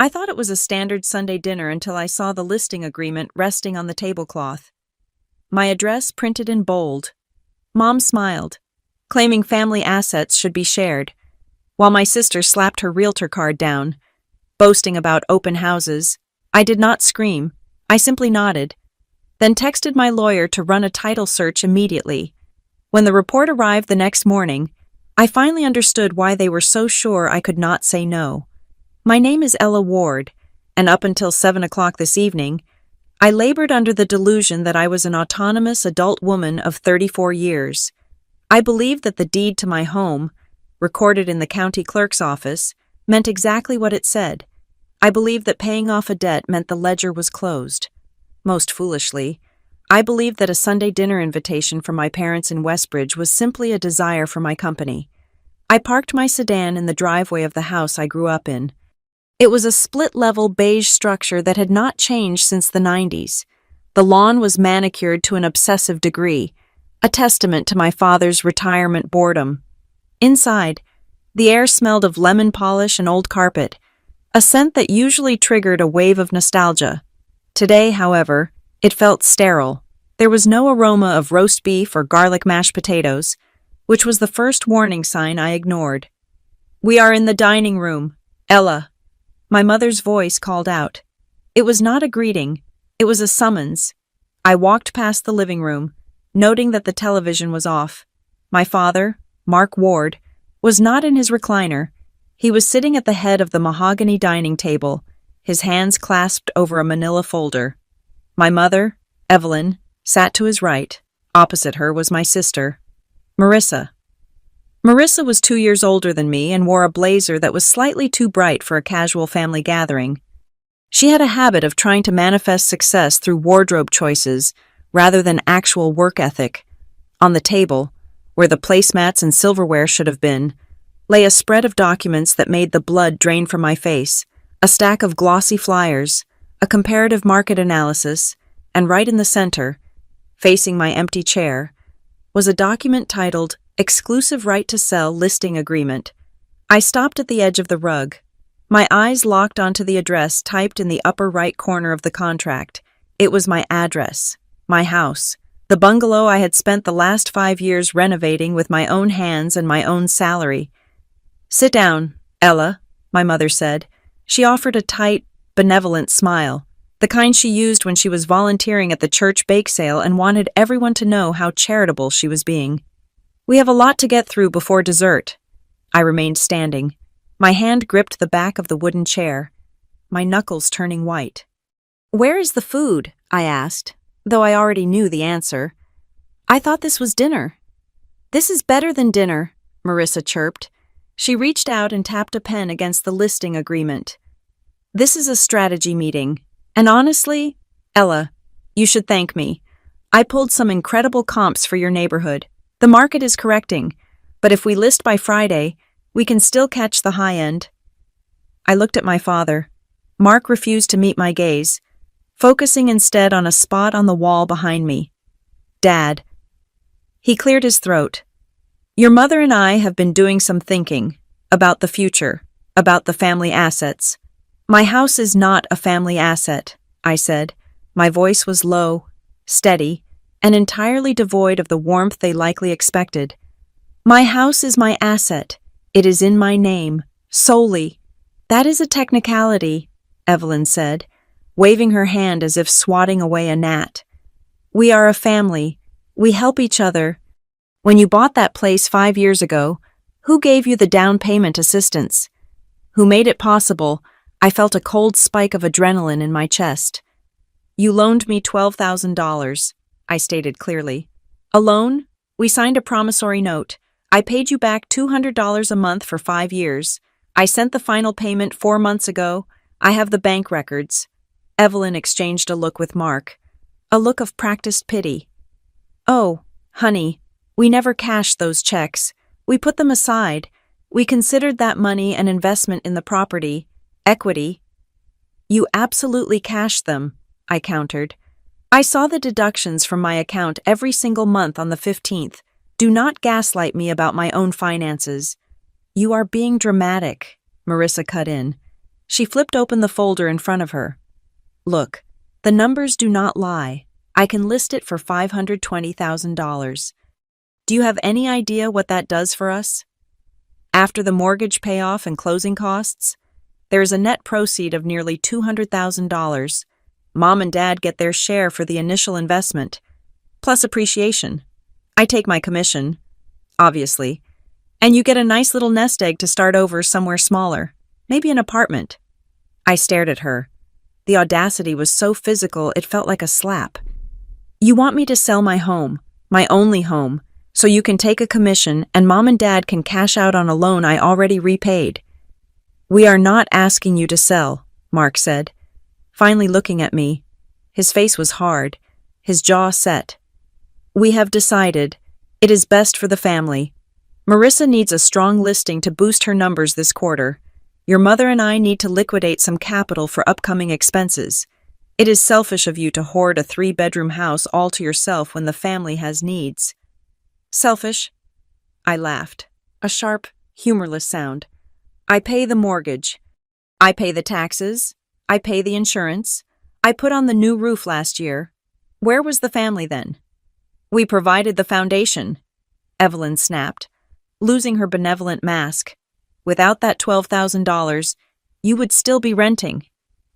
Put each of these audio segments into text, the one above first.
I thought it was a standard Sunday dinner until I saw the listing agreement resting on the tablecloth. My address printed in bold. Mom smiled, claiming family assets should be shared, while my sister slapped her realtor card down, boasting about open houses. I did not scream. I simply nodded, then texted my lawyer to run a title search immediately. When the report arrived the next morning, I finally understood why they were so sure I could not say no. My name is Ella Ward, and up until 7 o'clock this evening, I labored under the delusion that I was an autonomous adult woman of 34 years. I believed that the deed to my home, recorded in the county clerk's office, meant exactly what it said. I believed that paying off a debt meant the ledger was closed. Most foolishly, I believed that a Sunday dinner invitation from my parents in Westbridge was simply a desire for my company. I parked my sedan in the driveway of the house I grew up in. It was a split-level beige structure that had not changed since the 90s. The lawn was manicured to an obsessive degree, a testament to my father's retirement boredom. Inside, the air smelled of lemon polish and old carpet, a scent that usually triggered a wave of nostalgia. Today, however, it felt sterile. There was no aroma of roast beef or garlic mashed potatoes, which was the first warning sign I ignored. "We are in the dining room, Ella," my mother's voice called out. It was not a greeting, it was a summons. I walked past the living room, noting that the television was off. My father, Mark Ward, was not in his recliner. He was sitting at the head of the mahogany dining table, his hands clasped over a manila folder. My mother, Evelyn, sat to his right. Opposite her was my sister, Marissa. Marissa was 2 years older than me and wore a blazer that was slightly too bright for a casual family gathering. She had a habit of trying to manifest success through wardrobe choices rather than actual work ethic. On the table, where the placemats and silverware should have been, lay a spread of documents that made the blood drain from my face, a stack of glossy flyers, a comparative market analysis, and right in the center, facing my empty chair, was a document titled Exclusive Right to Sell Listing Agreement. I stopped at the edge of the rug. My eyes locked onto the address typed in the upper right corner of the contract. It was my address, my house, the bungalow I had spent the last 5 years renovating with my own hands and my own salary. "Sit down, Ella," my mother said. She offered a tight, benevolent smile, the kind she used when she was volunteering at the church bake sale and wanted everyone to know how charitable she was being. "We have a lot to get through before dessert." I remained standing. My hand gripped the back of the wooden chair, my knuckles turning white. "Where is the food?" I asked, though I already knew the answer. "I thought this was dinner." "This is better than dinner," Marissa chirped. She reached out and tapped a pen against the listing agreement. "This is a strategy meeting, and honestly, Ella, you should thank me. I pulled some incredible comps for your neighborhood. The market is correcting, but if we list by Friday, we can still catch the high end." I looked at my father. Mark refused to meet my gaze, focusing instead on a spot on the wall behind me. "Dad." He cleared his throat. "Your mother and I have been doing some thinking about the future, about the family assets. My house is not a family asset," I said. My voice was low, steady, and entirely devoid of the warmth they likely expected. "My house is my asset. It is in my name, solely." "That is a technicality," Evelyn said, waving her hand as if swatting away a gnat. "We are a family. We help each other. When you bought that place 5 years ago, who gave you the down payment assistance? Who made it possible?" I felt a cold spike of adrenaline in my chest. "You loaned me $12,000, I stated clearly. "A loan? We signed a promissory note. I paid you back $200 a month for 5 years. I sent the final payment 4 months ago. I have the bank records." Evelyn exchanged a look with Mark, a look of practiced pity. "Oh, honey, we never cashed those checks. We put them aside. We considered that money an investment in the property, equity." "You absolutely cashed them," I countered. "I saw the deductions from my account every single month on the 15th. Do not gaslight me about my own finances." "You are being dramatic," Marissa cut in. She flipped open the folder in front of her. Look, the numbers do not lie. I can list it for $520,000. Do you have any idea what that does for us? After the mortgage payoff and closing costs, there is a net proceed of nearly $200,000. Mom and Dad get their share for the initial investment, plus appreciation. I take my commission, obviously, and you get a nice little nest egg to start over somewhere smaller, maybe an apartment. I stared at her. The audacity was so physical it felt like a slap. You want me to sell my home, my only home, so you can take a commission and Mom and Dad can cash out on a loan I already repaid. We are not asking you to sell, Mark said, finally looking at me. His face was hard, his jaw set. We have decided it is best for the family. Marissa needs a strong listing to boost her numbers this quarter. Your mother and I need to liquidate some capital for upcoming expenses. It is selfish of you to hoard a 3-bedroom house all to yourself when the family has needs. Selfish? I laughed, a sharp, humorless sound. I pay the mortgage. I pay the taxes. I pay the insurance. I put on the new roof last year. Where was the family then? We provided the foundation, Evelyn snapped, losing her benevolent mask. Without that $12,000, you would still be renting.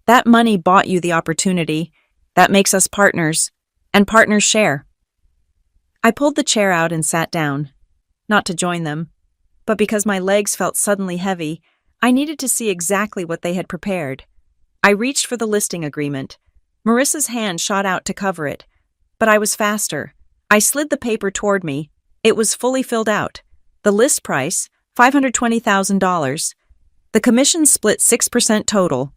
That money bought you the opportunity. That makes us partners, and partners share. I pulled the chair out and sat down, not to join them, but because my legs felt suddenly heavy, I needed to see exactly what they had prepared. I reached for the listing agreement. Marissa's hand shot out to cover it, but I was faster. I slid the paper toward me. It was fully filled out. The list price, $520,000. The commission split 6% total,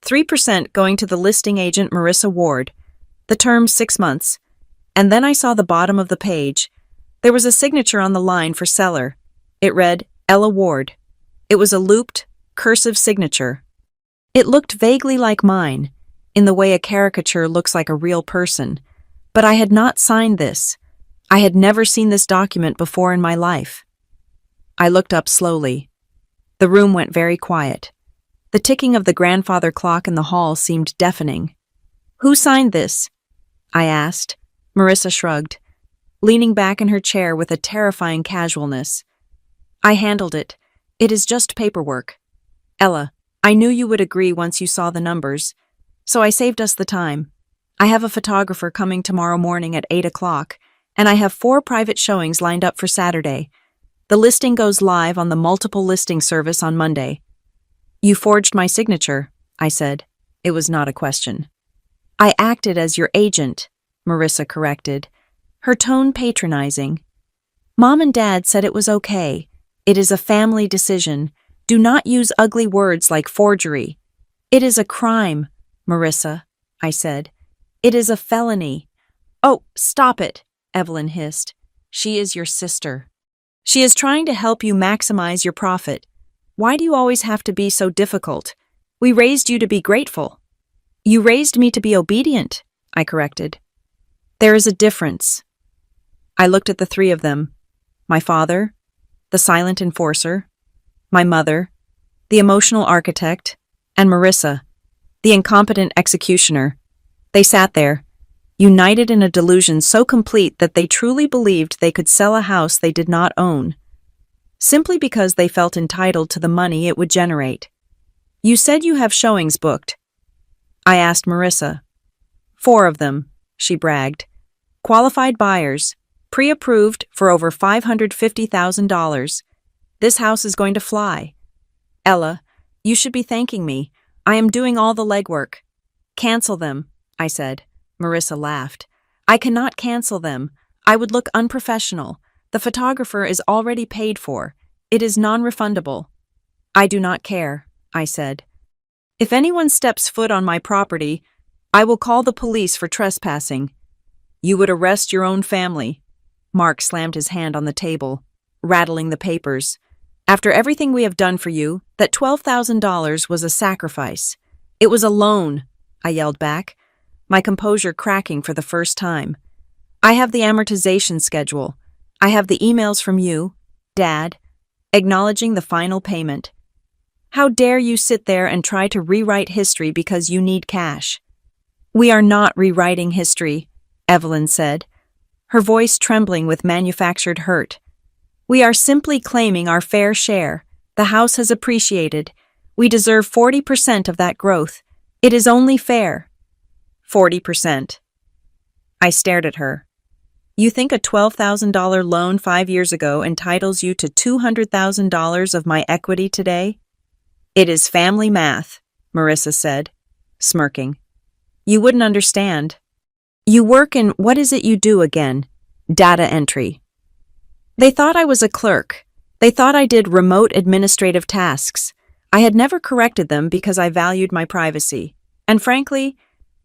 3% going to the listing agent Marissa Ward. The term 6 months. And then I saw the bottom of the page. There was a signature on the line for seller. It read, Ella Ward. It was a looped, cursive signature. It looked vaguely like mine, in the way a caricature looks like a real person. But I had not signed this. I had never seen this document before in my life. I looked up slowly. The room went very quiet. The ticking of the grandfather clock in the hall seemed deafening. Who signed this? I asked. Marissa shrugged, leaning back in her chair with a terrifying casualness. I handled it. It is just paperwork. Ella, I knew you would agree once you saw the numbers, so I saved us the time. I have a photographer coming tomorrow morning at 8 o'clock, and I have 4 private showings lined up for Saturday. The listing goes live on the multiple listing service on Monday. You forged my signature, I said. It was not a question. I acted as your agent, Marissa corrected, her tone patronizing. Mom and Dad said it was okay. It is a family decision. Do not use ugly words like forgery. It is a crime, Marissa, I said. It is a felony. Oh, stop it, Evelyn hissed. She is your sister. She is trying to help you maximize your profit. Why do you always have to be so difficult? We raised you to be grateful. You raised me to be obedient, I corrected. There is a difference. I looked at the 3 of them. My father, the silent enforcer, my mother, the emotional architect, and Marissa, the incompetent executioner. They sat there, united in a delusion so complete that they truly believed they could sell a house they did not own, simply because they felt entitled to the money it would generate. You said you have showings booked. I asked Marissa. 4 of them, she bragged. Qualified buyers, pre-approved for over $550,000. This house is going to fly. Ella, you should be thanking me. I am doing all the legwork. Cancel them, I said. Marissa laughed. I cannot cancel them. I would look unprofessional. The photographer is already paid for. It is non-refundable. I do not care, I said. If anyone steps foot on my property, I will call the police for trespassing. You would arrest your own family. Mark slammed his hand on the table, rattling the papers. After everything we have done for you, that $12,000 was a sacrifice. It was a loan, I yelled back, my composure cracking for the first time. I have the amortization schedule. I have the emails from you, Dad, acknowledging the final payment. How dare you sit there and try to rewrite history because you need cash? We are not rewriting history, Evelyn said, her voice trembling with manufactured hurt. We are simply claiming our fair share. The house has appreciated. We deserve 40% of that growth. It is only fair. 40%. I stared at her. You think a $12,000 loan 5 years ago entitles you to $200,000 of my equity today? It is family math, Marissa said, smirking. You wouldn't understand. You work in, what is it you do again? Data entry. They thought I was a clerk. They thought I did remote administrative tasks. I had never corrected them because I valued my privacy. And frankly,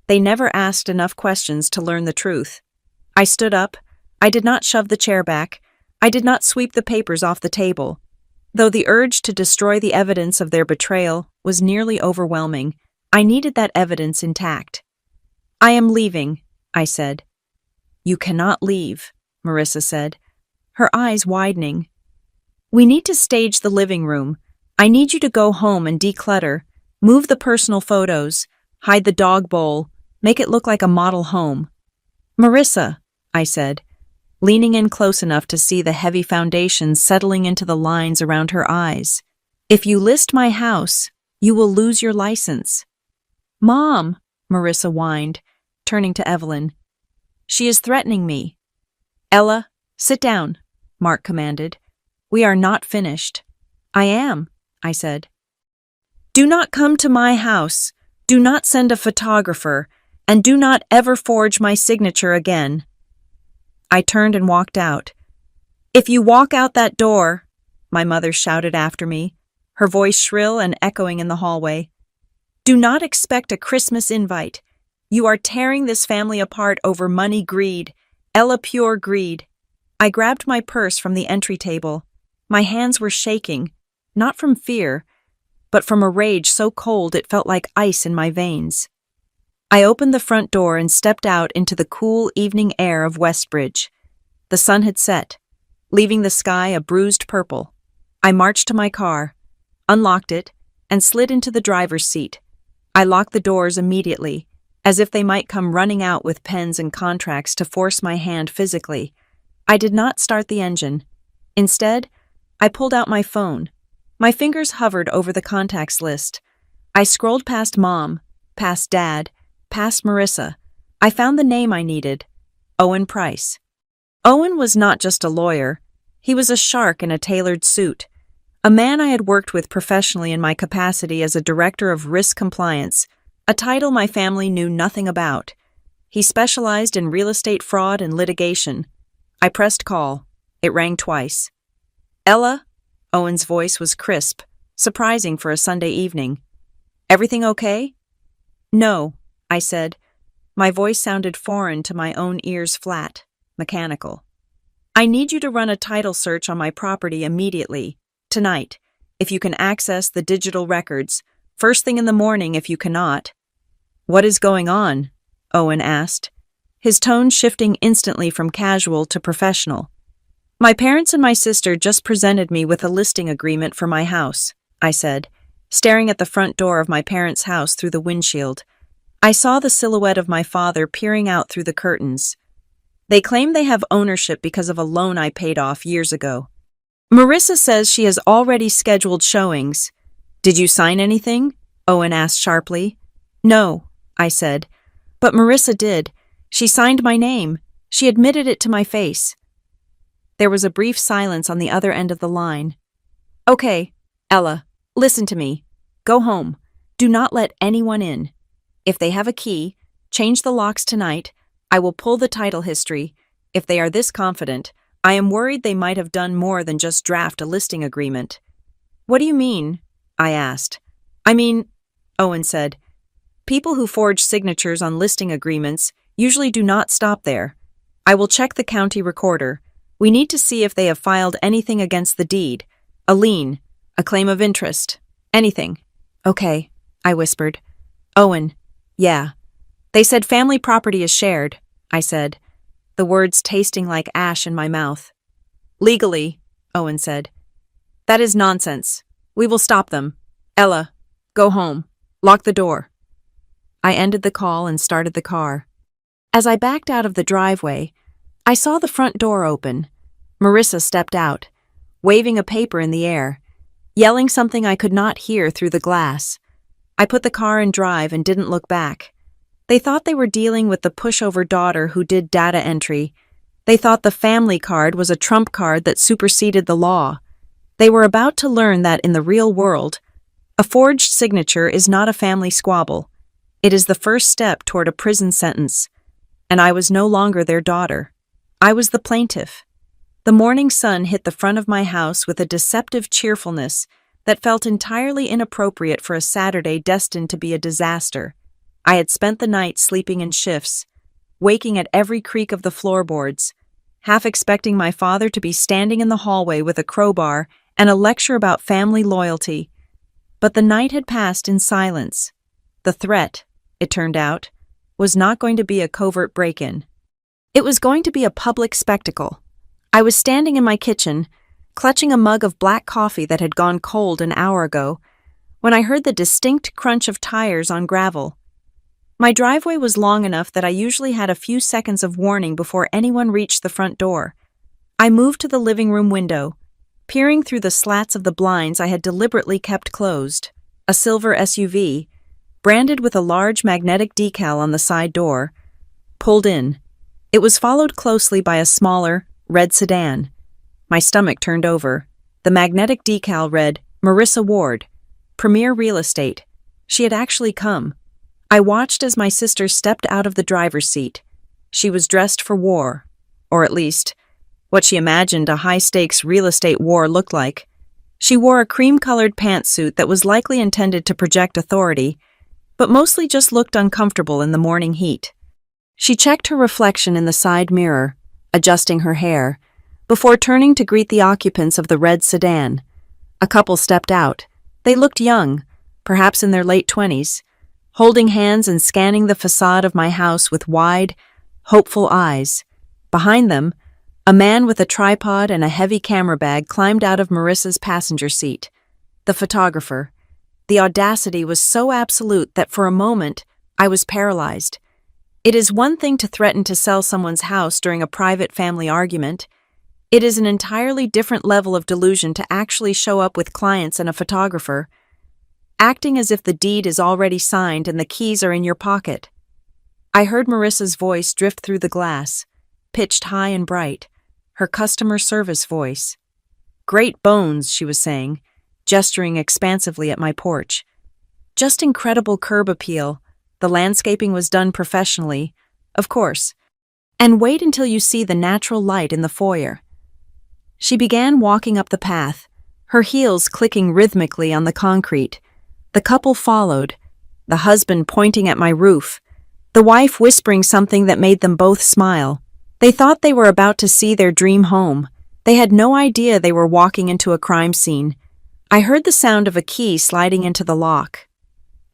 they never asked enough questions to learn the truth. I stood up. I did not shove the chair back. I did not sweep the papers off the table. Though the urge to destroy the evidence of their betrayal was nearly overwhelming, I needed that evidence intact. I am leaving, I said. You cannot leave, Marissa said, her eyes widening. We need to stage the living room. I need you to go home and declutter, move the personal photos, hide the dog bowl, make it look like a model home. Marissa, I said, leaning in close enough to see the heavy foundation settling into the lines around her eyes. If you list my house, you will lose your license. Mom, Marissa whined, turning to Evelyn. She is threatening me. Ella, sit down, Mark commanded. We are not finished. I am, I said. Do not come to my house. Do not send a photographer, and do not ever forge my signature again. I turned and walked out. If you walk out that door, my mother shouted after me, her voice shrill and echoing in the hallway. Do not expect a Christmas invite. You are tearing this family apart over money greed, Ella pure greed. I grabbed my purse from the entry table. My hands were shaking, not from fear, but from a rage so cold it felt like ice in my veins. I opened the front door and stepped out into the cool evening air of Westbridge. The sun had set, leaving the sky a bruised purple. I marched to my car, unlocked it, and slid into the driver's seat. I locked the doors immediately, as if they might come running out with pens and contracts to force my hand physically. I did not start the engine. Instead, I pulled out my phone. My fingers hovered over the contacts list. I scrolled past Mom, past Dad, past Marissa. I found the name I needed, Owen Price. Owen was not just a lawyer. He was a shark in a tailored suit, a man I had worked with professionally in my capacity as a director of risk compliance, a title my family knew nothing about. He specialized in real estate fraud and litigation. I pressed call. It rang twice. Ella? Owen's voice was crisp, surprising for a Sunday evening. Everything okay? No, I said. My voice sounded foreign to my own ears, flat, mechanical. I need you to run a title search on my property immediately, tonight, if you can access the digital records, first thing in the morning if you cannot. What is going on? Owen asked, his tone shifting instantly from casual to professional. My parents and my sister just presented me with a listing agreement for my house, I said, staring at the front door of my parents' house through the windshield. I saw the silhouette of my father peering out through the curtains. They claim they have ownership because of a loan I paid off years ago. Marissa says she has already scheduled showings. Did you sign anything? Owen asked sharply. No, I said. But Marissa did. She signed my name. She admitted it to my face. There was a brief silence on the other end of the line. Okay, Ella, listen to me. Go home. Do not let anyone in. If they have a key, change the locks tonight. I will pull the title history. If they are this confident, I am worried they might have done more than just draft a listing agreement. What do you mean? I asked. I mean, Owen said, people who forge signatures on listing agreements usually do not stop there. I will check the county recorder. We need to see if they have filed anything against the deed, a lien, a claim of interest, anything. Okay, I whispered. Owen, yeah. They said family property is shared, I said, the words tasting like ash in my mouth. Legally, Owen said. That is nonsense. We will stop them. Ella, go home. Lock the door. I ended the call and started the car. As I backed out of the driveway, I saw the front door open. Marissa stepped out, waving a paper in the air, yelling something I could not hear through the glass. I put the car in drive and didn't look back. They thought they were dealing with the pushover daughter who did data entry. They thought the family card was a trump card that superseded the law. They were about to learn that in the real world, a forged signature is not a family squabble. It is the first step toward a prison sentence. And I was no longer their daughter. I was the plaintiff. The morning sun hit the front of my house with a deceptive cheerfulness that felt entirely inappropriate for a Saturday destined to be a disaster. I had spent the night sleeping in shifts, waking at every creak of the floorboards, half expecting my father to be standing in the hallway with a crowbar and a lecture about family loyalty. But the night had passed in silence. The threat, it turned out, was not going to be a covert break-in. It was going to be a public spectacle. I was standing in my kitchen, clutching a mug of black coffee that had gone cold an hour ago, when I heard the distinct crunch of tires on gravel. My driveway was long enough that I usually had a few seconds of warning before anyone reached the front door. I moved to the living room window, peering through the slats of the blinds I had deliberately kept closed. A silver SUV, branded with a large magnetic decal on the side door, pulled in. It was followed closely by a smaller, red sedan. My stomach turned over. The magnetic decal read, Marissa Ward, Premier Real Estate. She had actually come. I watched as my sister stepped out of the driver's seat. She was dressed for war, or at least, what she imagined a high-stakes real estate war looked like. She wore a cream-colored pantsuit that was likely intended to project authority, but mostly just looked uncomfortable in the morning heat. She checked her reflection in the side mirror, adjusting her hair, before turning to greet the occupants of the red sedan. A couple stepped out. They looked young, perhaps in their late 20s, holding hands and scanning the facade of my house with wide, hopeful eyes. Behind them, a man with a tripod and a heavy camera bag climbed out of Marissa's passenger seat. The photographer. The audacity was so absolute that for a moment, I was paralyzed. It is one thing to threaten to sell someone's house during a private family argument. It is an entirely different level of delusion to actually show up with clients and a photographer, acting as if the deed is already signed and the keys are in your pocket. I heard Marissa's voice drift through the glass, pitched high and bright, her customer service voice. Great bones, she was saying, gesturing expansively at my porch. Just incredible curb appeal. The landscaping was done professionally, of course. And wait until you see the natural light in the foyer. She began walking up the path, her heels clicking rhythmically on the concrete. The couple followed, the husband pointing at my roof, the wife whispering something that made them both smile. They thought they were about to see their dream home. They had no idea they were walking into a crime scene. I heard the sound of a key sliding into the lock.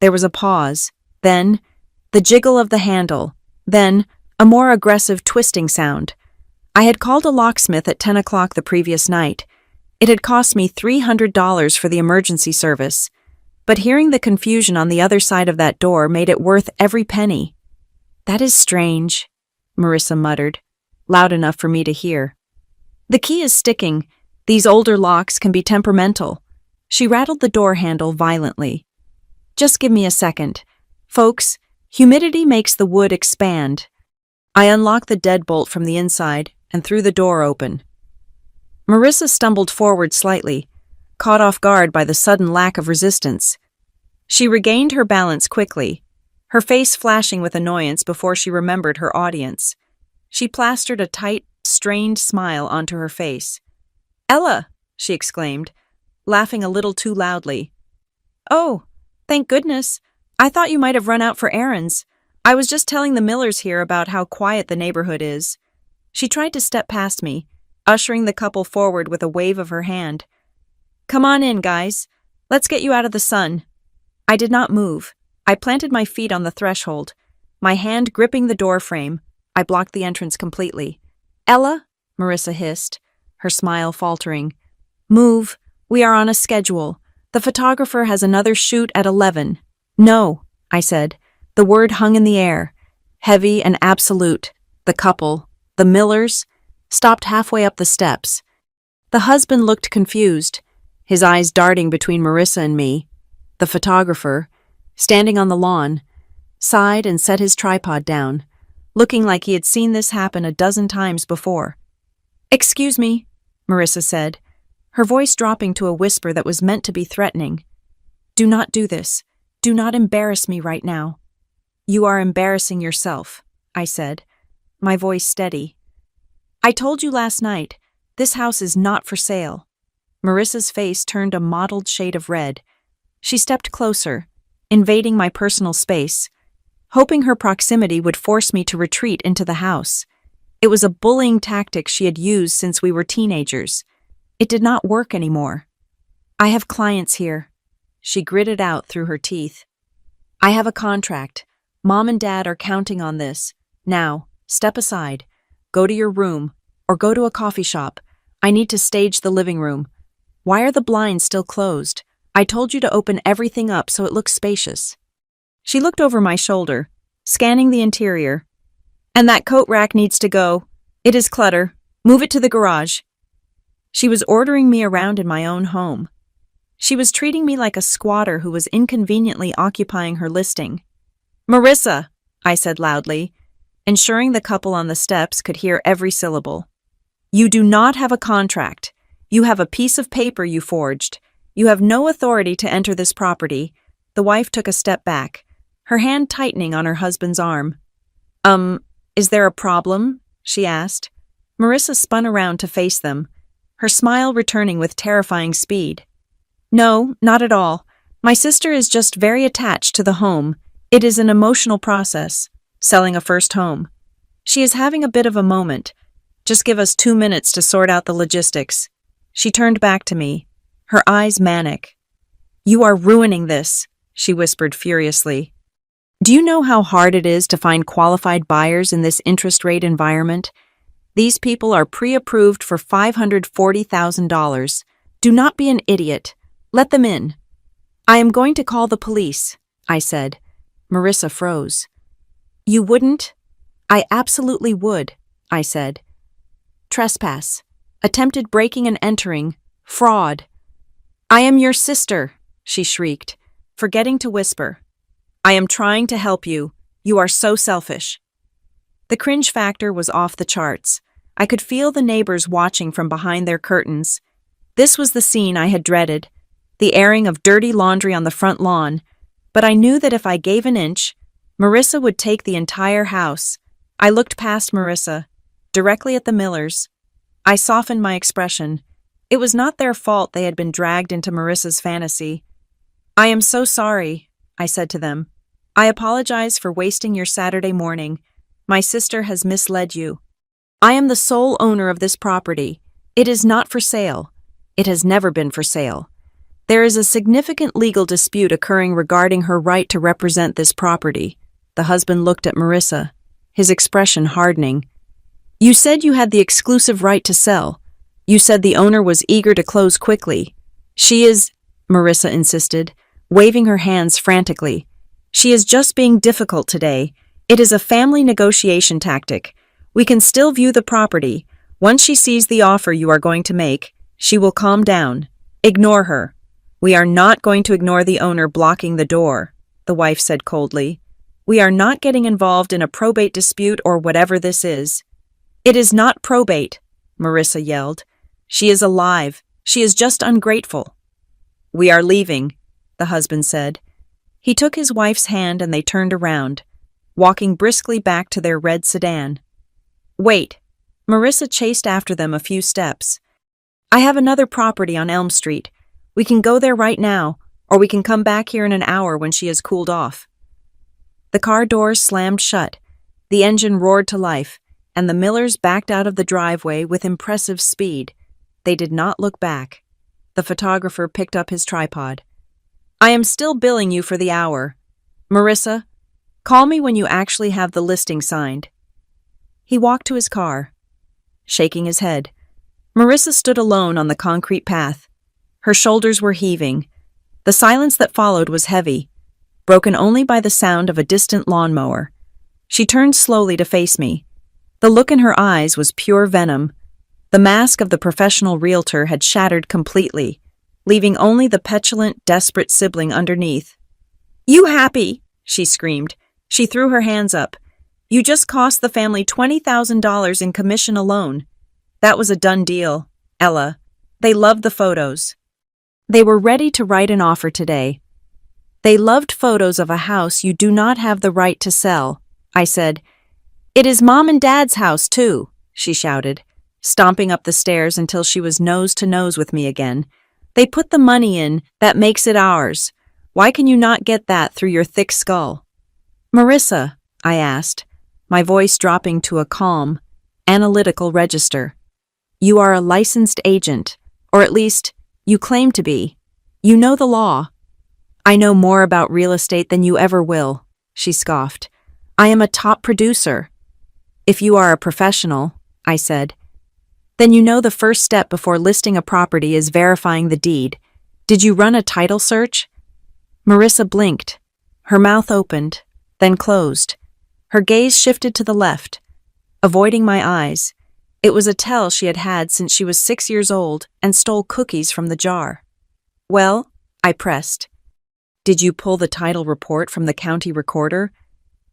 There was a pause, then the jiggle of the handle, then a more aggressive twisting sound. I had called a locksmith at 10 o'clock the previous night. It had cost me $300 for the emergency service, but hearing the confusion on the other side of that door made it worth every penny. That is strange, Marissa muttered, loud enough for me to hear. The key is sticking. These older locks can be temperamental. She rattled the door handle violently. Just give me a second. Folks, humidity makes the wood expand. I unlocked the deadbolt from the inside and threw the door open. Marissa stumbled forward slightly, caught off guard by the sudden lack of resistance. She regained her balance quickly, her face flashing with annoyance before she remembered her audience. She plastered a tight, strained smile onto her face. "Ella!" she exclaimed, laughing a little too loudly. "Oh, thank goodness. I thought you might have run out for errands. I was just telling the Millers here about how quiet the neighborhood is." She tried to step past me, ushering the couple forward with a wave of her hand. "Come on in, guys. Let's get you out of the sun." I did not move. I planted my feet on the threshold, my hand gripping the door frame. I blocked the entrance completely. "Ella," Marissa hissed, her smile faltering. "Move. We are on a schedule. The photographer has another shoot at 11. No, I said. The word hung in the air, heavy and absolute. The couple, the Millers, stopped halfway up the steps. The husband looked confused, his eyes darting between Marissa and me. The photographer, standing on the lawn, sighed and set his tripod down, looking like he had seen this happen a dozen times before. "Excuse me," Marissa said, her voice dropping to a whisper that was meant to be threatening. "Do not do this. Do not embarrass me right now." "You are embarrassing yourself," I said, my voice steady. "I told you last night, this house is not for sale." Marissa's face turned a mottled shade of red. She stepped closer, invading my personal space, hoping her proximity would force me to retreat into the house. It was a bullying tactic she had used since we were teenagers. It did not work anymore. "I have clients here," she gritted out through her teeth. "I have a contract. Mom and Dad are counting on this. Now, step aside. Go to your room, or go to a coffee shop. I need to stage the living room. Why are the blinds still closed? I told you to open everything up so it looks spacious." She looked over my shoulder, scanning the interior. "And that coat rack needs to go. It is clutter. Move it to the garage." She was ordering me around in my own home. She was treating me like a squatter who was inconveniently occupying her listing. "Marissa," I said loudly, ensuring the couple on the steps could hear every syllable. "You do not have a contract. You have a piece of paper you forged. You have no authority to enter this property." The wife took a step back, her hand tightening on her husband's arm. Is there a problem?" she asked. Marissa spun around to face them, her smile returning with terrifying speed. "No, not at all. My sister is just very attached to the home. It is an emotional process, selling a first home. She is having a bit of a moment. Just give us 2 minutes to sort out the logistics." She turned back to me, her eyes manic. "You are ruining this," she whispered furiously. "Do you know how hard it is to find qualified buyers in this interest rate environment? These people are pre-approved for $540,000. Do not be an idiot. Let them in." "I am going to call the police," I said. Marissa froze. "You wouldn't?" "I absolutely would," I said. "Trespass. Attempted breaking and entering. Fraud." "I am your sister," she shrieked, forgetting to whisper. "I am trying to help you. You are so selfish." The cringe factor was off the charts. I could feel the neighbors watching from behind their curtains. This was the scene I had dreaded, the airing of dirty laundry on the front lawn, but I knew that if I gave an inch, Marissa would take the entire house. I looked past Marissa, directly at the Millers. I softened my expression. It was not their fault they had been dragged into Marissa's fantasy. "I am so sorry," I said to them. "I apologize for wasting your Saturday morning. My sister has misled you. I am the sole owner of this property. It is not for sale. It has never been for sale. There is a significant legal dispute occurring regarding her right to represent this property." The husband looked at Marissa, his expression hardening. "You said you had the exclusive right to sell. You said the owner was eager to close quickly." "She is," Marissa insisted, waving her hands frantically. "She is just being difficult today. It is a family negotiation tactic. We can still view the property. Once she sees the offer you are going to make, she will calm down. Ignore her." "We are not going to ignore the owner blocking the door," the wife said coldly. "We are not getting involved in a probate dispute or whatever this is." "It is not probate," Marissa yelled. "She is alive. She is just ungrateful." "We are leaving," the husband said. He took his wife's hand and they turned around, walking briskly back to their red sedan. "Wait." Marissa chased after them a few steps. "I have another property on Elm Street. We can go there right now, or we can come back here in an hour when she has cooled off." The car doors slammed shut, the engine roared to life, and the Millers backed out of the driveway with impressive speed. They did not look back. The photographer picked up his tripod. "I am still billing you for the hour. Marissa, call me when you actually have the listing signed." He walked to his car, shaking his head. Marissa stood alone on the concrete path. Her shoulders were heaving, The silence that followed was heavy, broken only by the sound of a distant lawnmower. She turned slowly to face me. The look in her eyes was pure venom. The mask of the professional realtor had shattered completely, leaving only the petulant, desperate sibling underneath. "You happy?" she screamed. She threw her hands up. "You just cost the family $20,000 in commission alone. That was a done deal, Ella. They loved the photos. They were ready to write an offer today. They loved photos of a house you do not have the right to sell," I said. "It is Mom and Dad's house, too," she shouted, stomping up the stairs until she was nose to nose with me again. "They put the money in, that makes it ours. Why can you not get that through your thick skull?" "Marissa," I asked, my voice dropping to a calm, analytical register. "You are a licensed agent, or at least, you claim to be. You know the law." "I know more about real estate than you ever will," she scoffed. "I am a top producer." "If you are a professional," I said, "then you know the first step before listing a property is verifying the deed. Did you run a title search?" Marissa blinked. Her mouth opened, then closed. Her gaze shifted to the left, avoiding my eyes. It was a tell she had had since she was 6 years old and stole cookies from the jar. "Well," I pressed, "did you pull the title report from the county recorder?"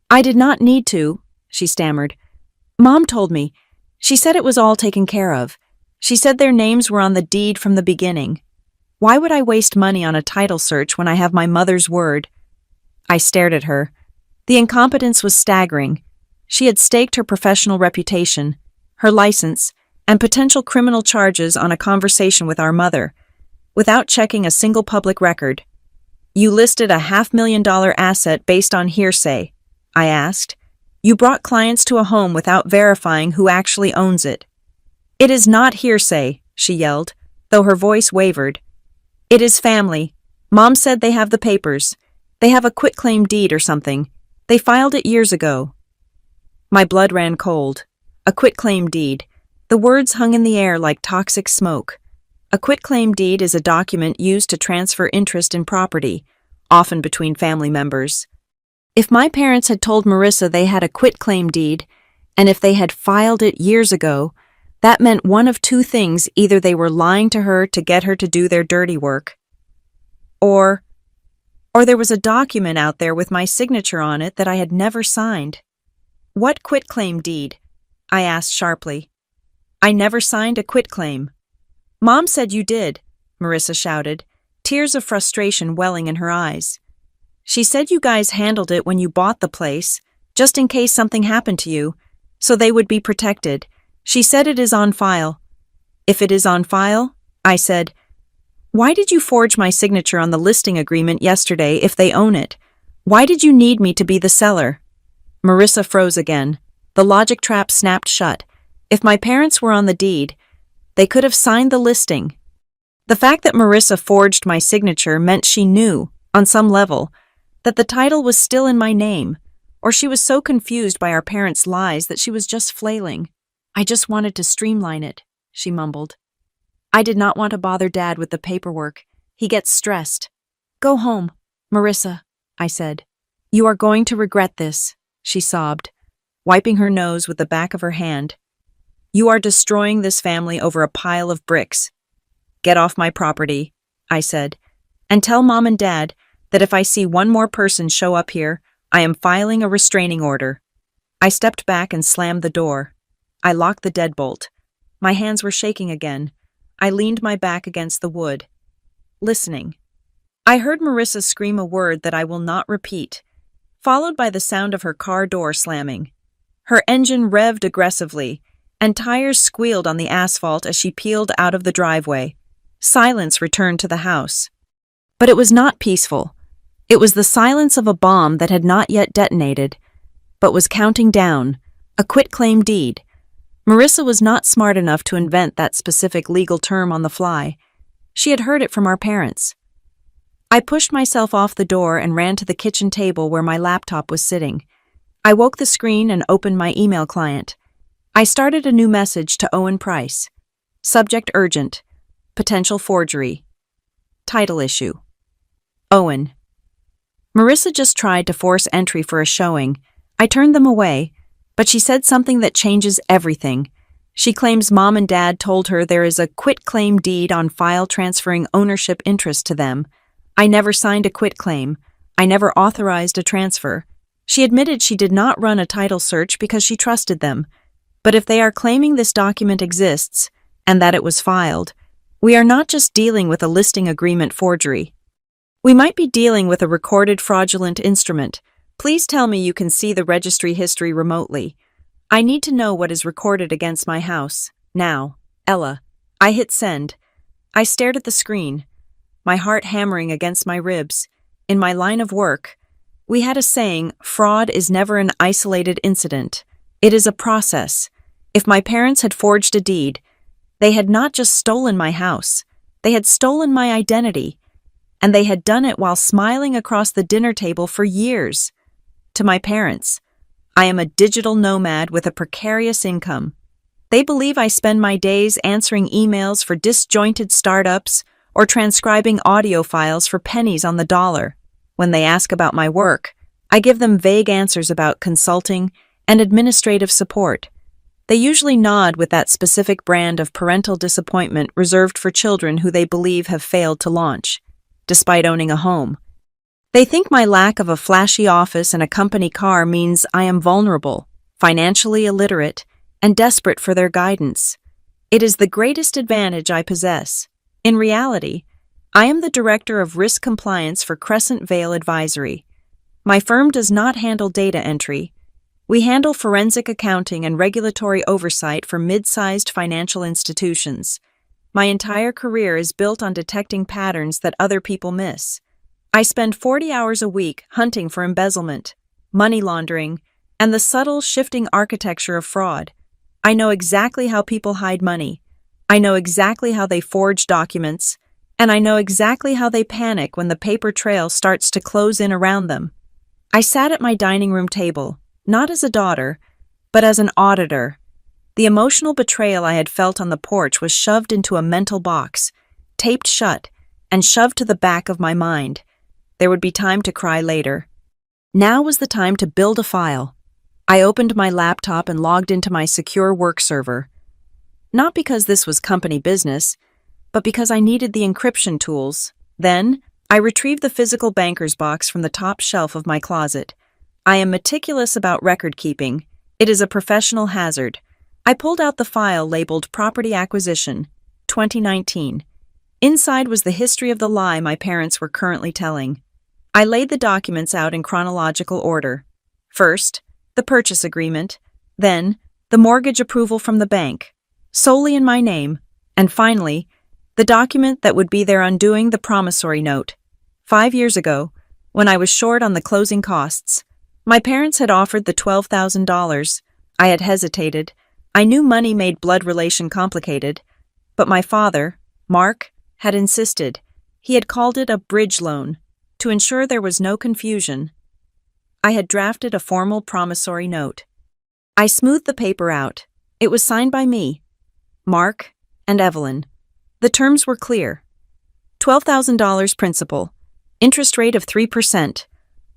"I did not need to," she stammered. "Mom told me. She said it was all taken care of. She said their names were on the deed from the beginning. Why would I waste money on a title search when I have my mother's word?" I stared at her. The incompetence was staggering. She had staked her professional reputation, her license, and potential criminal charges on a conversation with our mother, without checking a single public record. "You listed a $500,000 asset based on hearsay," I asked. "You brought clients to a home without verifying who actually owns it." "It is not hearsay," she yelled, though her voice wavered. "It is family. Mom said they have the papers. They have a quitclaim deed or something. They filed it years ago." My blood ran cold. A quitclaim deed. The words hung in the air like toxic smoke. A quitclaim deed is a document used to transfer interest in property, often between family members. If my parents had told Marissa they had a quitclaim deed, and if they had filed it years ago, that meant one of two things: either they were lying to her to get her to do their dirty work, or there was a document out there with my signature on it that I had never signed. "What quitclaim deed?" I asked sharply. "I never signed a quitclaim." "Mom said you did," Marissa shouted, tears of frustration welling in her eyes. "She said you guys handled it when you bought the place, just in case something happened to you, so they would be protected. She said it is on file." "If it is on file," I said, "why did you forge my signature on the listing agreement yesterday if they own it? Why did you need me to be the seller?" Marissa froze again. The logic trap snapped shut. If my parents were on the deed, they could have signed the listing. The fact that Marissa forged my signature meant she knew, on some level, that the title was still in my name, or she was so confused by our parents' lies that she was just flailing. "I just wanted to streamline it," she mumbled. "I did not want to bother Dad with the paperwork. He gets stressed." "Go home, Marissa," I said. "You are going to regret this," she sobbed, wiping her nose with the back of her hand. "You are destroying this family over a pile of bricks. Get off my property," I said, "and tell Mom and Dad that if I see one more person show up here, I am filing a restraining order." I stepped back and slammed the door. I locked the deadbolt. My hands were shaking again. I leaned my back against the wood, listening. I heard Marissa scream a word that I will not repeat, followed by the sound of her car door slamming. Her engine revved aggressively, and tires squealed on the asphalt as she peeled out of the driveway. Silence returned to the house. But it was not peaceful. It was the silence of a bomb that had not yet detonated, but was counting down, a quitclaim deed. Marissa was not smart enough to invent that specific legal term on the fly. She had heard it from our parents. I pushed myself off the door and ran to the kitchen table where my laptop was sitting. I woke the screen and opened my email client. I started a new message to Owen Price. Subject urgent. Potential forgery. Title issue. Owen. Marissa just tried to force entry for a showing. I turned them away, but she said something that changes everything. She claims Mom and Dad told her there is a quitclaim deed on file transferring ownership interest to them. I never signed a quitclaim. I never authorized a transfer. She admitted she did not run a title search because she trusted them. But if they are claiming this document exists, and that it was filed, we are not just dealing with a listing agreement forgery. We might be dealing with a recorded fraudulent instrument. Please tell me you can see the registry history remotely. I need to know what is recorded against my house. Now. Ella. I hit send. I stared at the screen, my heart hammering against my ribs. In my line of work, we had a saying, fraud is never an isolated incident. It is a process. If my parents had forged a deed, they had not just stolen my house, they had stolen my identity, and they had done it while smiling across the dinner table for years. To my parents, I am a digital nomad with a precarious income. They believe I spend my days answering emails for disjointed startups or transcribing audio files for pennies on the dollar. When they ask about my work, I give them vague answers about consulting and administrative support. They usually nod with that specific brand of parental disappointment reserved for children who they believe have failed to launch, despite owning a home. They think my lack of a flashy office and a company car means I am vulnerable, financially illiterate, and desperate for their guidance. It is the greatest advantage I possess. In reality, I am the Director of Risk Compliance for Reveale Advisory. My firm does not handle data entry. We handle forensic accounting and regulatory oversight for mid-sized financial institutions. My entire career is built on detecting patterns that other people miss. I spend 40 hours a week hunting for embezzlement, money laundering, and the subtle shifting architecture of fraud. I know exactly how people hide money. I know exactly how they forge documents, and I know exactly how they panic when the paper trail starts to close in around them. I sat at my dining room table, not as a daughter, but as an auditor. The emotional betrayal I had felt on the porch was shoved into a mental box, taped shut, and shoved to the back of my mind. There would be time to cry later. Now was the time to build a file. I opened my laptop and logged into my secure work server. Not because this was company business, but because I needed the encryption tools. Then, I retrieved the physical banker's box from the top shelf of my closet. I am meticulous about record keeping. It is a professional hazard. I pulled out the file labeled Property Acquisition, 2019. Inside was the history of the lie my parents were currently telling. I laid the documents out in chronological order. First, the purchase agreement, then, the mortgage approval from the bank, solely in my name, and finally, the document that would be their undoing, the promissory note. 5 years ago, when I was short on the closing costs, my parents had offered the $12,000. I had hesitated. I knew money made blood relation complicated, but my father, Mark, had insisted. He had called it a bridge loan, to ensure there was no confusion. I had drafted a formal promissory note. I smoothed the paper out. It was signed by me, Mark, and Evelyn. The terms were clear. $12,000 principal, interest rate of 3%,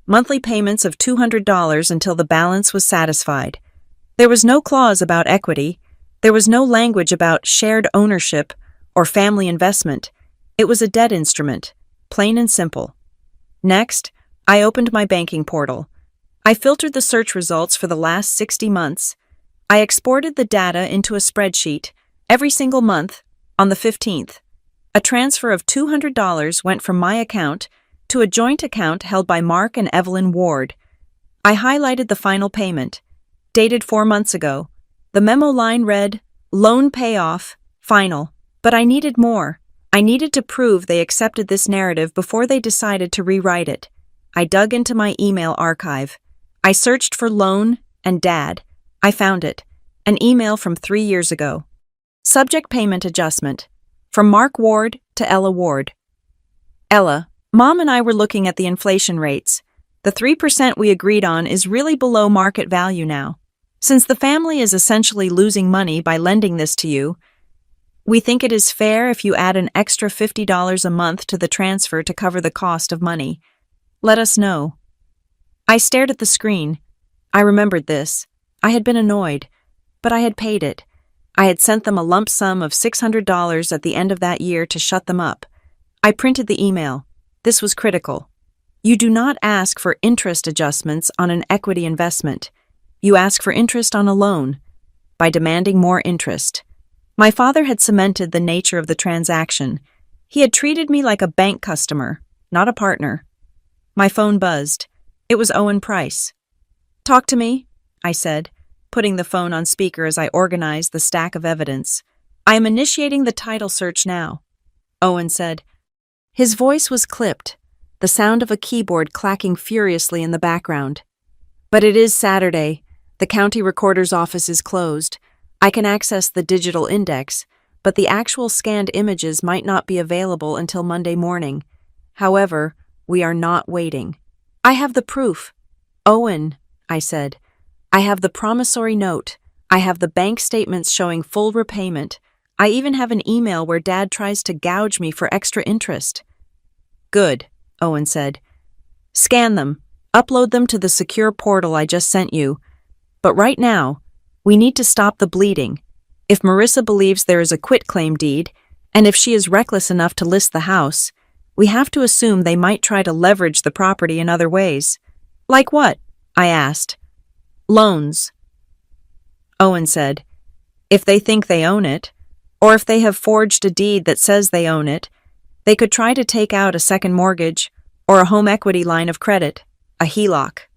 monthly payments of $200 until the balance was satisfied. There was no clause about equity. There was no language about shared ownership or family investment. It was a debt instrument, plain and simple. Next, I opened my banking portal. I filtered the search results for the last 60 months. I exported the data into a spreadsheet every single month. On the 15th, a transfer of $200 went from my account to a joint account held by Mark and Evelyn Ward. I highlighted the final payment, dated 4 months ago. The memo line read, "Loan payoff, final." But I needed more. I needed to prove they accepted this narrative before they decided to rewrite it. I dug into my email archive. I searched for loan and dad. I found it. An email from 3 years ago. Subject payment adjustment. From Mark Ward to Ella Ward. Ella, Mom and I were looking at the inflation rates. The 3% we agreed on is really below market value now. Since the family is essentially losing money by lending this to you, We think it is fair if you add an extra $50 a month to the transfer to cover the cost of money. Let us know." I stared at the screen. I remembered this. I had been annoyed, but I had paid it. I had sent them a lump sum of $600 at the end of that year to shut them up. I printed the email. This was critical. You do not ask for interest adjustments on an equity investment. You ask for interest on a loan by demanding more interest. My father had cemented the nature of the transaction. He had treated me like a bank customer, not a partner. My phone buzzed. It was Owen Price. "Talk to me," I said, putting the phone on speaker as I organized the stack of evidence. "I am initiating the title search now." Owen said. His voice was clipped, the sound of a keyboard clacking furiously in the background. "But it is Saturday. The county recorder's office is closed. I can access the digital index, but the actual scanned images might not be available until Monday morning. However, we are not waiting." "I have the proof." "Owen," I said, "I have the promissory note. I have the bank statements showing full repayment. I even have an email where Dad tries to gouge me for extra interest." "Good," Owen said. "Scan them. Upload them to the secure portal I just sent you. But right now, we need to stop the bleeding. If Marissa believes there is a quitclaim deed, and if she is reckless enough to list the house, we have to assume they might try to leverage the property in other ways." "Like what?" I asked. "Loans." Owen said, "If they think they own it, or if they have forged a deed that says they own it, they could try to take out a second mortgage or a home equity line of credit, a HELOC."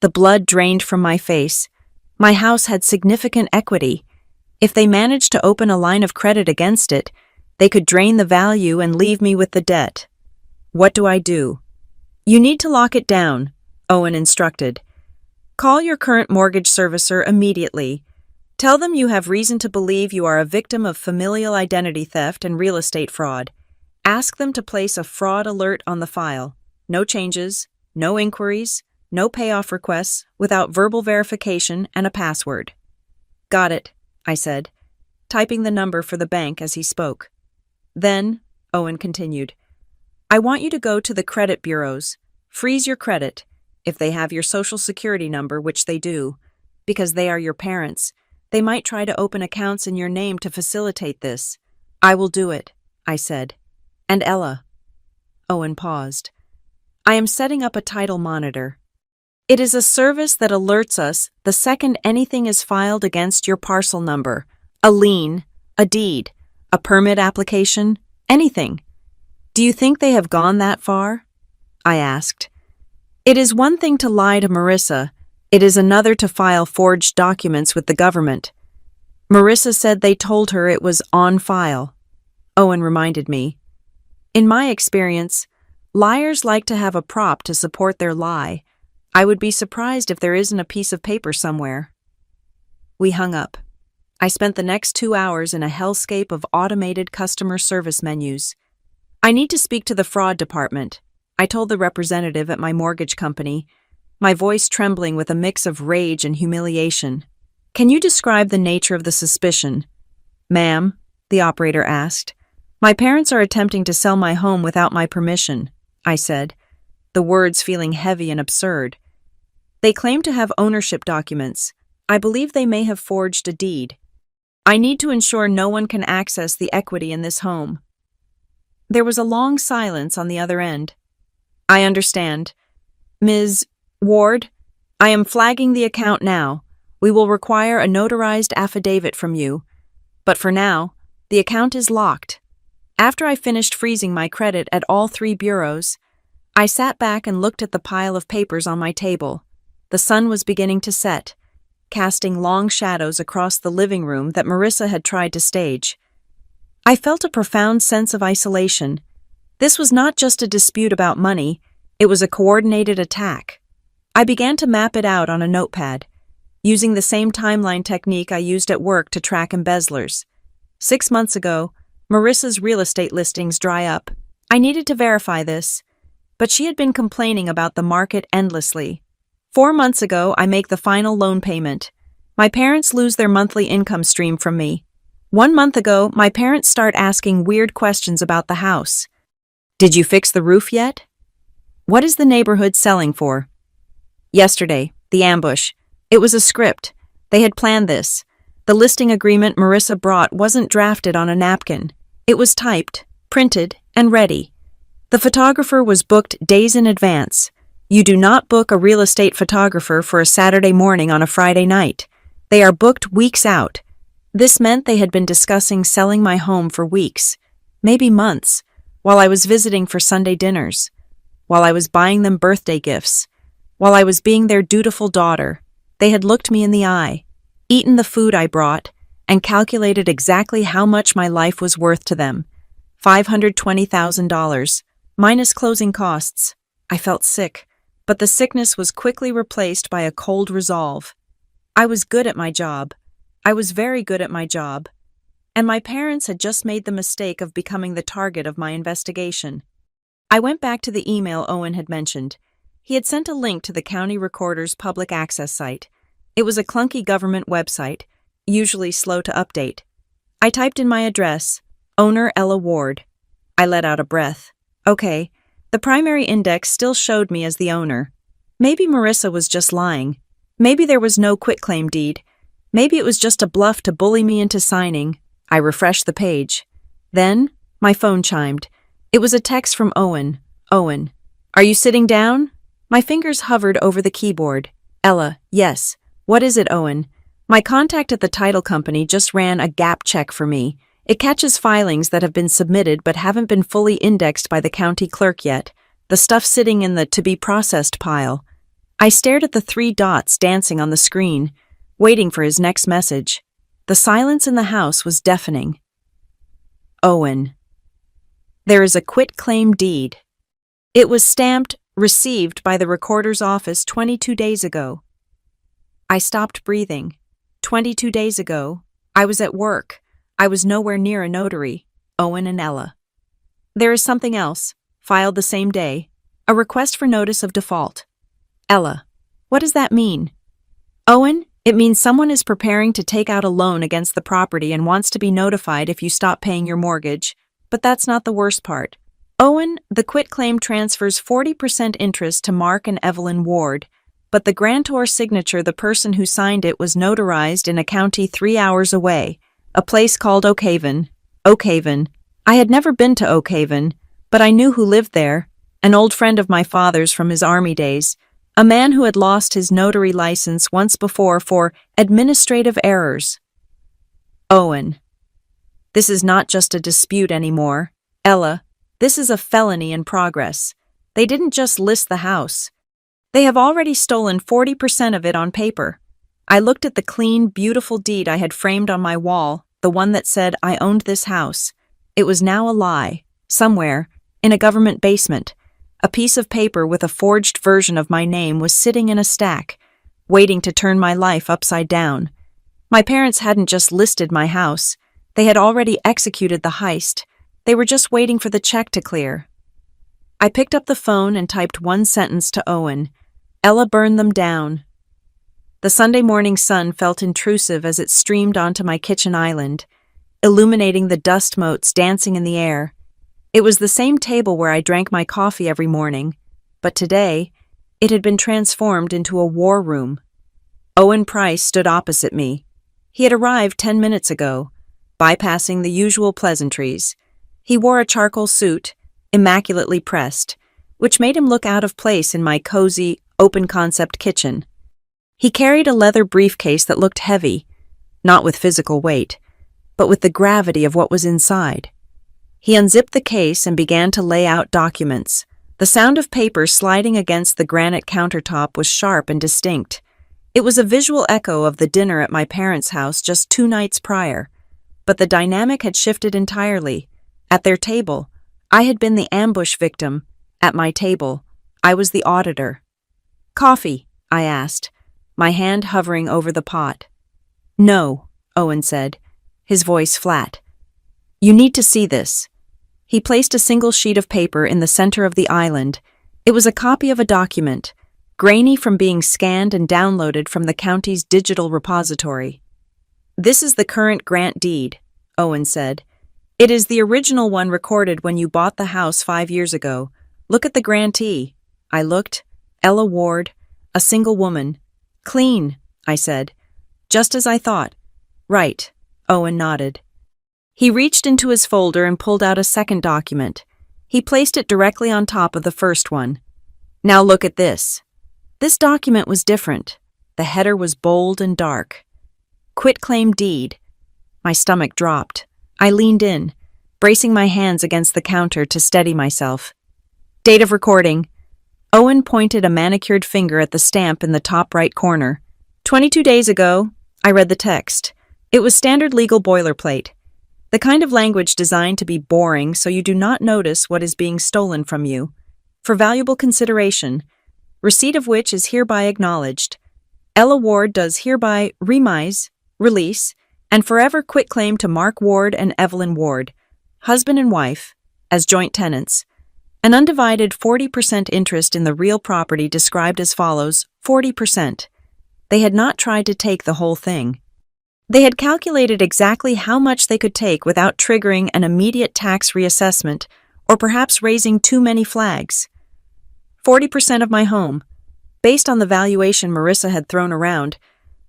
The blood drained from my face. My house had significant equity. If they managed to open a line of credit against it, they could drain the value and leave me with the debt. What do I do? "You need to lock it down," Owen instructed. "Call your current mortgage servicer immediately. Tell them you have reason to believe you are a victim of familial identity theft and real estate fraud. Ask them to place a fraud alert on the file. No changes, no inquiries, no payoff requests without verbal verification and a password." "Got it," I said, typing the number for the bank as he spoke. "Then," Owen continued, "I want you to go to the credit bureaus. Freeze your credit, if they have your social security number, which they do. Because they are your parents, they might try to open accounts in your name to facilitate this." "I will do it," I said. "And Ella." Owen paused. "I am setting up a title monitor. It is a service that alerts us the second anything is filed against your parcel number, a lien, a deed, a permit application, anything. Do you think they have gone that far?" I asked. "It is one thing to lie to Marissa. It is another to file forged documents with the government. Marissa said they told her it was on file." Owen reminded me. "In my experience, liars like to have a prop to support their lie. I would be surprised if there isn't a piece of paper somewhere." We hung up. I spent the next 2 hours in a hellscape of automated customer service menus. "I need to speak to the fraud department," I told the representative at my mortgage company, my voice trembling with a mix of rage and humiliation. "Can you describe the nature of the suspicion?" "Ma'am," the operator asked. "My parents are attempting to sell my home without my permission," I said, the words feeling heavy and absurd. "They claim to have ownership documents. I believe they may have forged a deed. I need to ensure no one can access the equity in this home." There was a long silence on the other end. "I understand. Ms. Ward, I am flagging the account now. We will require a notarized affidavit from you. But for now, the account is locked." After I finished freezing my credit at all 3 bureaus, I sat back and looked at the pile of papers on my table. The sun was beginning to set, casting long shadows across the living room that Marissa had tried to stage. I felt a profound sense of isolation. This was not just a dispute about money, it was a coordinated attack. I began to map it out on a notepad, using the same timeline technique I used at work to track embezzlers. 6 months ago, Marissa's real estate listings dry up. I needed to verify this, but she had been complaining about the market endlessly. 4 months ago, I make the final loan payment. My parents lose their monthly income stream from me. 1 month ago, my parents start asking weird questions about the house. Did you fix the roof yet? What is the neighborhood selling for? Yesterday, the ambush. It was a script. They had planned this. The listing agreement Marissa brought wasn't drafted on a napkin. It was typed, printed, and ready. The photographer was booked days in advance. You do not book a real estate photographer for a Saturday morning on a Friday night. They are booked weeks out. This meant they had been discussing selling my home for weeks, maybe months, while I was visiting for Sunday dinners, while I was buying them birthday gifts, while I was being their dutiful daughter. They had looked me in the eye, eaten the food I brought, and calculated exactly how much my life was worth to them. $520,000, minus closing costs. I felt sick, but the sickness was quickly replaced by a cold resolve. I was good at my job. I was very good at my job. And my parents had just made the mistake of becoming the target of my investigation. I went back to the email Owen had mentioned. He had sent a link to the county recorder's public access site. It was a clunky government website, usually slow to update. I typed in my address, owner Ella Ward. I let out a breath. Okay, the primary index still showed me as the owner. Maybe Marissa was just lying. Maybe there was no quitclaim deed. Maybe it was just a bluff to bully me into signing. I refreshed the page. Then, my phone chimed. It was a text from Owen. Owen, are you sitting down? My fingers hovered over the keyboard. Ella, yes. What is it, Owen? My contact at the title company just ran a gap check for me. It catches filings that have been submitted but haven't been fully indexed by the county clerk yet. The stuff sitting in the to-be-processed pile. I stared at the 3 dots dancing on the screen, waiting for his next message. The silence in the house was deafening. Owen. There is a quitclaim deed. It was stamped, received by the recorder's office 22 days ago. I stopped breathing. 22 days ago, I was at work. I was nowhere near a notary. Owen and Ella. There is something else, filed the same day. A request for notice of default. Ella. What does that mean? Owen, it means someone is preparing to take out a loan against the property and wants to be notified if you stop paying your mortgage. But that's not the worst part. Owen, the quitclaim transfers 40% interest to Mark and Evelyn Ward, but the grantor signature, the person who signed it, was notarized in a county 3 hours away, a place called Oak Haven. Oak Haven. I had never been to Oak Haven, but I knew who lived there, an old friend of my father's from his army days. A man who had lost his notary license once before for administrative errors. Owen. This is not just a dispute anymore. Ella, this is a felony in progress. They didn't just list the house. They have already stolen 40% of it on paper. I looked at the clean, beautiful deed I had framed on my wall, the one that said I owned this house. It was now a lie, somewhere, in a government basement. A piece of paper with a forged version of my name was sitting in a stack, waiting to turn my life upside down. My parents hadn't just listed my house. They had already executed the heist. They were just waiting for the check to clear. I picked up the phone and typed one sentence to Owen. Ella burned them down. The Sunday morning sun felt intrusive as it streamed onto my kitchen island, illuminating the dust motes dancing in the air. It was the same table where I drank my coffee every morning, but today, it had been transformed into a war room. Owen Price stood opposite me. He had arrived 10 minutes ago, bypassing the usual pleasantries. He wore a charcoal suit, immaculately pressed, which made him look out of place in my cozy, open-concept kitchen. He carried a leather briefcase that looked heavy, not with physical weight, but with the gravity of what was inside. He unzipped the case and began to lay out documents. The sound of paper sliding against the granite countertop was sharp and distinct. It was a visual echo of the dinner at my parents' house just 2 nights prior, but the dynamic had shifted entirely. At their table, I had been the ambush victim. At my table, I was the auditor. Coffee, I asked, my hand hovering over the pot. No, Owen said, his voice flat. You need to see this. He placed a single sheet of paper in the center of the island. It was a copy of a document, grainy from being scanned and downloaded from the county's digital repository. This is the current grant deed, Owen said. It is the original one recorded when you bought the house 5 years ago. Look at the grantee. I looked. Ella Ward, a single woman. Clean, I said. Just as I thought. Right, Owen nodded. He reached into his folder and pulled out a second document. He placed it directly on top of the first one. Now look at this. This document was different. The header was bold and dark. Quitclaim deed. My stomach dropped. I leaned in, bracing my hands against the counter to steady myself. Date of recording. Owen pointed a manicured finger at the stamp in the top right corner. 22 days ago, I read the text. It was standard legal boilerplate. The kind of language designed to be boring so you do not notice what is being stolen from you. For valuable consideration, receipt of which is hereby acknowledged. Ella Ward does hereby remise, release, and forever quitclaim to Mark Ward and Evelyn Ward, husband and wife, as joint tenants, an undivided 40% interest in the real property described as follows, 40%. They had not tried to take the whole thing. They had calculated exactly how much they could take without triggering an immediate tax reassessment or perhaps raising too many flags. 40% of my home, based on the valuation Marissa had thrown around,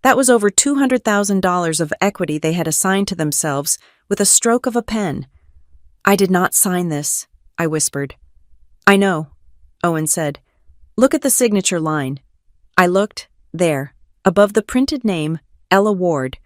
that was over $200,000 of equity they had assigned to themselves with a stroke of a pen. I did not sign this, I whispered. I know, Owen said. Look at the signature line. I looked. There, above the printed name, Ella Ward,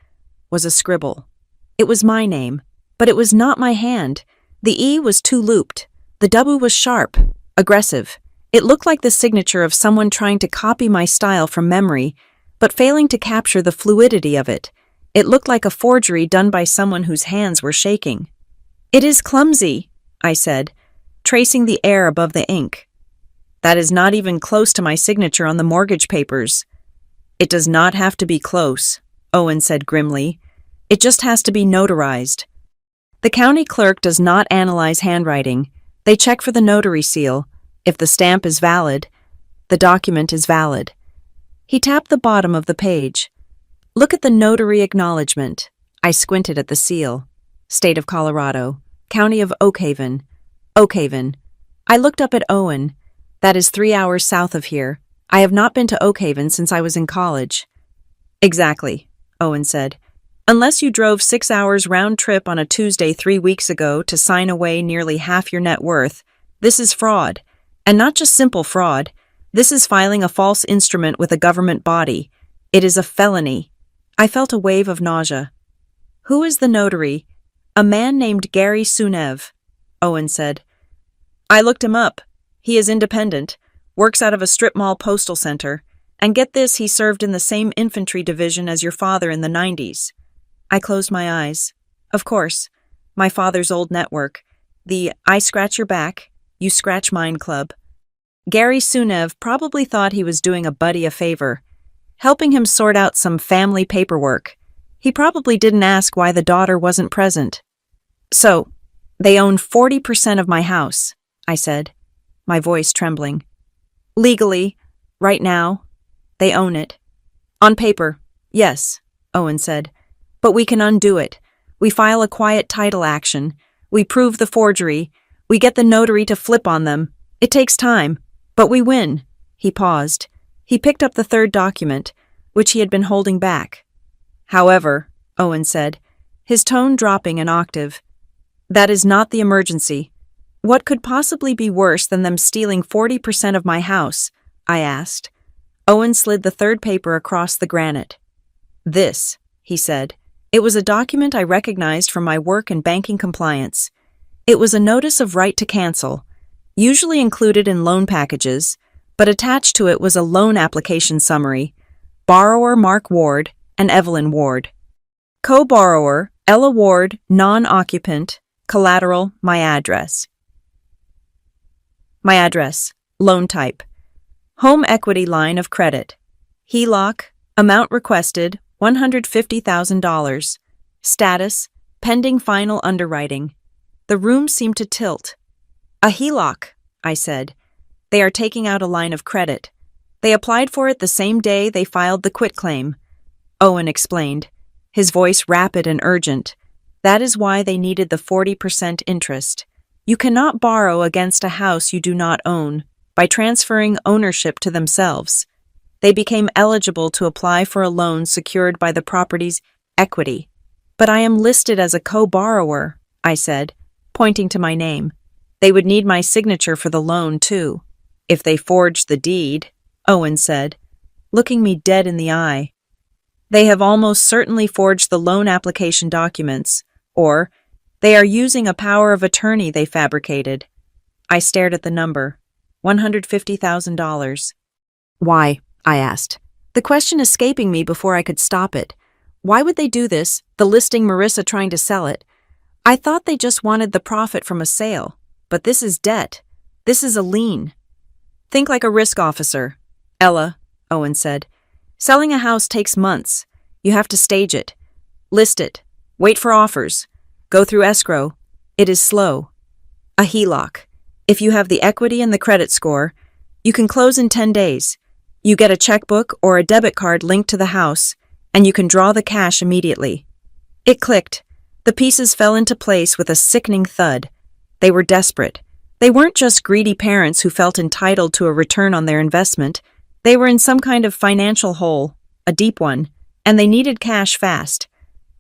was a scribble. It was my name, but it was not my hand. The E was too looped. The W was sharp, aggressive. It looked like the signature of someone trying to copy my style from memory, but failing to capture the fluidity of it. It looked like a forgery done by someone whose hands were shaking. It is clumsy, I said, tracing the air above the ink. That is not even close to my signature on the mortgage papers. It does not have to be close, Owen said grimly. It just has to be notarized. The county clerk does not analyze handwriting. They check for the notary seal. If the stamp is valid, the document is valid. He tapped the bottom of the page. Look at the notary acknowledgement. I squinted at the seal. State of Colorado. County of Oakhaven. Oakhaven. I looked up at Owen. That is 3 hours south of here. I have not been to Oakhaven since I was in college. Exactly, Owen said. Unless you drove 6 hours round trip on a Tuesday 3 weeks ago to sign away nearly half your net worth, this is fraud. And not just simple fraud. This is filing a false instrument with a government body. It is a felony. I felt a wave of nausea. Who is the notary? A man named Gary Sunev, Owen said. I looked him up. He is independent, works out of a strip mall postal center, and get this, he served in the same infantry division as your father in the 90s. I closed my eyes. Of course, my father's old network, the I scratch your back, you scratch mine club. Gary Sunev probably thought he was doing a buddy a favor, helping him sort out some family paperwork. He probably didn't ask why the daughter wasn't present. So, they own 40% of my house, I said, my voice trembling. Legally, right now, they own it. On paper, yes, Owen said. But we can undo it. We file a quiet title action. We prove the forgery. We get the notary to flip on them. It takes time, but we win. He paused. He picked up the third document, which he had been holding back. However, Owen said, his tone dropping an octave, that is not the emergency. What could possibly be worse than them stealing 40% of my house? I asked. Owen slid the third paper across the granite. This, he said. It was a document I recognized from my work in banking compliance. It was a notice of right to cancel, usually included in loan packages, but attached to it was a loan application summary. Borrower Mark Ward and Evelyn Ward. Co-borrower Ella Ward, non-occupant, collateral, my address. My address, loan type. Home equity line of credit. HELOC, amount requested, $150,000. Status, pending final underwriting. The room seemed to tilt. A HELOC, I said. They are taking out a line of credit. They applied for it the same day they filed the quitclaim. Owen explained, his voice rapid and urgent. That is why they needed the 40% interest. You cannot borrow against a house you do not own by transferring ownership to themselves. They became eligible to apply for a loan secured by the property's equity. But I am listed as a co-borrower, I said, pointing to my name. They would need my signature for the loan, too. If they forged the deed, Owen said, looking me dead in the eye. They have almost certainly forged the loan application documents, or they are using a power of attorney they fabricated. I stared at the number. $150,000. Why? I asked, the question escaping me before I could stop it. Why would they do this, the listing Marissa trying to sell it? I thought they just wanted the profit from a sale, but this is debt. This is a lien. Think like a risk officer. Ella, Owen said. Selling a house takes months. You have to stage it, list it, wait for offers, go through escrow. It is slow. A HELOC. If you have the equity and the credit score, you can close in 10 days. You get a checkbook or a debit card linked to the house, and you can draw the cash immediately. It clicked. The pieces fell into place with a sickening thud. They were desperate. They weren't just greedy parents who felt entitled to a return on their investment. They were in some kind of financial hole, a deep one, and they needed cash fast.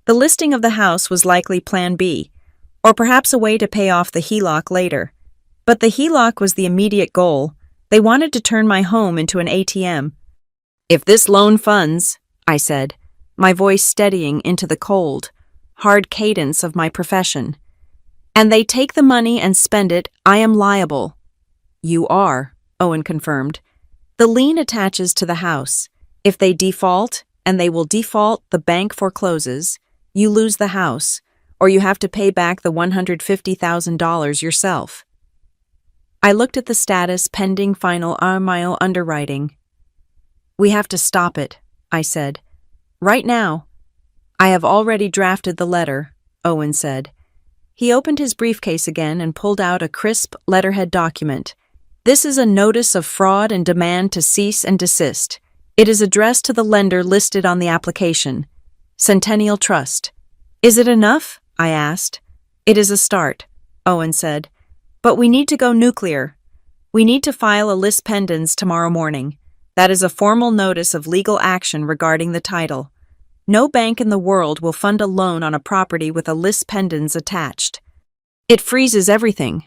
The listing of the house was likely Plan B, or perhaps a way to pay off the HELOC later. But the HELOC was the immediate goal. They wanted to turn my home into an ATM. If this loan funds, I said, my voice steadying into the cold, hard cadence of my profession, and they take the money and spend it, I am liable. You are, Owen confirmed. The lien attaches to the house. If they default, and they will default, the bank forecloses, you lose the house, or you have to pay back the $150,000 yourself. I looked at the status pending final mile underwriting. We have to stop it, I said. Right now. I have already drafted the letter, Owen said. He opened his briefcase again and pulled out a crisp letterhead document. This is a notice of fraud and demand to cease and desist. It is addressed to the lender listed on the application, Centennial Trust. Is it enough? I asked. It is a start, Owen said. But we need to go nuclear. We need to file a lis pendens tomorrow morning. That is a formal notice of legal action regarding the title. No bank in the world will fund a loan on a property with a lis pendens attached. It freezes everything.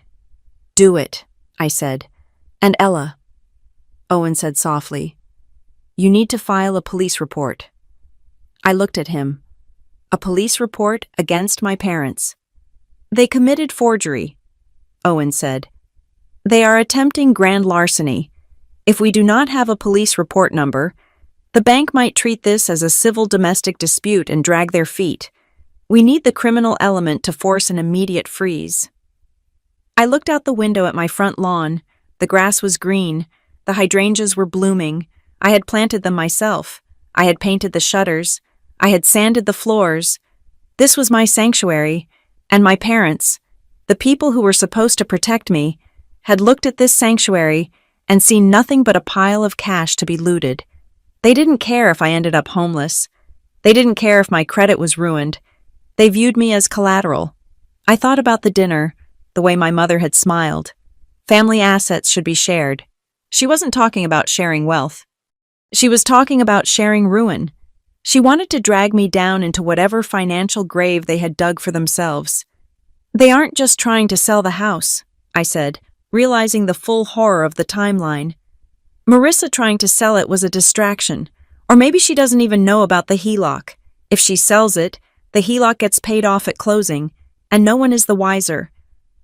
Do it, I said. And Ella, Owen said softly, you need to file a police report. I looked at him. A police report against my parents. They committed forgery, Owen said. They are attempting grand larceny. If we do not have a police report number, the bank might treat this as a civil domestic dispute and drag their feet. We need the criminal element to force an immediate freeze. I looked out the window at my front lawn. The grass was green. The hydrangeas were blooming. I had planted them myself. I had painted the shutters. I had sanded the floors. This was my sanctuary, and my parents, the people who were supposed to protect me, had looked at this sanctuary and seen nothing but a pile of cash to be looted. They didn't care if I ended up homeless. They didn't care if my credit was ruined. They viewed me as collateral. I thought about the dinner, the way my mother had smiled. Family assets should be shared. She wasn't talking about sharing wealth. She was talking about sharing ruin. She wanted to drag me down into whatever financial grave they had dug for themselves. They aren't just trying to sell the house, I said, realizing the full horror of the timeline. Marissa trying to sell it was a distraction, or maybe she doesn't even know about the HELOC. If she sells it, the HELOC gets paid off at closing, and no one is the wiser.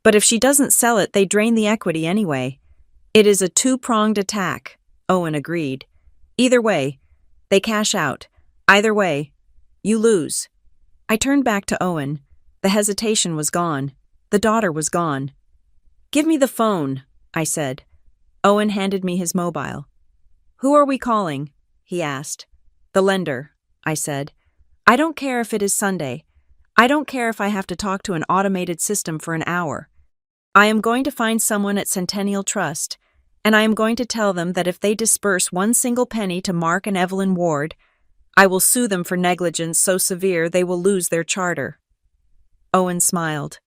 But if she doesn't sell it, they drain the equity anyway. It is a two-pronged attack, Owen agreed. Either way, they cash out. Either way, you lose. I turned back to Owen. The hesitation was gone. The daughter was gone. Give me the phone, I said. Owen handed me his mobile. Who are we calling? He asked. The lender, I said. I don't care if it is Sunday. I don't care if I have to talk to an automated system for an hour. I am going to find someone at Centennial Trust, and I am going to tell them that if they disperse one single penny to Mark and Evelyn Ward, I will sue them for negligence so severe they will lose their charter. Owen smiled.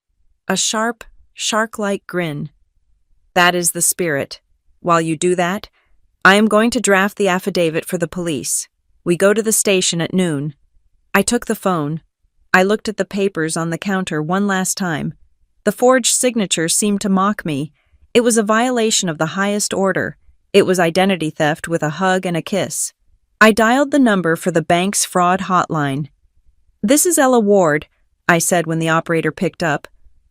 A sharp, shark-like grin. That is the spirit. While you do that, I am going to draft the affidavit for the police. We go to the station at noon. I took the phone. I looked at the papers on the counter one last time. The forged signature seemed to mock me. It was a violation of the highest order. It was identity theft with a hug and a kiss. I dialed the number for the bank's fraud hotline. "This is Ella Ward," I said when the operator picked up.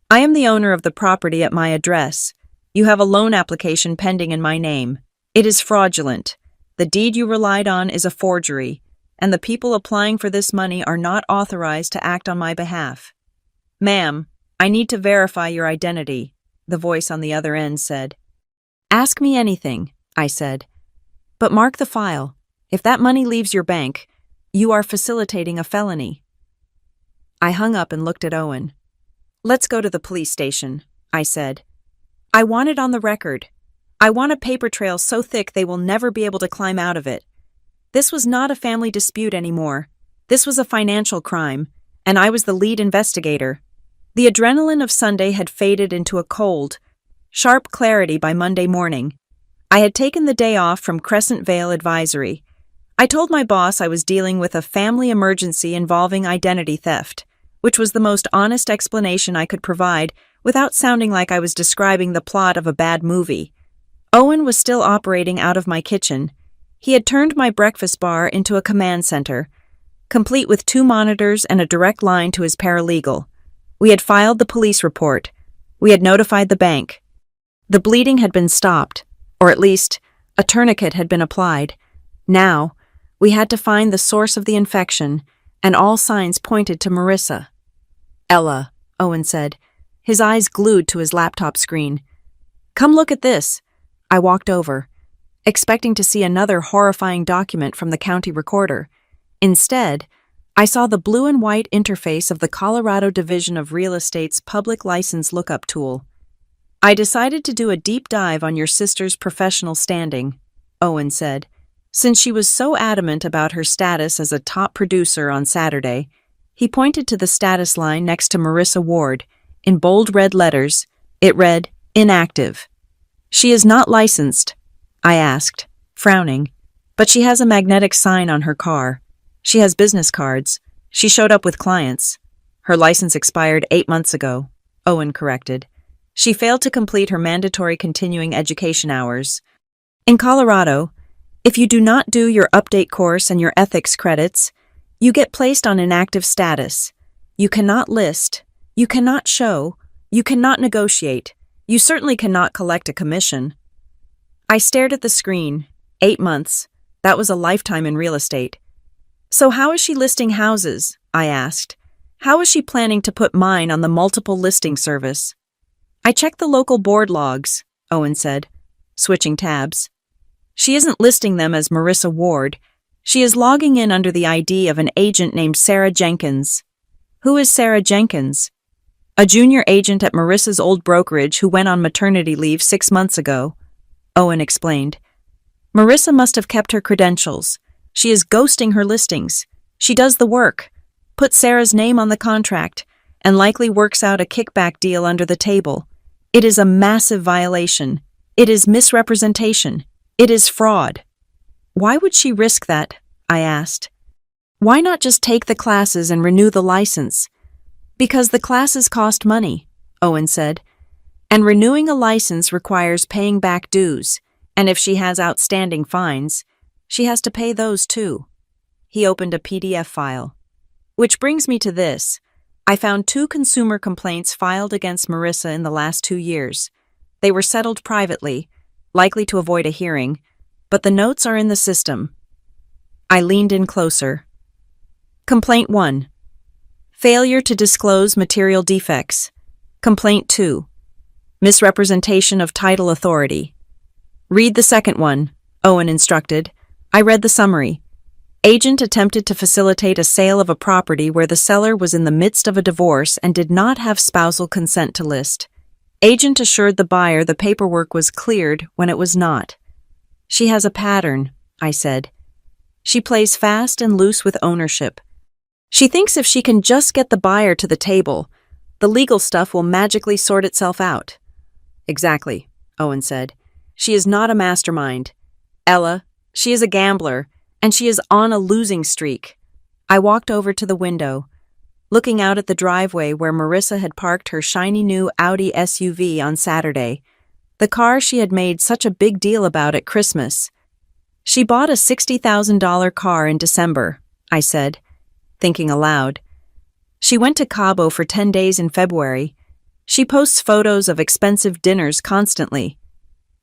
"I am the owner of the property at my address. You have a loan application pending in my name. It is fraudulent. The deed you relied on is a forgery, and the people applying for this money are not authorized to act on my behalf. Ma'am, I need to verify your identity," the voice on the other end said. "Ask me anything," I said. "But mark the file. If that money leaves your bank, you are facilitating a felony." I hung up and looked at Owen. "Let's go to the police station," I said. "I want it on the record. I want a paper trail so thick they will never be able to climb out of it. This was not a family dispute anymore. This was a financial crime, and I was the lead investigator. The adrenaline of Sunday had faded into a cold, sharp clarity by Monday morning. I had taken the day off from Crescent Vale Advisory. I told my boss I was dealing with a family emergency involving identity theft, which was the most honest explanation I could provide without sounding like I was describing the plot of a bad movie. Owen was still operating out of my kitchen. He had turned my breakfast bar into a command center, complete with 2 monitors and a direct line to his paralegal. We had filed the police report. We had notified the bank. The bleeding had been stopped, or at least, a tourniquet had been applied. Now, we had to find the source of the infection, and all signs pointed to Marissa. "Ella," Owen said, his eyes glued to his laptop screen. "Come look at this." I walked over, expecting to see another horrifying document from the county recorder. Instead, I saw the blue and white interface of the Colorado Division of Real Estate's public license lookup tool. "I decided to do a deep dive on your sister's professional standing," Owen said. Since she was so adamant about her status as a top producer on Saturday, he pointed to the status line next to Marissa Ward. In bold red letters, it read, "Inactive." "She is not licensed," I asked, frowning, "but she has a magnetic sign on her car. She has business cards. She showed up with clients." "Her license expired 8 months ago," Owen corrected. "She failed to complete her mandatory continuing education hours. In Colorado, if you do not do your update course and your ethics credits, you get placed on inactive status. You cannot list, you cannot show, you cannot negotiate, you certainly cannot collect a commission." I stared at the screen. 8 months. That was a lifetime in real estate. "So how is she listing houses?" I asked. "How is she planning to put mine on the multiple listing service?" "I checked the local board logs," Owen said, switching tabs. "She isn't listing them as Marissa Ward. She is logging in under the ID of an agent named Sarah Jenkins." "Who is Sarah Jenkins?" "A junior agent at Marissa's old brokerage who went on maternity leave 6 months ago," Owen explained. "Marissa must have kept her credentials. She is ghosting her listings. She does the work, puts Sarah's name on the contract, and likely works out a kickback deal under the table. It is a massive violation. It is misrepresentation. It is fraud." "Why would she risk that?" I asked. "Why not just take the classes and renew the license?" "Because the classes cost money," Owen said. "And renewing a license requires paying back dues, and if she has outstanding fines, she has to pay those too." He opened a PDF file. "Which brings me to this. I found 2 consumer complaints filed against Marissa in the last 2 years. They were settled privately, likely to avoid a hearing, but the notes are in the system." I leaned in closer. Complaint 1. Failure to disclose material defects. Complaint 2. Misrepresentation of title authority. "Read the second one," Owen instructed. I read the summary. Agent attempted to facilitate a sale of a property where the seller was in the midst of a divorce and did not have spousal consent to list. Agent assured the buyer the paperwork was cleared when it was not. "She has a pattern," I said. "She plays fast and loose with ownership. She thinks if she can just get the buyer to the table, The legal stuff will magically sort itself out. Exactly, Owen said. She is not a mastermind. Ella, she is a gambler, and she is on a losing streak. I walked over to the window, looking out at the driveway where Marissa had parked her shiny new Audi SUV on Saturday, the car she had made such a big deal about at Christmas. She bought a $60,000 car in December, I said, thinking aloud. She went to Cabo for 10 days in February. She posts photos of expensive dinners constantly.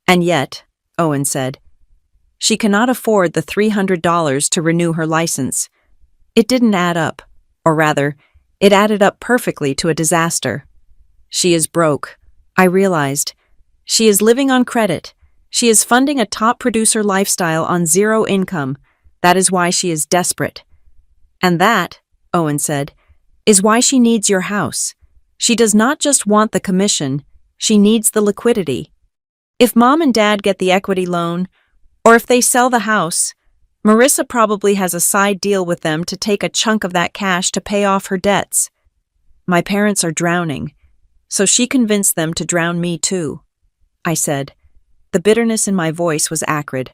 And yet, Owen said, she cannot afford the $300 to renew her license. It didn't add up, or rather, it added up perfectly to a disaster. She is broke, I realized. She is living on credit. She is funding a top producer lifestyle on zero income. That is why she is desperate. And that, Owen said, is why she needs your house. She does not just want the commission, she needs the liquidity. If Mom and Dad get the equity loan, or if they sell the house, Marissa probably has a side deal with them to take a chunk of that cash to pay off her debts. My parents are drowning, so she convinced them to drown me too, I said. The bitterness in my voice was acrid.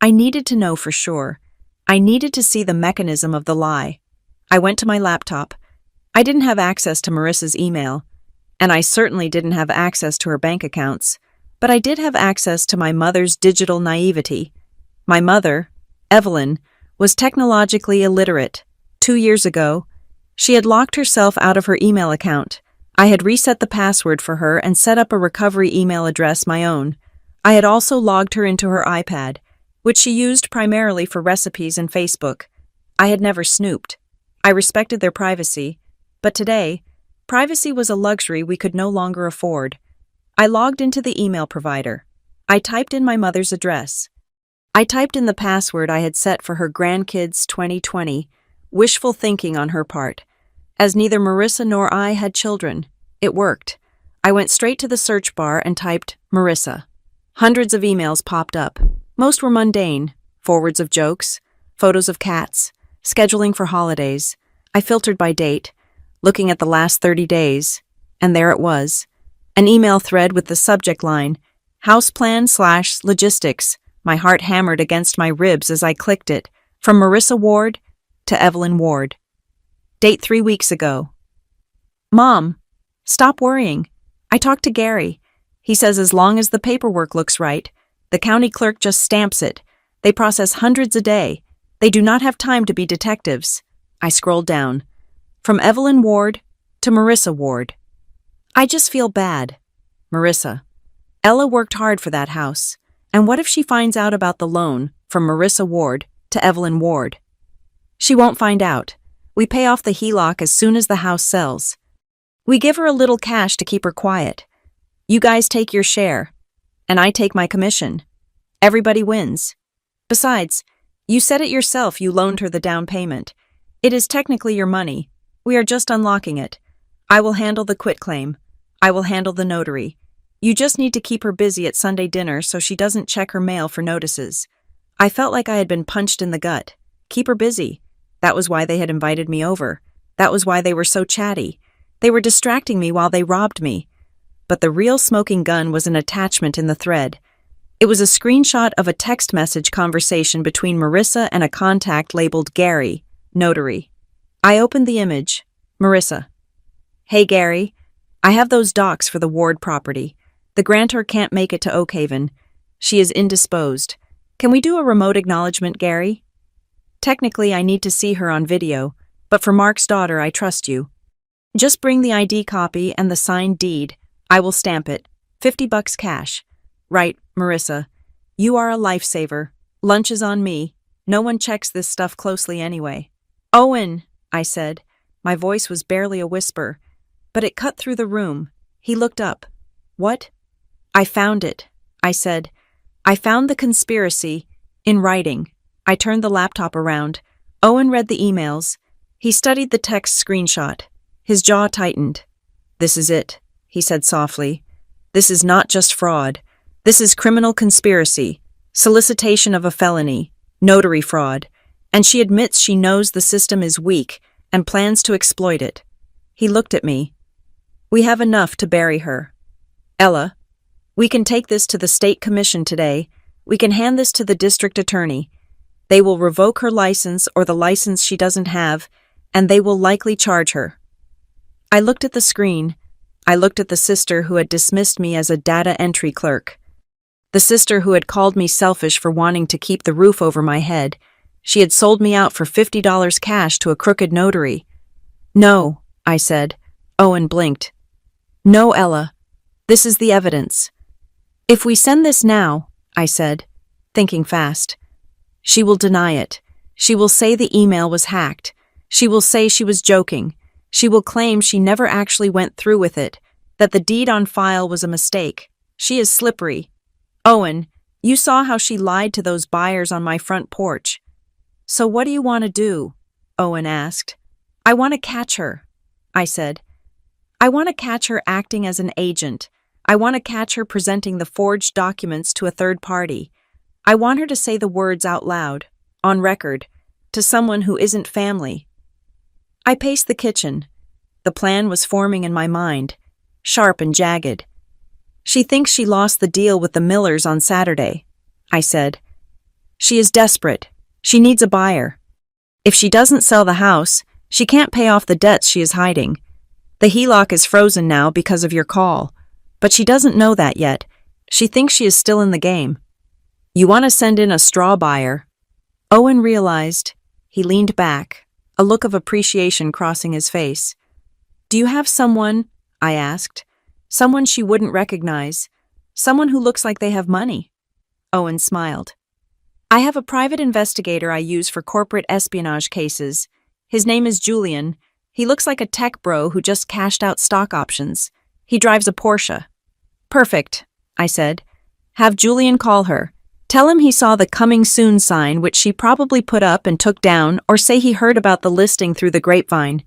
I needed to know for sure. I needed to see the mechanism of the lie. I went to my laptop. I didn't have access to Marissa's email, and I certainly didn't have access to her bank accounts, but I did have access to my mother's digital naivety. My mother, Evelyn, was technologically illiterate. 2 years ago, she had locked herself out of her email account. I had reset the password for her and set up a recovery email address my own. I had also logged her into her iPad, which she used primarily for recipes and Facebook. I had never snooped. I respected their privacy, but today, privacy was a luxury we could no longer afford. I logged into the email provider. I typed in my mother's address. I typed in the password I had set for her grandkids 2020, wishful thinking on her part. As neither Marissa nor I had children, it worked. I went straight to the search bar and typed Marissa. Hundreds of emails popped up. Most were mundane, forwards of jokes, photos of cats, scheduling for holidays. I filtered by date, looking at the last 30 days, and there it was. An email thread with the subject line, Houseplan/logistics. My heart hammered against my ribs as I clicked it, from Marissa Ward to Evelyn Ward. Date 3 weeks ago. Mom, stop worrying. I talked to Gary. He says as long as the paperwork looks right, the county clerk just stamps it. They process hundreds a day. They do not have time to be detectives. I scrolled down. From Evelyn Ward to Marissa Ward. I just feel bad. Marissa. Ella worked hard for that house. And what if she finds out about the loan from Marissa Ward to Evelyn Ward? She won't find out. We pay off the HELOC as soon as the house sells. We give her a little cash to keep her quiet. You guys take your share, and I take my commission. Everybody wins. Besides, you said it yourself you loaned her the down payment. It is technically your money. We are just unlocking it. I will handle the quitclaim. I will handle the notary. You just need to keep her busy at Sunday dinner so she doesn't check her mail for notices. I felt like I had been punched in the gut. Keep her busy. That was why they had invited me over. That was why they were so chatty. They were distracting me while they robbed me. But the real smoking gun was an attachment in the thread. It was a screenshot of a text message conversation between Marissa and a contact labeled Gary, notary. I opened the image. Marissa. Hey Gary, I have those docs for the Ward property. The grantor can't make it to Oakhaven. She is indisposed. Can we do a remote acknowledgement, Gary? Technically, I need to see her on video, but for Mark's daughter, I trust you. Just bring the ID copy and the signed deed. I will stamp it. $50 cash. Right, Marissa. You are a lifesaver. Lunch is on me. No one checks this stuff closely anyway. Owen, I said. My voice was barely a whisper, but it cut through the room. He looked up. What? I found it, I said. I found the conspiracy in writing. I turned the laptop around. Owen read the emails. He studied the text screenshot. His jaw tightened. This is it, he said softly. This is not just fraud. This is criminal conspiracy, solicitation of a felony, notary fraud, and she admits she knows the system is weak and plans to exploit it. He looked at me. We have enough to bury her. Ella, we can take this to the state commission today. We can hand this to the district attorney. They will revoke her license or the license she doesn't have, and they will likely charge her. I looked at the screen. I looked at the sister who had dismissed me as a data entry clerk. The sister who had called me selfish for wanting to keep the roof over my head. She had sold me out for $50 cash to a crooked notary. No, I said. Owen blinked. No, Ella. This is the evidence. If we send this now, I said, thinking fast. She will deny it. She will say the email was hacked. She will say she was joking. She will claim she never actually went through with it, that the deed on file was a mistake. She is slippery. Owen, you saw how she lied to those buyers on my front porch. So what do you want to do? Owen asked. I want to catch her, I said. I want to catch her acting as an agent. I want to catch her presenting the forged documents to a third party. I want her to say the words out loud, on record, to someone who isn't family. I paced the kitchen. The plan was forming in my mind, sharp and jagged. She thinks she lost the deal with the Millers on Saturday, I said. She is desperate. She needs a buyer. If she doesn't sell the house, she can't pay off the debts she is hiding. The HELOC is frozen now because of your call, but she doesn't know that yet. She thinks she is still in the game. You want to send in a straw buyer. Owen realized. He leaned back, a look of appreciation crossing his face. Do you have someone, I asked, someone she wouldn't recognize, someone who looks like they have money? Owen smiled. I have a private investigator I use for corporate espionage cases. His name is Julian. He looks like a tech bro who just cashed out stock options. He drives a Porsche. Perfect, I said. Have Julian call her. Tell him he saw the coming soon sign which she probably put up and took down, or say he heard about the listing through the grapevine.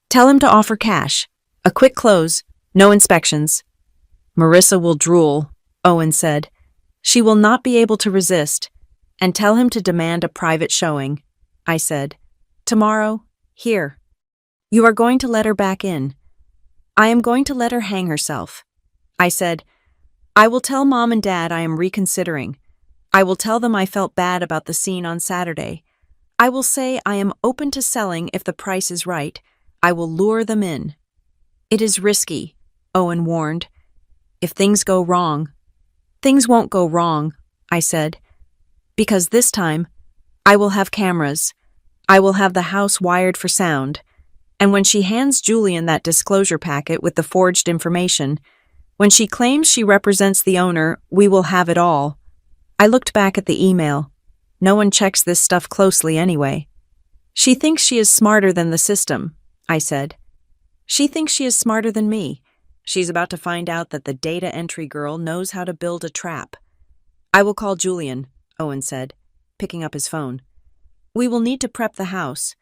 Tell him to offer cash. A quick close. No inspections. Marissa will drool, Owen said. She will not be able to resist. And tell him to demand a private showing, I said. Tomorrow, here. You are going to let her back in. I am going to let her hang herself. I said, I will tell Mom and Dad I am reconsidering. I will tell them I felt bad about the scene on Saturday. I will say I am open to selling if the price is right. I will lure them in. It is risky, Owen warned. If things go wrong. Things won't go wrong, I said. Because this time, I will have cameras. I will have the house wired for sound. And when she hands Julian that disclosure packet with the forged information, when she claims she represents the owner, we will have it all. I looked back at the email. No one checks this stuff closely anyway. She thinks she is smarter than the system, I said. She thinks she is smarter than me. She's about to find out that the data entry girl knows how to build a trap. I will call Julian, Owen said, picking up his phone. We will need to prep the house.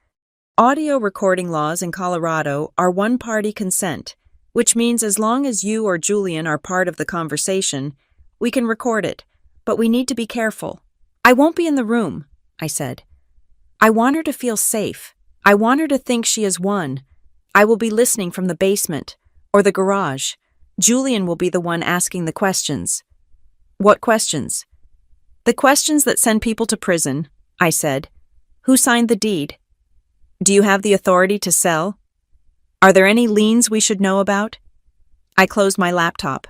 Audio recording laws in Colorado are one-party consent, which means as long as you or Julian are part of the conversation, we can record it, but we need to be careful. I won't be in the room, I said. I want her to feel safe. I want her to think she is one. I will be listening from the basement or the garage. Julian will be the one asking the questions. What questions? The questions that send people to prison, I said. Who signed the deed? Do you have the authority to sell? Are there any liens we should know about? I closed my laptop.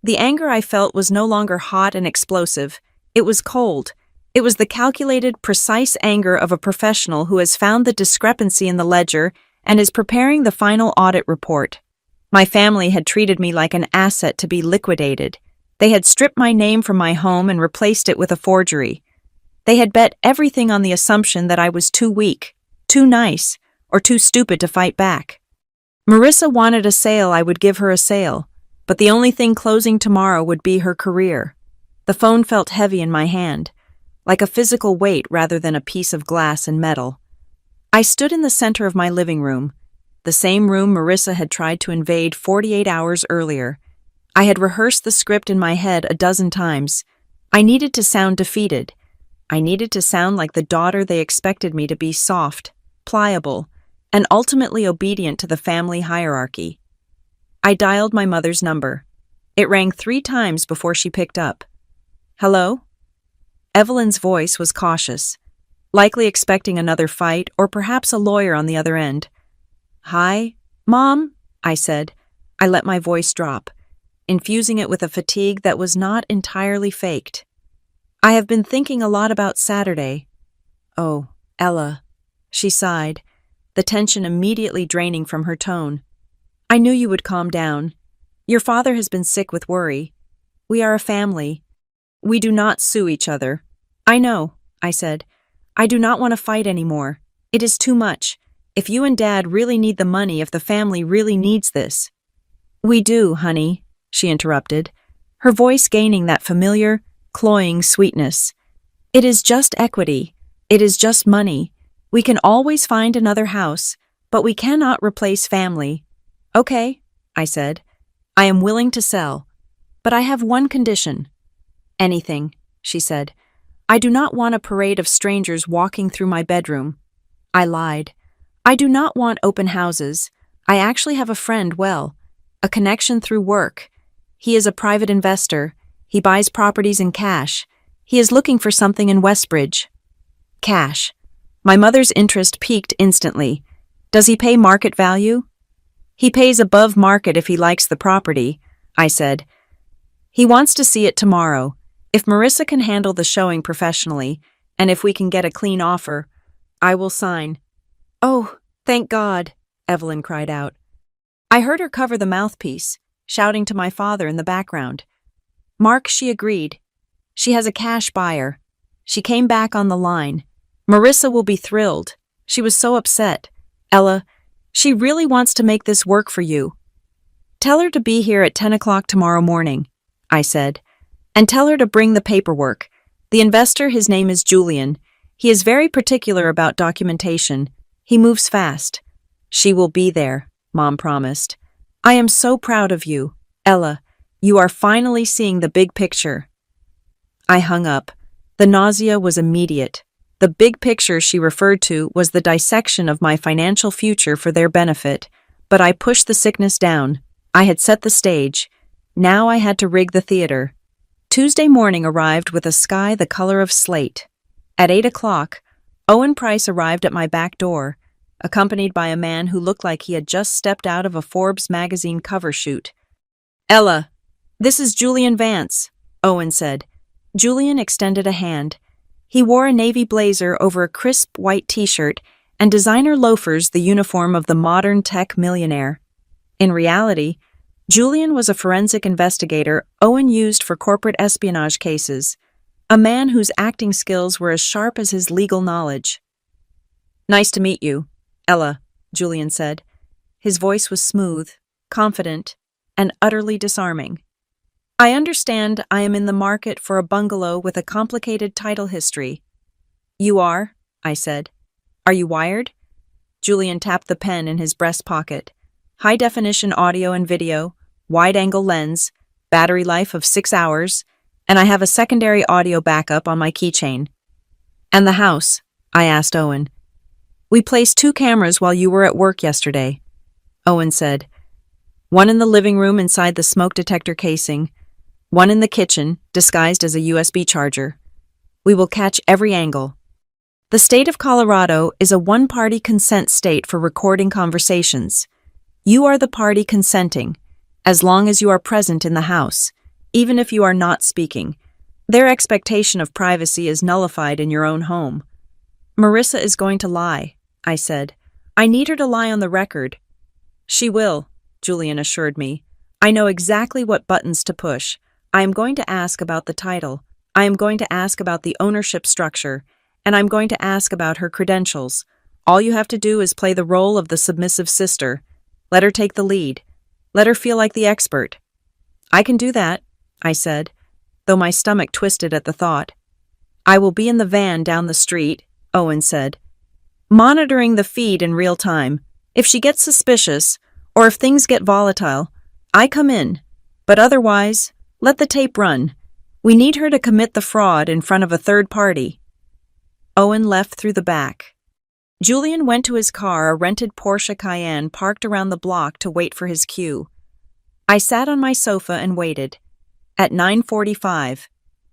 The anger I felt was no longer hot and explosive. It was cold. It was the calculated, precise anger of a professional who has found the discrepancy in the ledger and is preparing the final audit report. My family had treated me like an asset to be liquidated. They had stripped my name from my home and replaced it with a forgery. They had bet everything on the assumption that I was too weak, too nice, or too stupid to fight back. Marissa wanted a sale, I would give her a sale, but the only thing closing tomorrow would be her career. The phone felt heavy in my hand, like a physical weight rather than a piece of glass and metal. I stood in the center of my living room, the same room Marissa had tried to invade 48 hours earlier. I had rehearsed the script in my head a dozen times. I needed to sound defeated. I needed to sound like the daughter they expected me to be, soft, pliable, and ultimately obedient to the family hierarchy. I dialed my mother's number. It rang 3 times before she picked up. Hello? Evelyn's voice was cautious, likely expecting another fight or perhaps a lawyer on the other end. Hi, Mom, I said. I let my voice drop, infusing it with a fatigue that was not entirely faked. I have been thinking a lot about Saturday. Oh, Ella, she sighed, the tension immediately draining from her tone. I knew you would calm down. Your father has been sick with worry. We are a family. We do not sue each other. I know, I said. I do not want to fight anymore. It is too much. If you and Dad really need the money, if the family really needs this. We do, honey, she interrupted, her voice gaining that familiar, cloying sweetness. It is just equity. It is just money. We can always find another house, but we cannot replace family. Okay, I said. I am willing to sell, but I have one condition. Anything, she said. I do not want a parade of strangers walking through my bedroom. I lied. I do not want open houses. I actually have a friend, a connection through work. He is a private investor. He buys properties in cash. He is looking for something in Westbridge. Cash. My mother's interest peaked instantly. Does he pay market value? He pays above market if he likes the property, I said. He wants to see it tomorrow. If Marissa can handle the showing professionally, and if we can get a clean offer, I will sign. Oh, thank God, Evelyn cried out. I heard her cover the mouthpiece, shouting to my father in the background. Mark, she agreed. She has a cash buyer. She came back on the line. Marissa will be thrilled. She was so upset. Ella, she really wants to make this work for you. Tell her to be here at 10 o'clock tomorrow morning, I said. And tell her to bring the paperwork. The investor, his name is Julian. He is very particular about documentation. He moves fast. She will be there, Mom promised. I am so proud of you, Ella. You are finally seeing the big picture. I hung up. The nausea was immediate. The big picture she referred to was the dissection of my financial future for their benefit, but I pushed the sickness down. I had set the stage. Now I had to rig the theater. Tuesday morning arrived with a sky the color of slate. At 8 o'clock, Owen Price arrived at my back door, accompanied by a man who looked like he had just stepped out of a Forbes magazine cover shoot. Ella, this is Julian Vance, Owen said. Julian extended a hand. He wore a navy blazer over a crisp white t-shirt and designer loafers, the uniform of the modern tech millionaire. In reality, Julian was a forensic investigator Owen used for corporate espionage cases, a man whose acting skills were as sharp as his legal knowledge. Nice to meet you, Ella, Julian said. His voice was smooth, confident, and utterly disarming. I understand I am in the market for a bungalow with a complicated title history. You are, I said. Are you wired? Julian tapped the pen in his breast pocket. High-definition audio and video, wide-angle lens, battery life of 6 hours, and I have a secondary audio backup on my keychain. And the house? I asked Owen. We placed 2 cameras while you were at work yesterday, Owen said. One in the living room inside the smoke detector casing, one in the kitchen, disguised as a USB charger. We will catch every angle. The state of Colorado is a one-party consent state for recording conversations. You are the party consenting, as long as you are present in the house, even if you are not speaking. Their expectation of privacy is nullified in your own home. Marissa is going to lie, I said. I need her to lie on the record. She will, Julian assured me. I know exactly what buttons to push. I am going to ask about the title. I am going to ask about the ownership structure. And I'm going to ask about her credentials. All you have to do is play the role of the submissive sister. Let her take the lead. Let her feel like the expert. I can do that, I said, though my stomach twisted at the thought. I will be in the van down the street, Owen said, monitoring the feed in real time. If she gets suspicious, or if things get volatile, I come in. But otherwise, let the tape run. We need her to commit the fraud in front of a third party. Owen left through the back. Julian went to his car, a rented Porsche Cayenne parked around the block, to wait for his cue. I sat on my sofa and waited. At 9:45,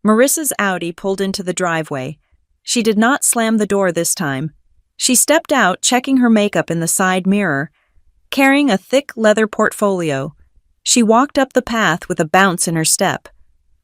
Marissa's Audi pulled into the driveway. She did not slam the door this time. She stepped out, checking her makeup in the side mirror, carrying a thick leather portfolio. She walked up the path with a bounce in her step.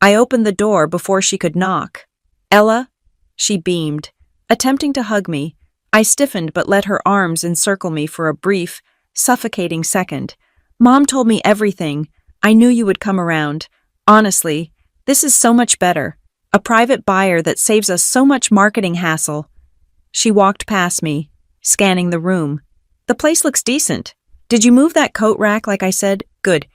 I opened the door before she could knock. "Ella?" She beamed, attempting to hug me. I stiffened but let her arms encircle me for a brief, suffocating second. "Mom told me everything. I knew you would come around. Honestly, this is so much better. A private buyer that saves us so much marketing hassle." She walked past me, scanning the room. "The place looks decent. Did you move that coat rack like I said? Good.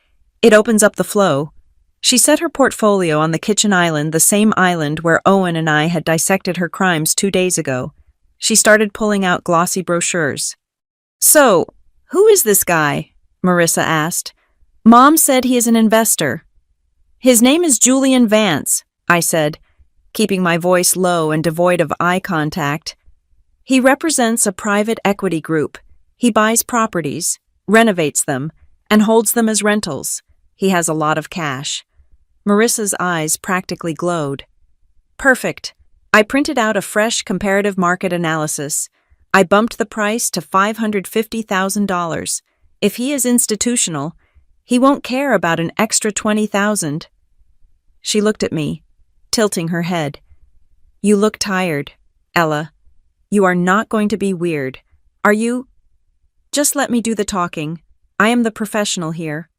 It opens up the flow." She set her portfolio on the kitchen island, the same island where Owen and I had dissected her crimes 2 days ago. She started pulling out glossy brochures. "So, who is this guy?" Marissa asked. "Mom said he is an investor." "His name is Julian Vance," I said, keeping my voice low and devoid of eye contact. "He represents a private equity group. He buys properties, renovates them, and holds them as rentals. He has a lot of cash." Marissa's eyes practically glowed. "Perfect." I printed out a fresh comparative market analysis. I bumped the price to $550,000. If he is institutional, he won't care about an extra $20,000. She looked at me, tilting her head. "You look tired, Ella. You are not going to be weird, are you?" "Just let me do the talking. I am the professional here."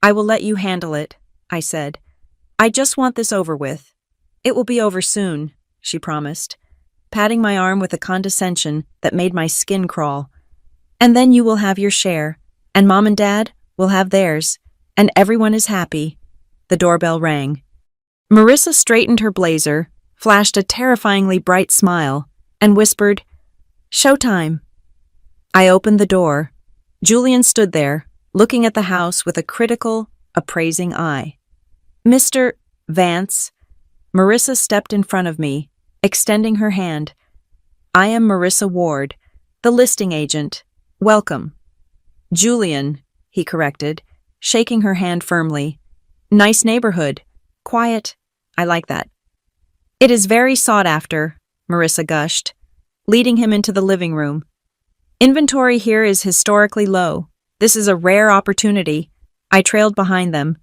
"I will let you handle it," I said. "I just want this over with." "It will be over soon," she promised, patting my arm with a condescension that made my skin crawl. "And then you will have your share, and Mom and Dad will have theirs, and everyone is happy." The doorbell rang. Marissa straightened her blazer, flashed a terrifyingly bright smile, and whispered, "Showtime." I opened the door. Julian stood there, looking at the house with a critical, appraising eye. "Mr. Vance." Marissa stepped in front of me, extending her hand. "I am Marissa Ward, the listing agent. Welcome." "Julian," he corrected, shaking her hand firmly. "Nice neighborhood. Quiet. I like that." "It is very sought after," Marissa gushed, leading him into the living room. "Inventory here is historically low. This is a rare opportunity." I trailed behind them,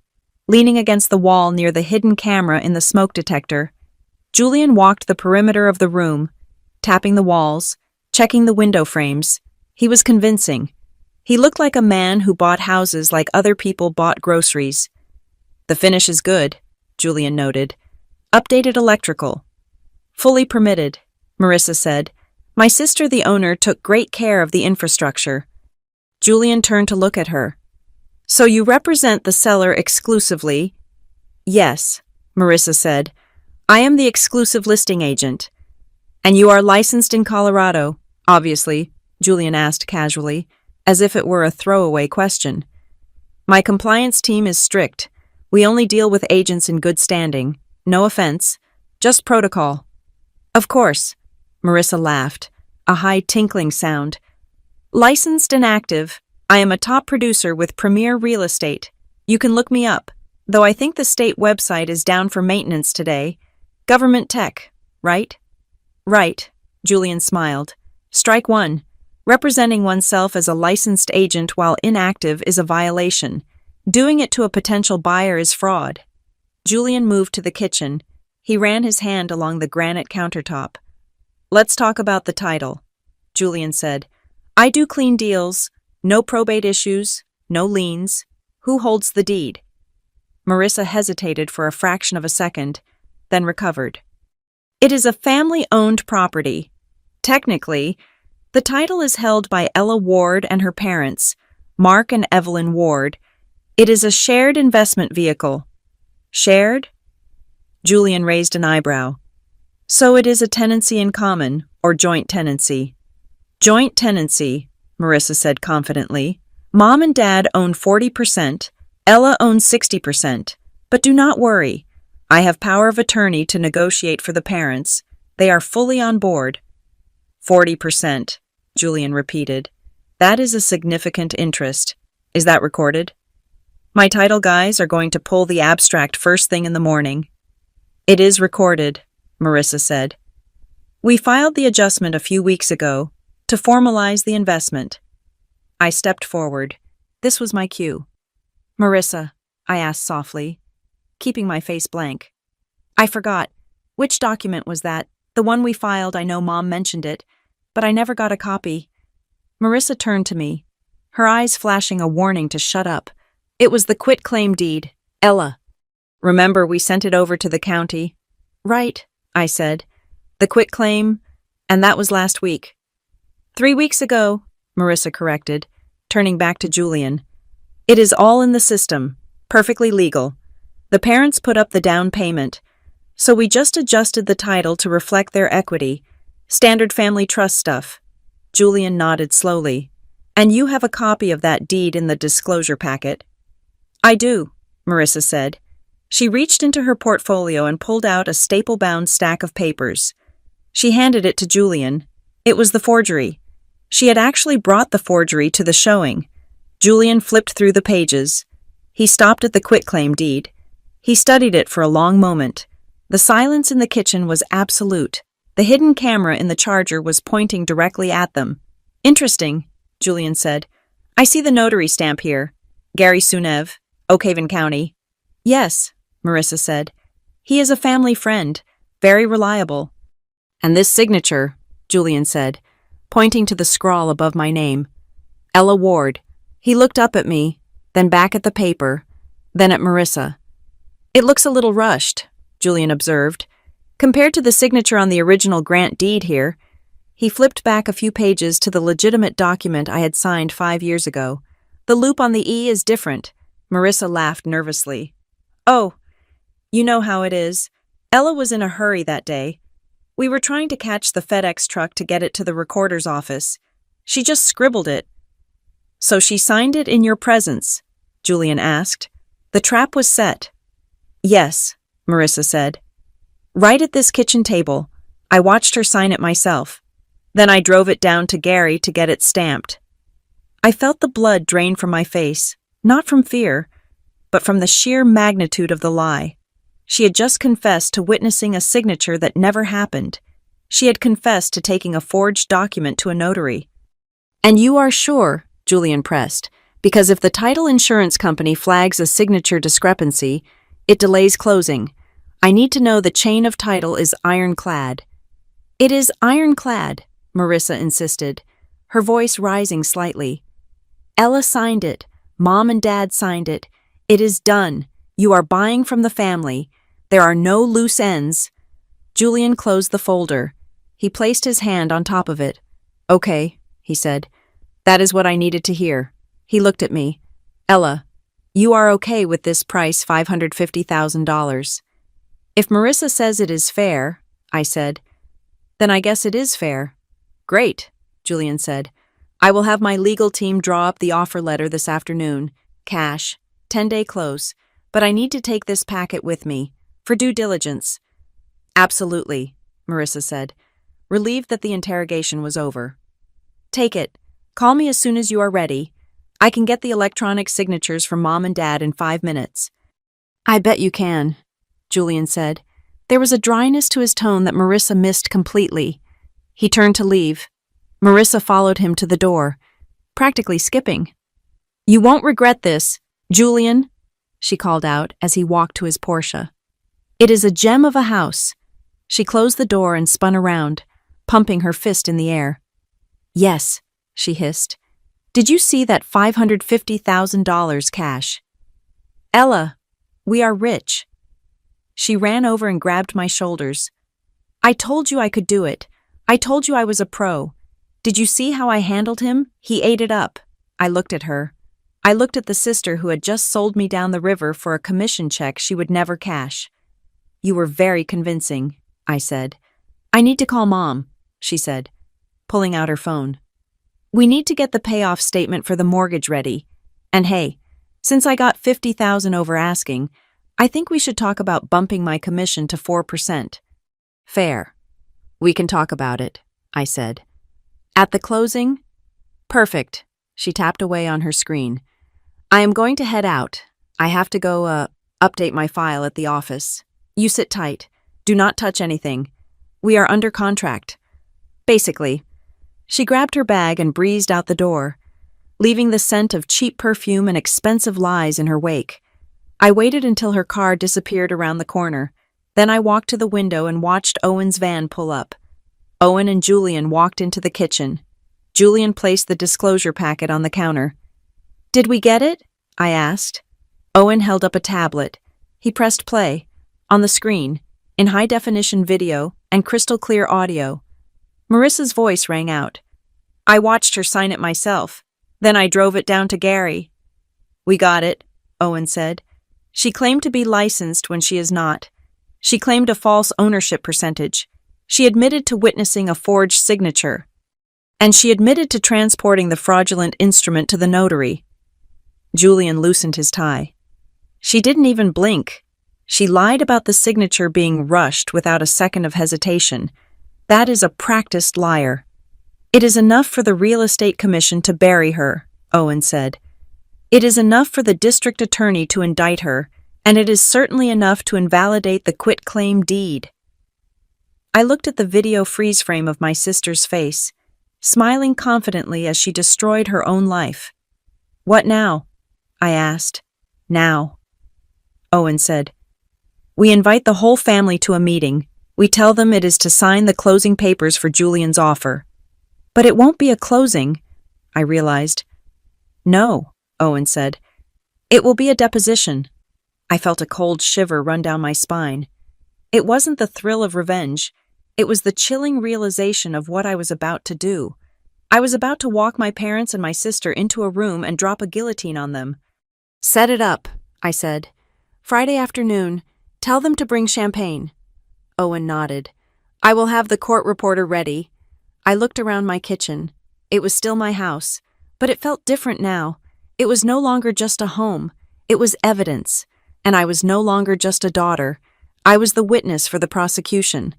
leaning against the wall near the hidden camera in the smoke detector. Julian walked the perimeter of the room, tapping the walls, checking the window frames. He was convincing. He looked like a man who bought houses like other people bought groceries. "The finish is good," Julian noted. "Updated electrical." "Fully permitted," Marissa said. "My sister, the owner, took great care of the infrastructure." Julian turned to look at her. "So you represent the seller exclusively?" "Yes," Marissa said. "I am the exclusive listing agent." "And you are licensed in Colorado, obviously," Julian asked casually, as if it were a throwaway question. "My compliance team is strict. We only deal with agents in good standing. No offense, just protocol." "Of course," Marissa laughed, a high tinkling sound. "Licensed and active. I am a top producer with Premier Real Estate. You can look me up, though I think the state website is down for maintenance today. Government tech, right?" "Right," Julian smiled. "Strike one. Representing oneself as a licensed agent while inactive is a violation. Doing it to a potential buyer is fraud." Julian moved to the kitchen. He ran his hand along the granite countertop. "Let's talk about the title," Julian said. "I do clean deals, no probate issues, no liens. Who holds the deed?" Marissa hesitated for a fraction of a second, then recovered. "It is a family-owned property. Technically, the title is held by Ella Ward and her parents, Mark and Evelyn Ward. It is a shared investment vehicle." "Shared?" Julian raised an eyebrow. "So it is a tenancy in common, or joint tenancy?" "Joint tenancy," Marissa said confidently. "Mom and Dad own 40%, Ella owns 60%. But do not worry. I have power of attorney to negotiate for the parents. They are fully on board." 40%, Julian repeated. "That is a significant interest. Is that recorded?" My title guys are going to pull the abstract first thing in the morning. It is recorded, Marissa said. We filed the adjustment a few weeks ago to formalize the investment. I stepped forward. This was my cue. Marissa, I asked softly, keeping my face blank. I forgot. Which document was that? The one we filed, I know Mom mentioned it, but I never got a copy. Marissa turned to me, her eyes flashing a warning to shut up. It was the quitclaim deed, Ella. Remember, we sent it over to the county. Right, I said. The quitclaim, and that was last week. 3 weeks ago, Marissa corrected, turning back to Julian. It is all in the system, perfectly legal. The parents put up the down payment, so we just adjusted the title to reflect their equity. Standard family trust stuff. Julian nodded slowly. And you have a copy of that deed in the disclosure packet. I do, Marissa said. She reached into her portfolio and pulled out a staple-bound stack of papers. She handed it to Julian. It was the forgery. She had actually brought the forgery to the showing. Julian flipped through the pages. He stopped at the quitclaim deed. He studied it for a long moment. The silence in the kitchen was absolute. The hidden camera in the charger was pointing directly at them. Interesting, Julian said. I see the notary stamp here. Gary Sunev, Oakhaven County. Yes, Marissa said. He is a family friend, very reliable. And this signature, Julian said, pointing to the scrawl above my name. Ella Ward. He looked up at me, then back at the paper, then at Marissa. It looks a little rushed, Julian observed. Compared to the signature on the original grant deed here, he flipped back a few pages to the legitimate document I had signed 5 years ago. The loop on the E is different. Marissa laughed nervously. Oh, you know how it is. Ella was in a hurry that day. We were trying to catch the FedEx truck to get it to the recorder's office. She just scribbled it. So she signed it in your presence? Julian asked. The trap was set. Yes, Marissa said. Right at this kitchen table. I watched her sign it myself. Then I drove it down to Gary to get it stamped. I felt the blood drain from my face, not from fear, but from the sheer magnitude of the lie. She had just confessed to witnessing a signature that never happened. She had confessed to taking a forged document to a notary. And you are sure, Julian pressed, because if the title insurance company flags a signature discrepancy, it delays closing. I need to know the chain of title is ironclad. It is ironclad, Marissa insisted, her voice rising slightly. Ella signed it. Mom and Dad signed it. It is done. You are buying from the family. There are no loose ends. Julian closed the folder. He placed his hand on top of it. Okay, he said. That is what I needed to hear. He looked at me. Ella, you are okay with this price, $550,000. If Marissa says it is fair, I said, then I guess it is fair. Great, Julian said. I will have my legal team draw up the offer letter this afternoon. Cash, 10-day close, but I need to take this packet with me, for due diligence. Absolutely, Marissa said, relieved that the interrogation was over. Take it. Call me as soon as you are ready. I can get the electronic signatures from Mom and Dad in 5 minutes. I bet you can, Julian said. There was a dryness to his tone that Marissa missed completely. He turned to leave. Marissa followed him to the door, practically skipping. You won't regret this, Julian, she called out as he walked to his Porsche. It is a gem of a house. She closed the door and spun around, pumping her fist in the air. Yes, she hissed. Did you see that $550,000 cash? Ella, we are rich. She ran over and grabbed my shoulders. I told you I could do it. I told you I was a pro. Did you see how I handled him? He ate it up. I looked at her. I looked at the sister who had just sold me down the river for a commission check she would never cash. You were very convincing, I said. I need to call Mom, she said, pulling out her phone. We need to get the payoff statement for the mortgage ready. And hey, since I got $50,000 over asking, I think we should talk about bumping my commission to 4%. Fair. We can talk about it, I said. At the closing? Perfect. She tapped away on her screen. I am going to head out. I have to go, update my file at the office. You sit tight. Do not touch anything. We are under contract. Basically. She grabbed her bag and breezed out the door, leaving the scent of cheap perfume and expensive lies in her wake. I waited until her car disappeared around the corner. Then I walked to the window and watched Owen's van pull up. Owen and Julian walked into the kitchen. Julian placed the disclosure packet on the counter. "Did we get it?" I asked. Owen held up a tablet. He pressed play. On the screen, in high-definition video and crystal-clear audio, Marissa's voice rang out. "I watched her sign it myself. Then I drove it down to Gary." "We got it," Owen said. "She claimed to be licensed when she is not. She claimed a false ownership percentage. She admitted to witnessing a forged signature. And she admitted to transporting the fraudulent instrument to the notary." Julian loosened his tie. "She didn't even blink. She lied about the signature being rushed without a second of hesitation. That is a practiced liar." "It is enough for the Real Estate Commission to bury her," Owen said. "It is enough for the district attorney to indict her, and it is certainly enough to invalidate the quitclaim deed." I looked at the video freeze frame of my sister's face, smiling confidently as she destroyed her own life. "What now?" I asked. "Now," Owen said. "We invite the whole family to a meeting. We tell them it is to sign the closing papers for Julian's offer." "But it won't be a closing," I realized. "No," Owen said. "It will be a deposition." I felt a cold shiver run down my spine. It wasn't the thrill of revenge. It was the chilling realization of what I was about to do. I was about to walk my parents and my sister into a room and drop a guillotine on them. "Set it up," I said. "Friday afternoon. Tell them to bring champagne." Owen nodded. "I will have the court reporter ready." I looked around my kitchen. It was still my house, but it felt different now. It was no longer just a home. It was evidence. And I was no longer just a daughter. I was the witness for the prosecution.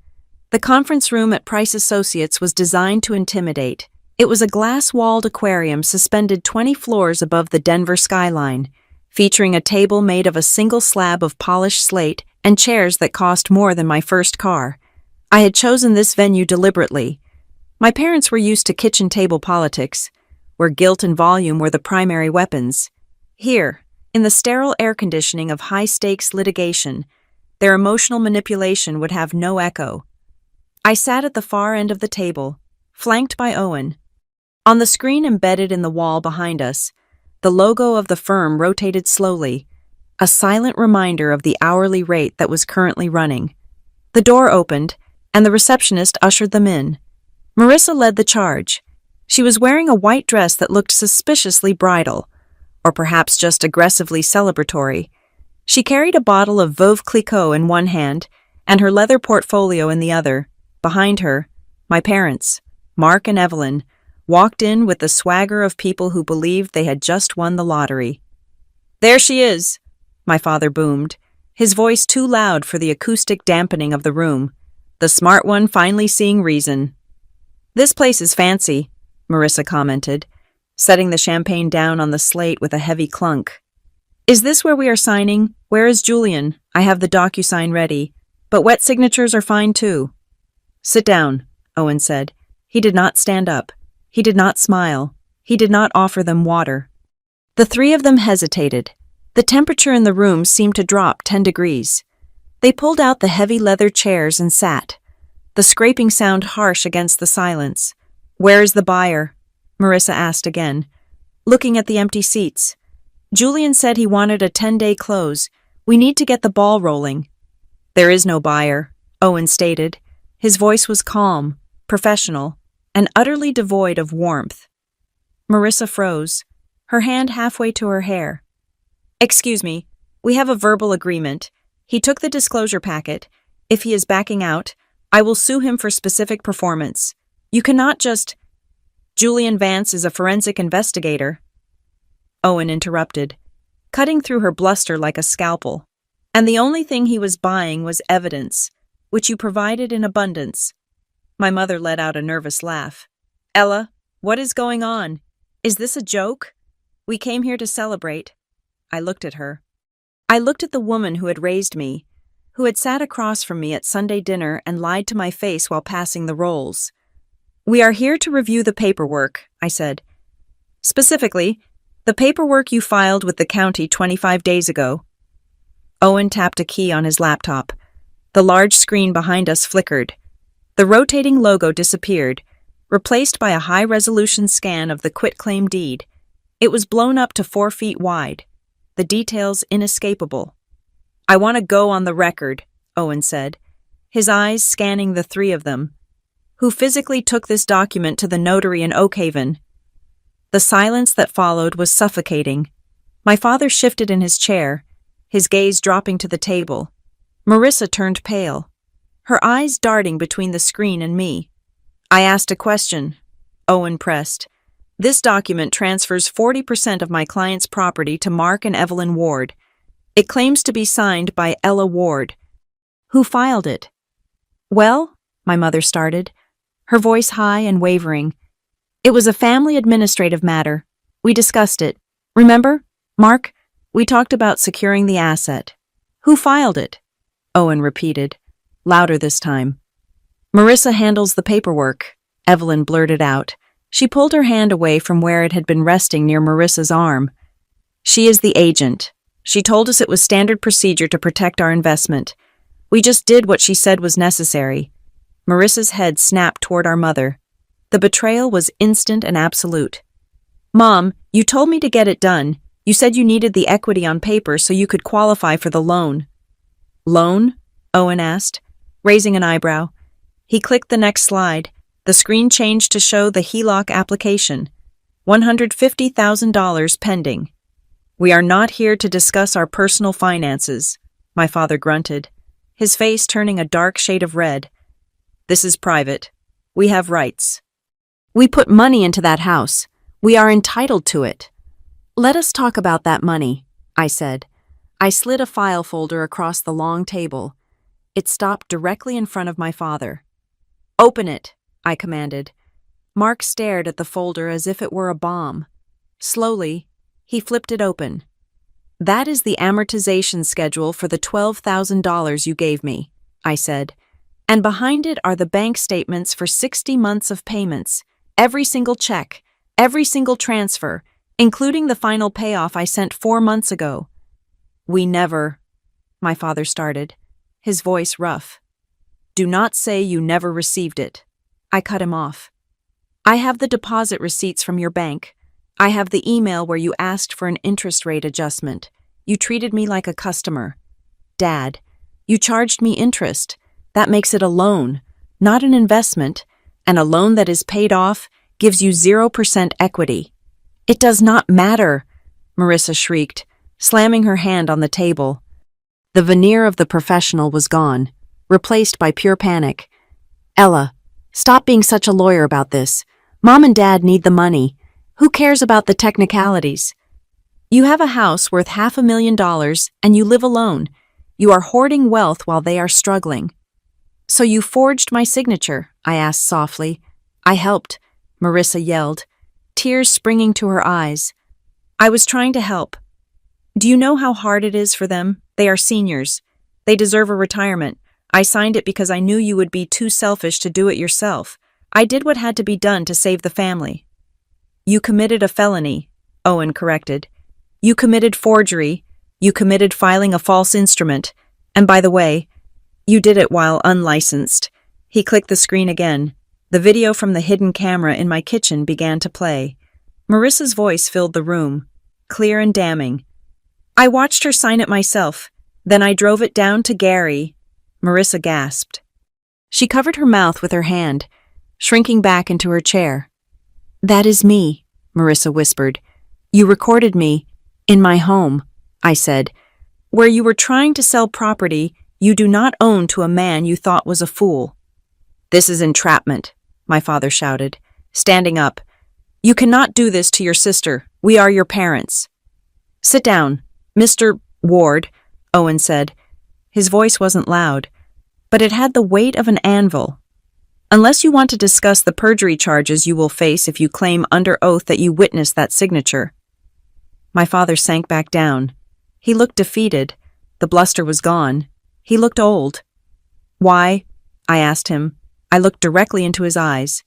The conference room at Price Associates was designed to intimidate. It was a glass-walled aquarium suspended 20 floors above the Denver skyline, featuring a table made of a single slab of polished slate and chairs that cost more than my first car. I had chosen this venue deliberately. My parents were used to kitchen table politics, where guilt and volume were the primary weapons. Here, in the sterile air conditioning of high-stakes litigation, their emotional manipulation would have no echo. I sat at the far end of the table, flanked by Owen. On the screen embedded in the wall behind us, the logo of the firm rotated slowly, a silent reminder of the hourly rate that was currently running. The door opened, and the receptionist ushered them in. Marissa led the charge. She was wearing a white dress that looked suspiciously bridal, or perhaps just aggressively celebratory. She carried a bottle of Veuve Clicquot in one hand and her leather portfolio in the other. Behind her, my parents, Mark and Evelyn, walked in with the swagger of people who believed they had just won the lottery. "There she is," my father boomed, his voice too loud for the acoustic dampening of the room, the smart one finally seeing reason. "This place is fancy," Marissa commented, setting the champagne down on the slate with a heavy clunk. "Is this where we are signing? Where is Julian? I have the DocuSign ready, but wet signatures are fine too." "Sit down," Owen said. He did not stand up. He did not smile. He did not offer them water. The three of them hesitated. The temperature in the room seemed to drop 10 degrees. They pulled out the heavy leather chairs and sat, the scraping sound harsh against the silence. "Where is the buyer?" Marissa asked again, looking at the empty seats. "Julian said he wanted a 10-day close. We need to get the ball rolling." "There is no buyer," Owen stated. His voice was calm, professional, and utterly devoid of warmth. Marissa froze, her hand halfway to her hair. "Excuse me, we have a verbal agreement. He took the disclosure packet. If he is backing out, I will sue him for specific performance. You cannot just—" "Julian Vance is a forensic investigator," Owen interrupted, cutting through her bluster like a scalpel. "And the only thing he was buying was evidence, which you provided in abundance." My mother let out a nervous laugh. "Ella, what is going on? Is this a joke? We came here to celebrate." I looked at her. I looked at the woman who had raised me, who had sat across from me at Sunday dinner and lied to my face while passing the rolls. "We are here to review the paperwork," I said. "Specifically, the paperwork you filed with the county 25 days ago." Owen tapped a key on his laptop. The large screen behind us flickered. The rotating logo disappeared, replaced by a high-resolution scan of the quitclaim deed. It was blown up to 4 feet wide, the details inescapable. "I want to go on the record," Owen said, his eyes scanning the three of them. "Who physically took this document to the notary in Oakhaven?" The silence that followed was suffocating. My father shifted in his chair, his gaze dropping to the table. Marissa turned pale, her eyes darting between the screen and me. "I asked a question," Owen pressed. "This document transfers 40% of my client's property to Mark and Evelyn Ward. It claims to be signed by Ella Ward. Who filed it?" "Well," my mother started, her voice high and wavering. "It was a family administrative matter. We discussed it. Remember, Mark? We talked about securing the asset." "Who filed it?" Owen repeated, louder this time. "Marissa handles the paperwork," Evelyn blurted out. She pulled her hand away from where it had been resting near Marissa's arm. "She is the agent. She told us it was standard procedure to protect our investment. We just did what she said was necessary." Marissa's head snapped toward our mother. The betrayal was instant and absolute. "Mom, you told me to get it done. You said you needed the equity on paper so you could qualify for the loan." "Loan?" Owen asked, raising an eyebrow. He clicked the next slide. The screen changed to show the HELOC application. $150,000 pending. "We are not here to discuss our personal finances," my father grunted, his face turning a dark shade of red. "This is private. We have rights. We put money into that house. We are entitled to it." "Let us talk about that money," I said. I slid a file folder across the long table. It stopped directly in front of my father. "Open it," I commanded. Mark stared at the folder as if it were a bomb. Slowly, he flipped it open. "That is the amortization schedule for the $12,000 you gave me," I said. "And behind it are the bank statements for 60 months of payments, every single check, every single transfer, including the final payoff I sent 4 months ago." "We never," my father started, his voice rough. "Do not say you never received it." I cut him off. "I have the deposit receipts from your bank. I have the email where you asked for an interest rate adjustment. You treated me like a customer. Dad, you charged me interest. That makes it a loan, not an investment, and a loan that is paid off gives you 0% equity." "It does not matter," Marissa shrieked, slamming her hand on the table. The veneer of the professional was gone, replaced by pure panic. "Ella, stop being such a lawyer about this. Mom and Dad need the money. Who cares about the technicalities? You have a house worth $500,000 and you live alone. You are hoarding wealth while they are struggling." "So you forged my signature?" I asked softly. "I helped," Marissa yelled, tears springing to her eyes. "I was trying to help. Do you know how hard it is for them? They are seniors. They deserve a retirement. I signed it because I knew you would be too selfish to do it yourself. I did what had to be done to save the family." "You committed a felony," Owen corrected. "You committed forgery. You committed filing a false instrument. And by the way, you did it while unlicensed." He clicked the screen again. The video from the hidden camera in my kitchen began to play. Marissa's voice filled the room, clear and damning. "I watched her sign it myself. Then I drove it down to Gary." Marissa gasped. She covered her mouth with her hand, shrinking back into her chair. "That is me," Marissa whispered. "You recorded me in my home," I said, "where you were trying to sell property you do not own to a man you thought was a fool." "This is entrapment," my father shouted, standing up. "You cannot do this to your sister. We are your parents." "Sit down, Mr. Ward," Owen said. His voice wasn't loud, but it had the weight of an anvil. "Unless you want to discuss the perjury charges you will face if you claim under oath that you witnessed that signature." My father sank back down. He looked defeated, The bluster was gone. He looked old. Why? I asked him. I looked directly into his eyes.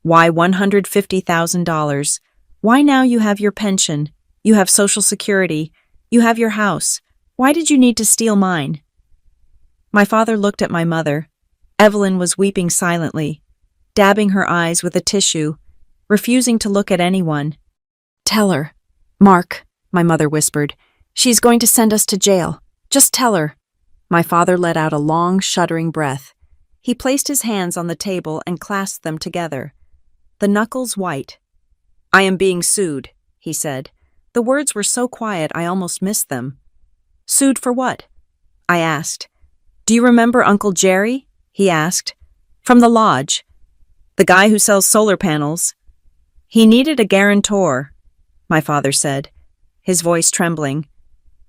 Why $150,000? Why now you have your pension? You have Social Security. You have your house. Why did you need to steal mine? My father looked at my mother. Evelyn was weeping silently, dabbing her eyes with a tissue, refusing to look at anyone. Tell her. Mark, my mother whispered. She's going to send us to jail. Just tell her. My father let out a long, shuddering breath. He placed his hands on the table and clasped them together, the knuckles white. I am being sued, he said. The words were so quiet I almost missed them. Sued for what? I asked. Do you remember Uncle Jerry? He asked. From the lodge. The guy who sells solar panels. He needed a guarantor, my father said, his voice trembling.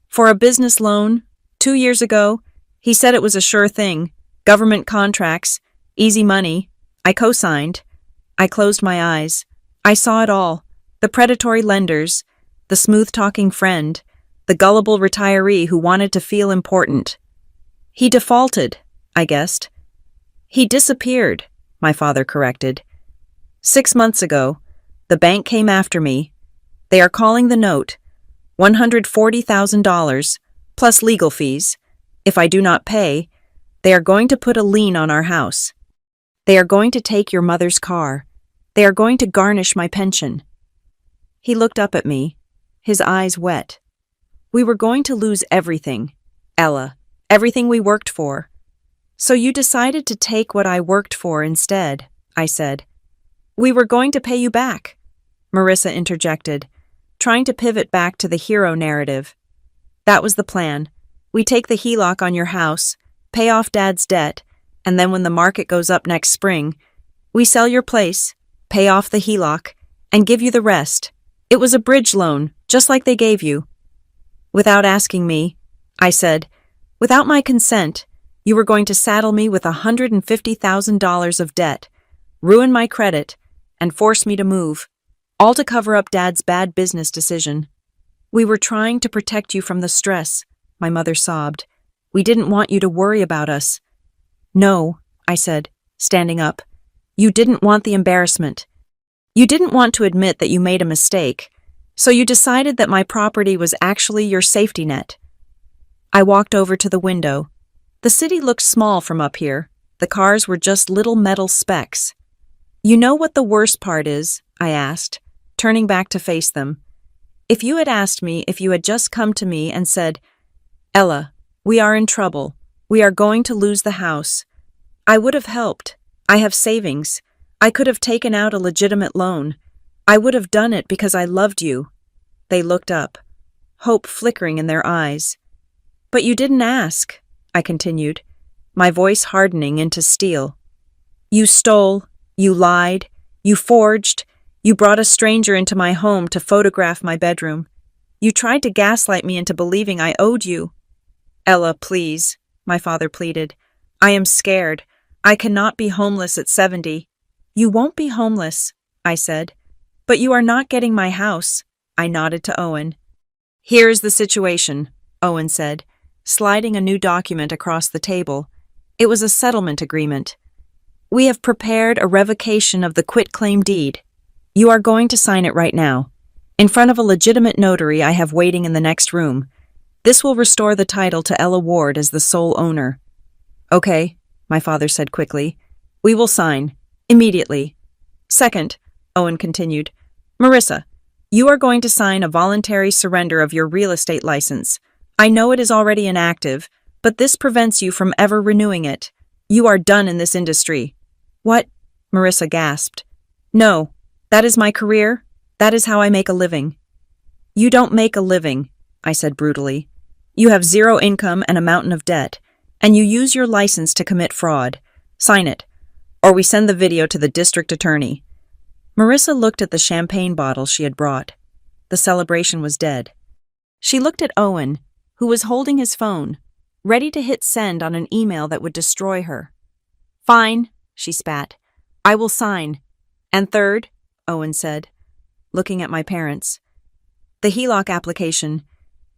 For a business loan, 2 years ago, he said it was a sure thing. Government contracts, easy money. I co-signed. I closed my eyes. I saw it all. The predatory lenders, the smooth-talking friend, the gullible retiree who wanted to feel important. He defaulted, I guessed. He disappeared, my father corrected. 6 months ago, the bank came after me. They are calling the note, $140,000, plus legal fees. If I do not pay, they are going to put a lien on our house. They are going to take your mother's car. They are going to garnish my pension. He looked up at me, his eyes wet. We were going to lose everything, Ella, everything we worked for. So you decided to take what I worked for instead, I said. We were going to pay you back, Marissa interjected, trying to pivot back to the hero narrative. That was the plan. We take the HELOC on your house, pay off Dad's debt, and then when the market goes up next spring, we sell your place, pay off the HELOC, and give you the rest. It was a bridge loan, just like they gave you. Without asking me, I said, without my consent, you were going to saddle me with $150,000 of debt, ruin my credit, and force me to move, all to cover up Dad's bad business decision. We were trying to protect you from the stress, my mother sobbed. We didn't want you to worry about us. No, I said, standing up. You didn't want the embarrassment. You didn't want to admit that you made a mistake, so you decided that my property was actually your safety net. I walked over to the window. The city looked small from up here. The cars were just little metal specks. You know what the worst part is? I asked, turning back to face them. If you had asked me if you had just come to me and said, Ella, we are in trouble. We are going to lose the house. I would have helped. I have savings. I could have taken out a legitimate loan. I would have done it because I loved you. They looked up, hope flickering in their eyes. But you didn't ask, I continued, my voice hardening into steel. You stole, you lied, you forged, you brought a stranger into my home to photograph my bedroom. You tried to gaslight me into believing I owed you. Ella, please, my father pleaded. I am scared. I cannot be homeless at 70. You won't be homeless, I said. But you are not getting my house, I nodded to Owen. Here is the situation, Owen said, sliding a new document across the table. It was a settlement agreement. We have prepared a revocation of the quitclaim deed. You are going to sign it right now, in front of a legitimate notary I have waiting in the next room. This will restore the title to Ella Ward as the sole owner. Okay, my father said quickly. We will sign. Immediately. Second, Owen continued, Marissa, you are going to sign a voluntary surrender of your real estate license. I know it is already inactive, but this prevents you from ever renewing it. You are done in this industry. What? Marissa gasped. No, that is my career. That is how I make a living. You don't make a living, I said brutally. You have zero income and a mountain of debt, and you use your license to commit fraud. Sign it, or we send the video to the district attorney. Marissa looked at the champagne bottle she had brought. The celebration was dead. She looked at Owen, who was holding his phone, ready to hit send on an email that would destroy her. Fine, she spat. I will sign. And third, Owen said, looking at my parents. The HELOC application.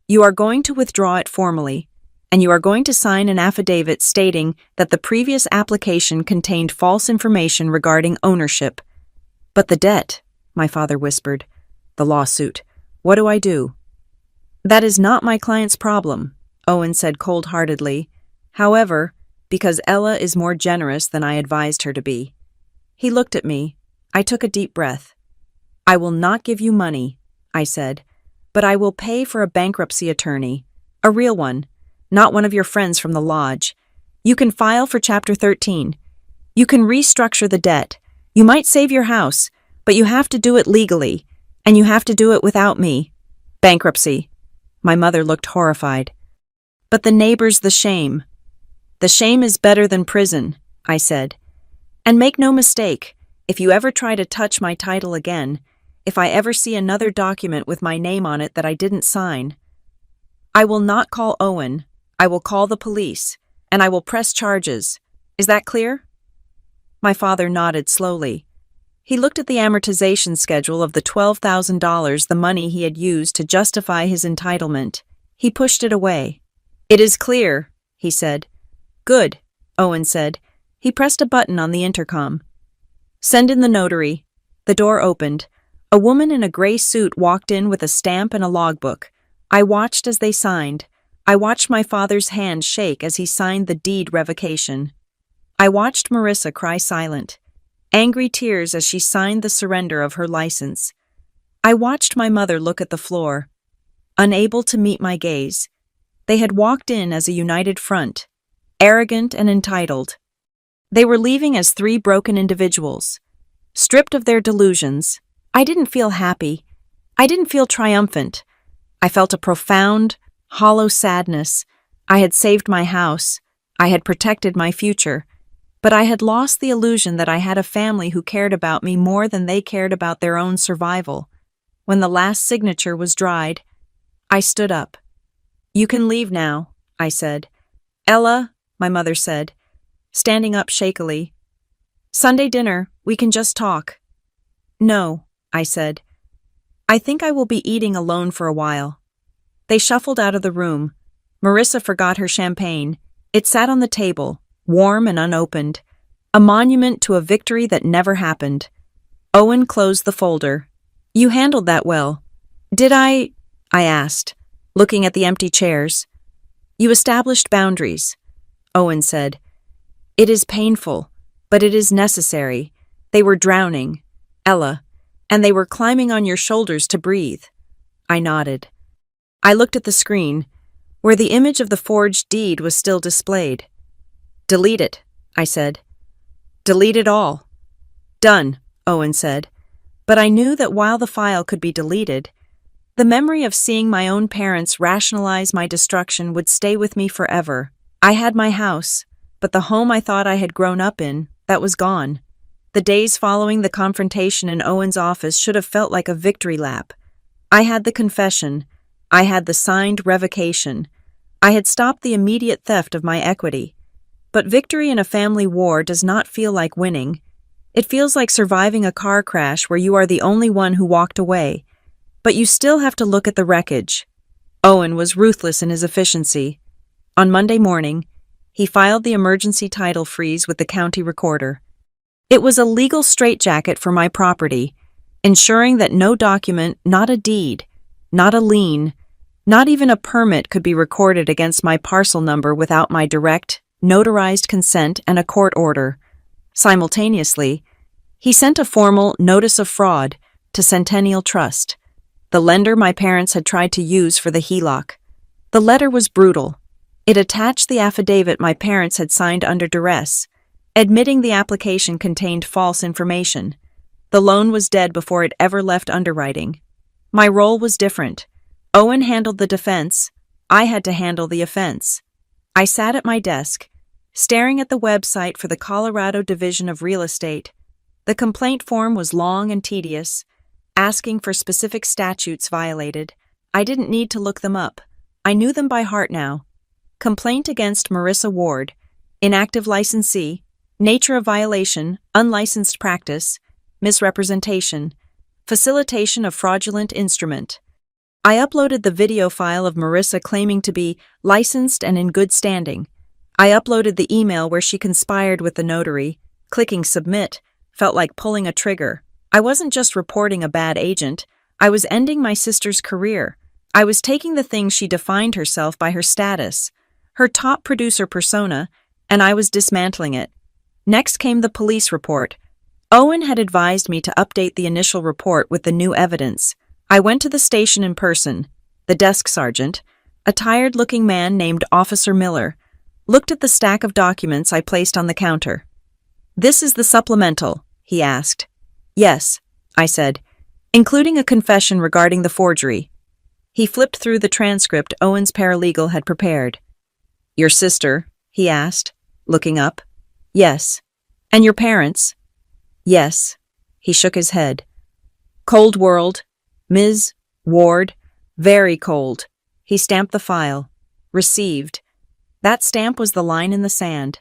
You are going to withdraw it formally. and you are going to sign an affidavit stating that the previous application contained false information regarding ownership. But the debt, my father whispered. The lawsuit. What do I do? That is not my client's problem, Owen said cold-heartedly. However, because Ella is more generous than I advised her to be. He looked at me. I took a deep breath. I will not give you money, I said, but I will pay for a bankruptcy attorney, a real one, not one of your friends from the lodge. You can file for Chapter 13. You can restructure the debt. You might save your house, but you have to do it legally, and you have to do it without me. Bankruptcy. My mother looked horrified. But the neighbors, the shame. The shame is better than prison, I said. And make no mistake, if you ever try to touch my title again, if I ever see another document with my name on it that I didn't sign, I will not call Owen, I will call the police, and I will press charges. Is that clear? My father nodded slowly. He looked at the amortization schedule of the $12,000, the money he had used to justify his entitlement. He pushed it away. It is clear, he said. Good, Owen said. He pressed a button on the intercom. Send in the notary. The door opened. A woman in a gray suit walked in with a stamp and a logbook. I watched as they signed. I watched my father's hand shake as he signed the deed revocation. I watched Marissa cry silent, angry tears as she signed the surrender of her license. I watched my mother look at the floor, unable to meet my gaze. They had walked in as a united front, arrogant and entitled. They were leaving as three broken individuals, stripped of their delusions. I didn't feel happy. I didn't feel triumphant. I felt a profound, hollow sadness. I had saved my house. I had protected my future. But I had lost the illusion that I had a family who cared about me more than they cared about their own survival. When the last signature was dried, I stood up. You can leave now, I said. Ella, my mother said, standing up shakily. Sunday dinner, we can just talk. No, I said. I think I will be eating alone for a while. They shuffled out of the room. Marissa forgot her champagne. It sat on the table, warm and unopened, a monument to a victory that never happened. Owen closed the folder. You handled that well. Did I asked, looking at the empty chairs. You established boundaries, Owen said. It is painful, but it is necessary. They were drowning, Ella, and they were climbing on your shoulders to breathe. I nodded. I looked at the screen, where the image of the forged deed was still displayed. Delete it, I said. Delete it all. Done, Owen said. But I knew that while the file could be deleted, the memory of seeing my own parents rationalize my destruction would stay with me forever. I had my house, but the home I thought I had grown up in, that was gone. The days following the confrontation in Owen's office should have felt like a victory lap. I had the confession. I had the signed revocation. I had stopped the immediate theft of my equity. But victory in a family war does not feel like winning. It feels like surviving a car crash where you are the only one who walked away. But you still have to look at the wreckage. Owen was ruthless in his efficiency. On Monday morning, he filed the emergency title freeze with the county recorder. It was a legal straitjacket for my property, ensuring that no document, not a deed, not a lien, not even a permit could be recorded against my parcel number without my direct, notarized consent and a court order. Simultaneously, he sent a formal notice of fraud to Centennial Trust, the lender my parents had tried to use for the HELOC. The letter was brutal. It attached the affidavit my parents had signed under duress, admitting the application contained false information. The loan was dead before it ever left underwriting. My role was different. Owen handled the defense. I had to handle the offense. I sat at my desk, staring at the website for the Colorado Division of Real Estate. The complaint form was long and tedious, asking for specific statutes violated. I didn't need to look them up. I knew them by heart now. Complaint against Marissa Ward, inactive licensee, nature of violation, unlicensed practice, misrepresentation, facilitation of fraudulent instrument. I uploaded the video file of Marissa claiming to be licensed and in good standing. I uploaded the email where she conspired with the notary. Clicking submit felt like pulling a trigger. I wasn't just reporting a bad agent. I was ending my sister's career. I was taking the thing she defined herself by her status, her top producer persona, and I was dismantling it. Next came the police report. Owen had advised me to update the initial report with the new evidence. I went to the station in person. The desk sergeant, a tired-looking man named Officer Miller, looked at the stack of documents I placed on the counter. "This is the supplemental," he asked. "Yes," I said, "including a confession regarding the forgery." He flipped through the transcript Owen's paralegal had prepared. "Your sister?" he asked, looking up. "Yes." "And your parents?" "Yes." He shook his head. "Cold world. Ms. Ward. Very cold." He stamped the file. "Received." That stamp was the line in the sand.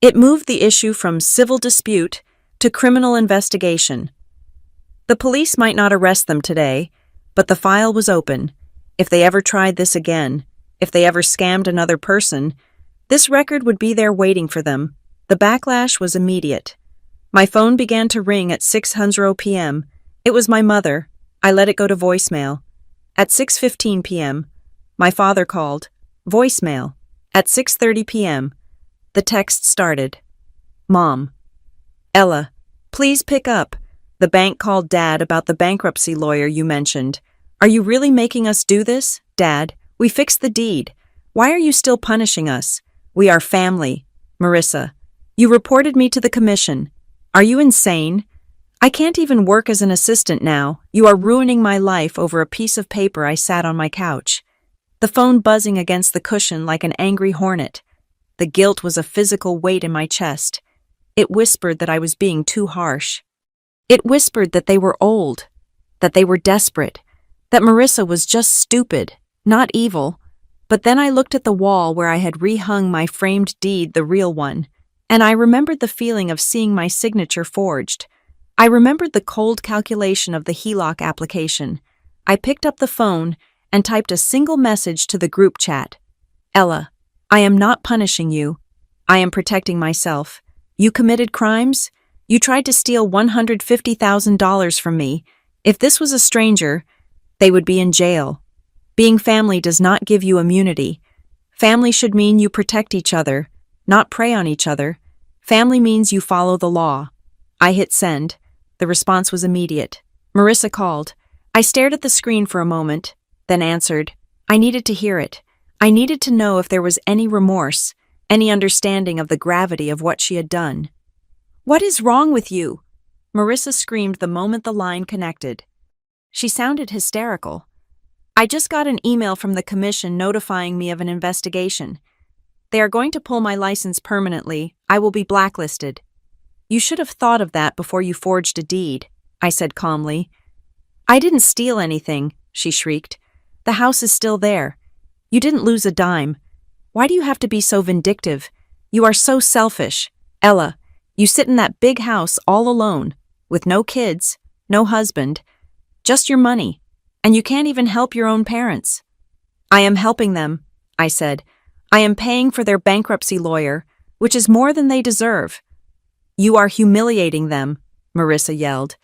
It moved the issue from civil dispute to criminal investigation. The police might not arrest them today, but the file was open. If they ever tried this again, if they ever scammed another person, this record would be there waiting for them. The backlash was immediate. My phone began to ring at 6:00 p.m. It was my mother. I let it go to voicemail. At 6:15 p.m., my father called. Voicemail. At 6:30 p.m., the text started. "Mom. Ella, please pick up. The bank called Dad about the bankruptcy lawyer you mentioned. Are you really making us do this? Dad, we fixed the deed. Why are you still punishing us? We are family. Marissa, you reported me to the commission. Are you insane? I can't even work as an assistant now. You are ruining my life over a piece of paper I sat on my couch." The phone buzzing against the cushion like an angry hornet. The guilt was a physical weight in my chest. It whispered that I was being too harsh. It whispered that they were old, that they were desperate, that Marissa was just stupid, not evil. But then I looked at the wall where I had rehung my framed deed, the real one, and I remembered the feeling of seeing my signature forged. I remembered the cold calculation of the HELOC application. I picked up the phone and typed a single message to the group chat. "Ella, I am not punishing you. I am protecting myself. You committed crimes? You tried to steal $150,000 from me. If this was a stranger, they would be in jail. Being family does not give you immunity. Family should mean you protect each other, not prey on each other. Family means you follow the law." I hit send. The response was immediate. Marissa called. I stared at the screen for a moment, then answered. I needed to hear it. I needed to know if there was any remorse, any understanding of the gravity of what she had done. "What is wrong with you?" Marissa screamed the moment the line connected. She sounded hysterical. "I just got an email from the commission notifying me of an investigation. They are going to pull my license permanently. I will be blacklisted." "You should have thought of that before you forged a deed," I said calmly. "I didn't steal anything," she shrieked. "The house is still there. You didn't lose a dime. Why do you have to be so vindictive? You are so selfish. Ella, you sit in that big house all alone, with no kids, no husband, just your money, and you can't even help your own parents." "I am helping them," I said. "I am paying for their bankruptcy lawyer, which is more than they deserve." "You are humiliating them," Marissa yelled.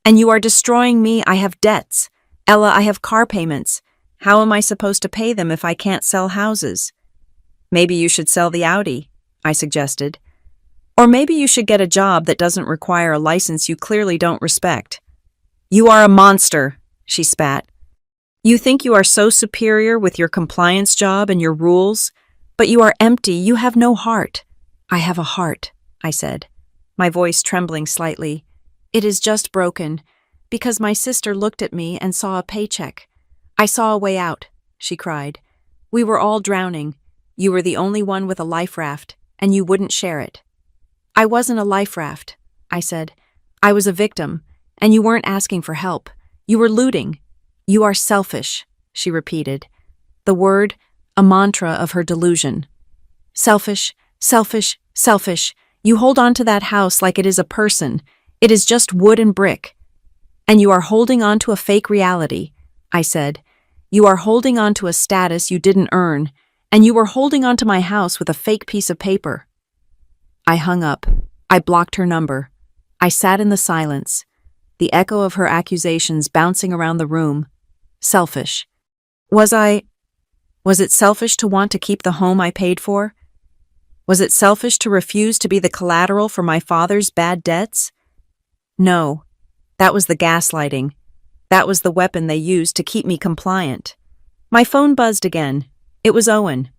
"And you are destroying me. I have debts. Ella, I have car payments. How am I supposed to pay them if I can't sell houses?" "Maybe you should sell the Audi," I suggested. "Or maybe you should get a job that doesn't require a license you clearly don't respect." "You are a monster," she spat. "You think you are so superior with your compliance job and your rules, but you are empty. You have no heart." "I have a heart," I said, my voice trembling slightly. "It is just broken, because my sister looked at me and saw a paycheck. I saw a way out," she cried. "We were all drowning. You were the only one with a life raft, and you wouldn't share it." "I wasn't a life raft," I said. "I was a victim, and you weren't asking for help. You were looting." "You are selfish," she repeated, the word a mantra of her delusion. "Selfish, selfish, selfish. You hold on to that house like it is a person. It is just wood and brick. And you are holding on to a fake reality," I said. You are holding on to a status you didn't earn, and you were holding on to my house with a fake piece of paper." I hung up. I blocked her number. I sat in the silence, the echo of her accusations bouncing around the room. Selfish. Was it selfish to want to keep the home I paid for? Was it selfish to refuse to be the collateral for my father's bad debts? No, that was the gaslighting. That was the weapon they used to keep me compliant. My phone buzzed again. It was Owen.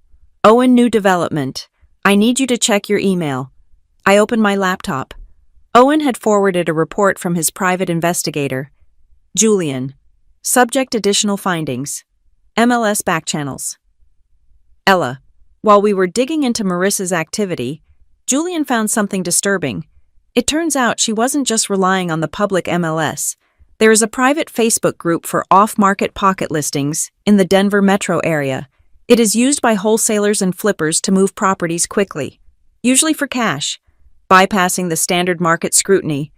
"Owen, new development. I need you to check your email." I opened my laptop. Owen had forwarded a report from his private investigator. Julian. Subject: additional findings. MLS backchannels. Ella. While we were digging into Marissa's activity, Julian found something disturbing. It turns out she wasn't just relying on the public MLS. There is a private Facebook group for off-market pocket listings in the Denver metro area. It is used by wholesalers and flippers to move properties quickly, usually for cash, bypassing the standard market scrutiny.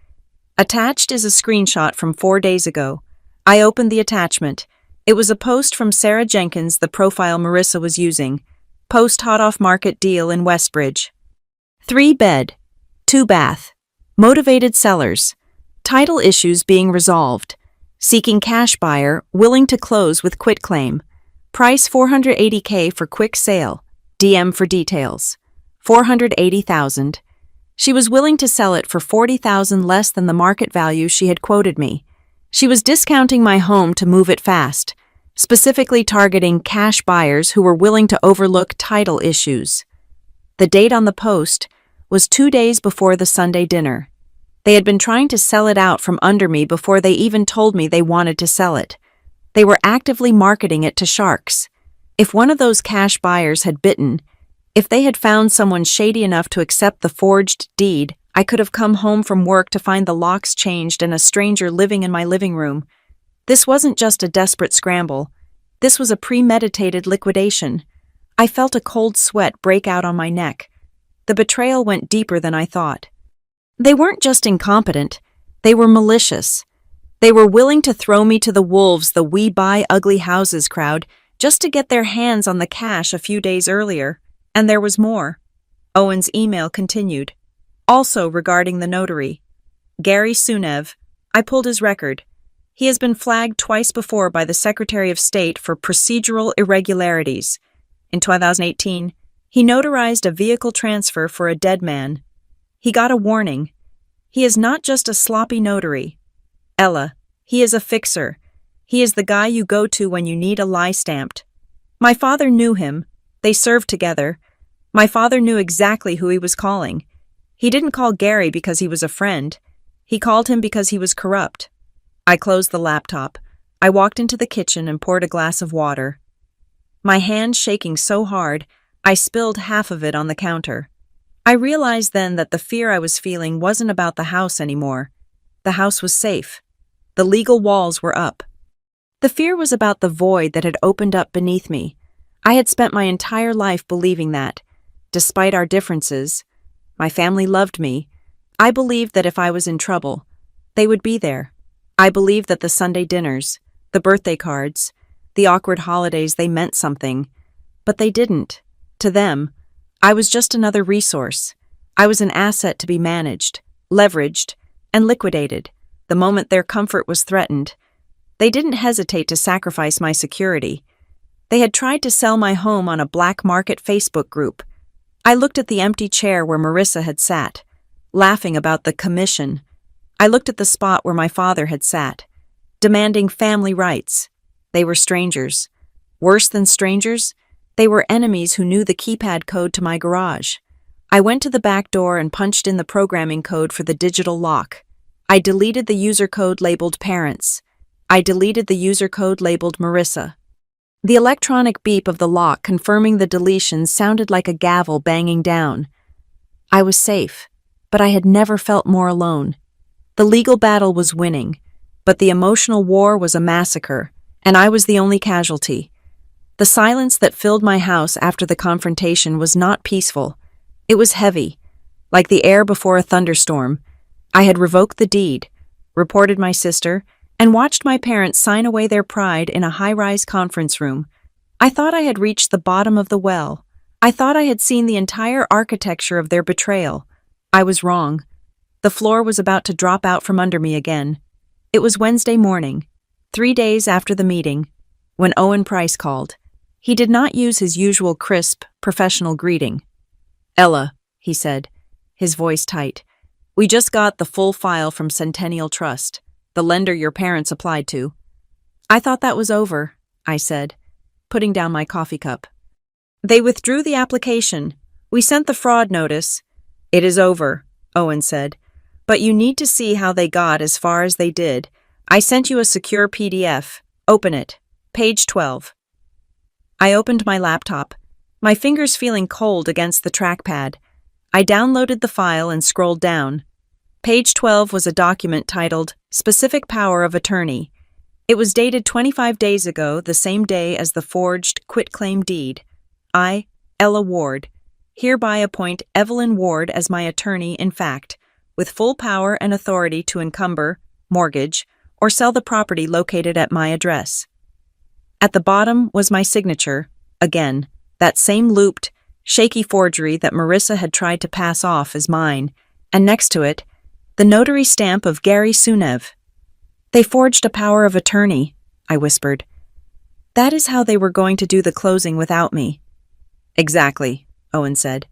Attached is a screenshot from 4 days ago. I opened the attachment. It was a post from Sarah Jenkins, the profile Marissa was using. Post: hot off-market deal in Westbridge. 3-bed, 2-bath. Motivated sellers. Title issues being resolved. Seeking cash buyer, willing to close with quitclaim. Price $480K for quick sale. DM for details. $480,000. She was willing to sell it for $40,000 less than the market value she had quoted me. She was discounting my home to move it fast, specifically targeting cash buyers who were willing to overlook title issues. The date on the post was 2 days before the Sunday dinner. They had been trying to sell it out from under me before they even told me they wanted to sell it. They were actively marketing it to sharks. If one of those cash buyers had bitten, if they had found someone shady enough to accept the forged deed, I could have come home from work to find the locks changed and a stranger living in my living room. This wasn't just a desperate scramble. This was a premeditated liquidation. I felt a cold sweat break out on my neck. The betrayal went deeper than I thought. They weren't just incompetent, they were malicious. They were willing to throw me to the wolves, the "we buy ugly houses" crowd, just to get their hands on the cash a few days earlier. And there was more. Owen's email continued. Also regarding the notary. Gary Sunev. I pulled his record. He has been flagged twice before by the Secretary of State for procedural irregularities. In 2018, he notarized a vehicle transfer for a dead man. He got a warning. He is not just a sloppy notary. Ella, he is a fixer. He is the guy you go to when you need a lie stamped. My father knew him. They served together. My father knew exactly who he was calling. He didn't call Gary because he was a friend. He called him because he was corrupt. I closed the laptop. I walked into the kitchen and poured a glass of water. My hand shaking so hard, I spilled half of it on the counter. I realized then that the fear I was feeling wasn't about the house anymore. The house was safe. The legal walls were up. The fear was about the void that had opened up beneath me. I had spent my entire life believing that, despite our differences, my family loved me. I believed that if I was in trouble, they would be there. I believed that the Sunday dinners, the birthday cards, the awkward holidays, they meant something. But they didn't. To them, I was just another resource. I was an asset to be managed, leveraged, and liquidated the moment their comfort was threatened. They didn't hesitate to sacrifice my security. They had tried to sell my home on a black market Facebook group. I looked at the empty chair where Marissa had sat, laughing about the commission. I looked at the spot where my father had sat, demanding family rights. They were strangers. Worse than strangers, they were enemies who knew the keypad code to my garage. I went to the back door and punched in the programming code for the digital lock. I deleted the user code labeled parents. I deleted the user code labeled Marissa. The electronic beep of the lock confirming the deletion sounded like a gavel banging down. I was safe, but I had never felt more alone. The legal battle was winning, but the emotional war was a massacre, and I was the only casualty. The silence that filled my house after the confrontation was not peaceful. It was heavy, like the air before a thunderstorm. I had revoked the deed, reported my sister, and watched my parents sign away their pride in a high-rise conference room. I thought I had reached the bottom of the well. I thought I had seen the entire architecture of their betrayal. I was wrong. The floor was about to drop out from under me again. It was Wednesday morning, 3 days after the meeting, when Owen Price called. He did not use his usual crisp, professional greeting. "Ella," he said, his voice tight, "we just got the full file from Centennial Trust, the lender your parents applied to." "I thought that was over," I said, putting down my coffee cup. "They withdrew the application. We sent the fraud notice." "It is over," Owen said, "but you need to see how they got as far as they did. I sent you a secure PDF. Open it. Page 12. I opened my laptop, my fingers feeling cold against the trackpad. I downloaded the file and scrolled down. Page 12 was a document titled Specific Power of Attorney. It was dated 25 days ago, the same day as the forged quitclaim deed. I, Ella Ward, hereby appoint Evelyn Ward as my attorney in fact, with full power and authority to encumber, mortgage, or sell the property located at my address. At the bottom was my signature, again, that same looped, shaky forgery that Marissa had tried to pass off as mine, and next to it, the notary stamp of Gary Sunev. "They forged a power of attorney," I whispered. "That is how they were going to do the closing without me." "Exactly," Owen said.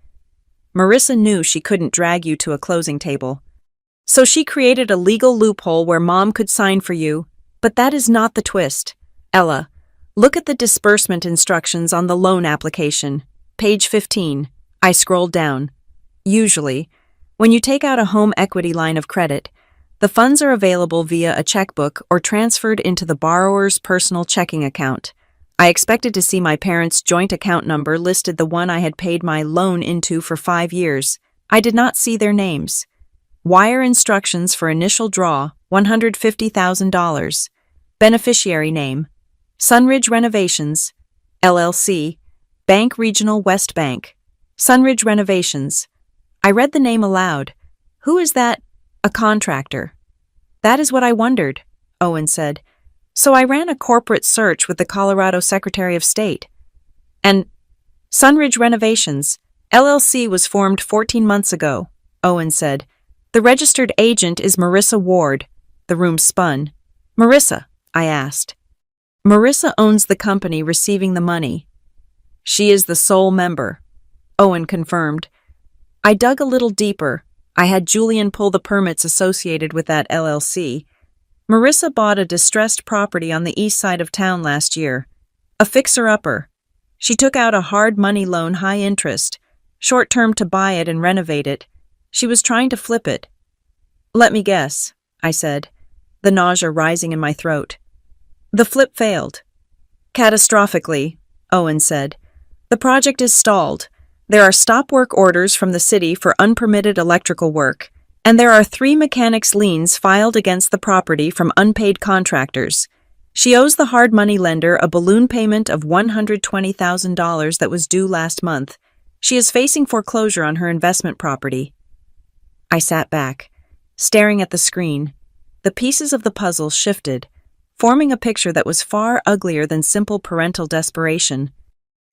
"Marissa knew she couldn't drag you to a closing table. So she created a legal loophole where Mom could sign for you, but that is not the twist. Ella, look at the disbursement instructions on the loan application. Page 15. I scrolled down. Usually, when you take out a home equity line of credit, the funds are available via a checkbook or transferred into the borrower's personal checking account. I expected to see my parents' joint account number listed, the one I had paid my loan into for 5 years. I did not see their names. Wire instructions for initial draw, $150,000. Beneficiary name, Sunridge Renovations, LLC, Bank Regional West Bank. Sunridge Renovations. I read the name aloud. Who is that? A contractor. That is what I wondered, Owen said. So I ran a corporate search with the Colorado Secretary of State. And Sunridge Renovations, LLC was formed 14 months ago, Owen said. The registered agent is Marissa Ward. The room spun. Marissa, I asked. Marissa owns the company receiving the money. She is the sole member, Owen confirmed. I dug a little deeper. I had Julian pull the permits associated with that LLC. Marissa bought a distressed property on the east side of town last year. A fixer-upper. She took out a hard money loan, high interest, short-term, to buy it and renovate it. She was trying to flip it. Let me guess, I said, the nausea rising in my throat. The flip failed. Catastrophically, Owen said. The project is stalled. There are stop work orders from the city for unpermitted electrical work, and there are 3 mechanics' liens filed against the property from unpaid contractors. She owes the hard money lender a balloon payment of $120,000 that was due last month. She is facing foreclosure on her investment property. I sat back, staring at the screen. The pieces of the puzzle shifted, forming a picture that was far uglier than simple parental desperation.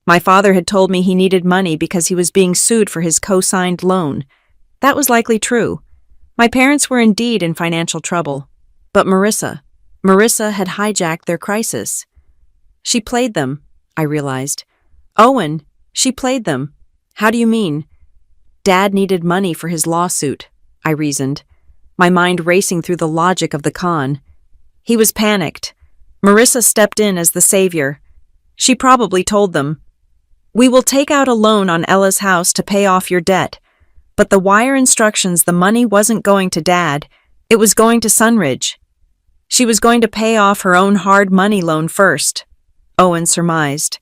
My father had told me he needed money because he was being sued for his co-signed loan. That was likely true. My parents were indeed in financial trouble. But Marissa had hijacked their crisis. She played them, I realized. Owen, she played them. How do you mean? Dad needed money for his lawsuit, I reasoned, my mind racing through the logic of the con. He was panicked. Marissa stepped in as the savior. She probably told them, "We will take out a loan on Ella's house to pay off your debt." But the wire instructions, the money wasn't going to Dad. It was going to Sunridge. She was going to pay off her own hard money loan first, Owen surmised.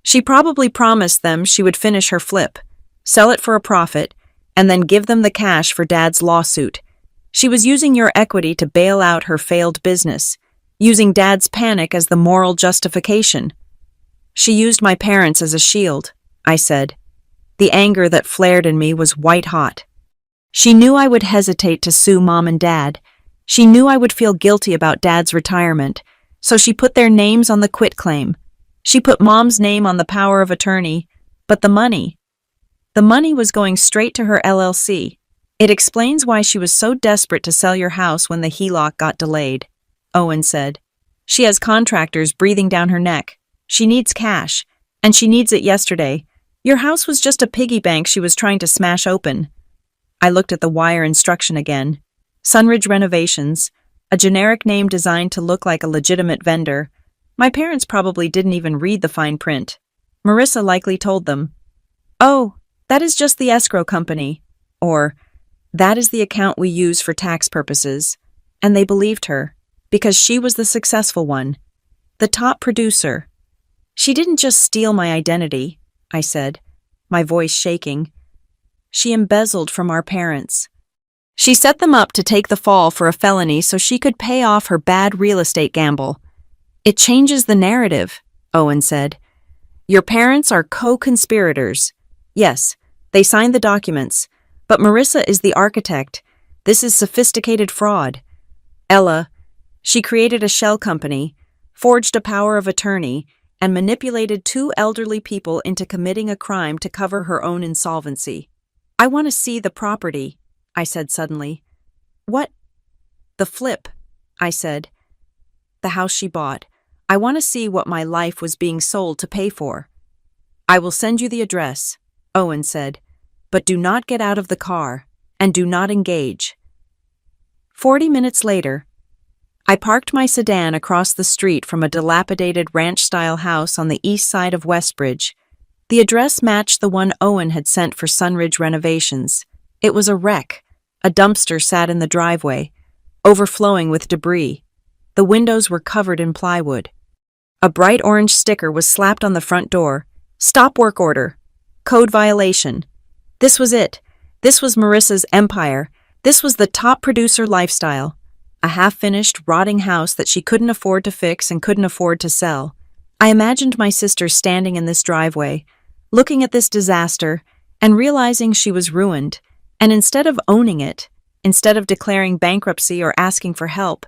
She probably promised them she would finish her flip, sell it for a profit, and then give them the cash for Dad's lawsuit. She was using your equity to bail out her failed business, using Dad's panic as the moral justification. She used my parents as a shield, I said. The anger that flared in me was white hot. She knew I would hesitate to sue Mom and Dad, She knew I would feel guilty about Dad's retirement, so she put their names on the quitclaim. She put Mom's name on the power of attorney, but the money was going straight to her LLC. It explains why she was so desperate to sell your house when the HELOC got delayed, Owen said. She has contractors breathing down her neck. She needs cash, and she needs it yesterday. Your house was just a piggy bank she was trying to smash open. I looked at the wire instruction again. Sunridge Renovations, a generic name designed to look like a legitimate vendor. My parents probably didn't even read the fine print. Marissa likely told them, "Oh, that is just the escrow company," or "That is the account we use for tax purposes." And they believed her, because she was the successful one, the top producer. "She didn't just steal my identity," I said, my voice shaking. "She embezzled from our parents. She set them up to take the fall for a felony so she could pay off her bad real estate gamble." "It changes the narrative," Owen said. "Your parents are co-conspirators. Yes, they signed the documents, but Marissa is the architect. This is sophisticated fraud. Ella, she created a shell company, forged a power of attorney, and manipulated two elderly people into committing a crime to cover her own insolvency." "I want to see the property," I said suddenly. "What?" "The flip," I said. "The house she bought. I want to see what my life was being sold to pay for." "I will send you the address," Owen said, "but do not get out of the car, and do not engage." 40 minutes later, I parked my sedan across the street from a dilapidated ranch-style house on the east side of Westbridge. The address matched the one Owen had sent for Sunridge Renovations. It was a wreck. A dumpster sat in the driveway, overflowing with debris. The windows were covered in plywood. A bright orange sticker was slapped on the front door. "Stop work order. Code violation." This was it. This was Marissa's empire. This was the top producer lifestyle. A half-finished, rotting house that she couldn't afford to fix and couldn't afford to sell. I imagined my sister standing in this driveway, looking at this disaster, and realizing she was ruined. And instead of owning it, instead of declaring bankruptcy or asking for help,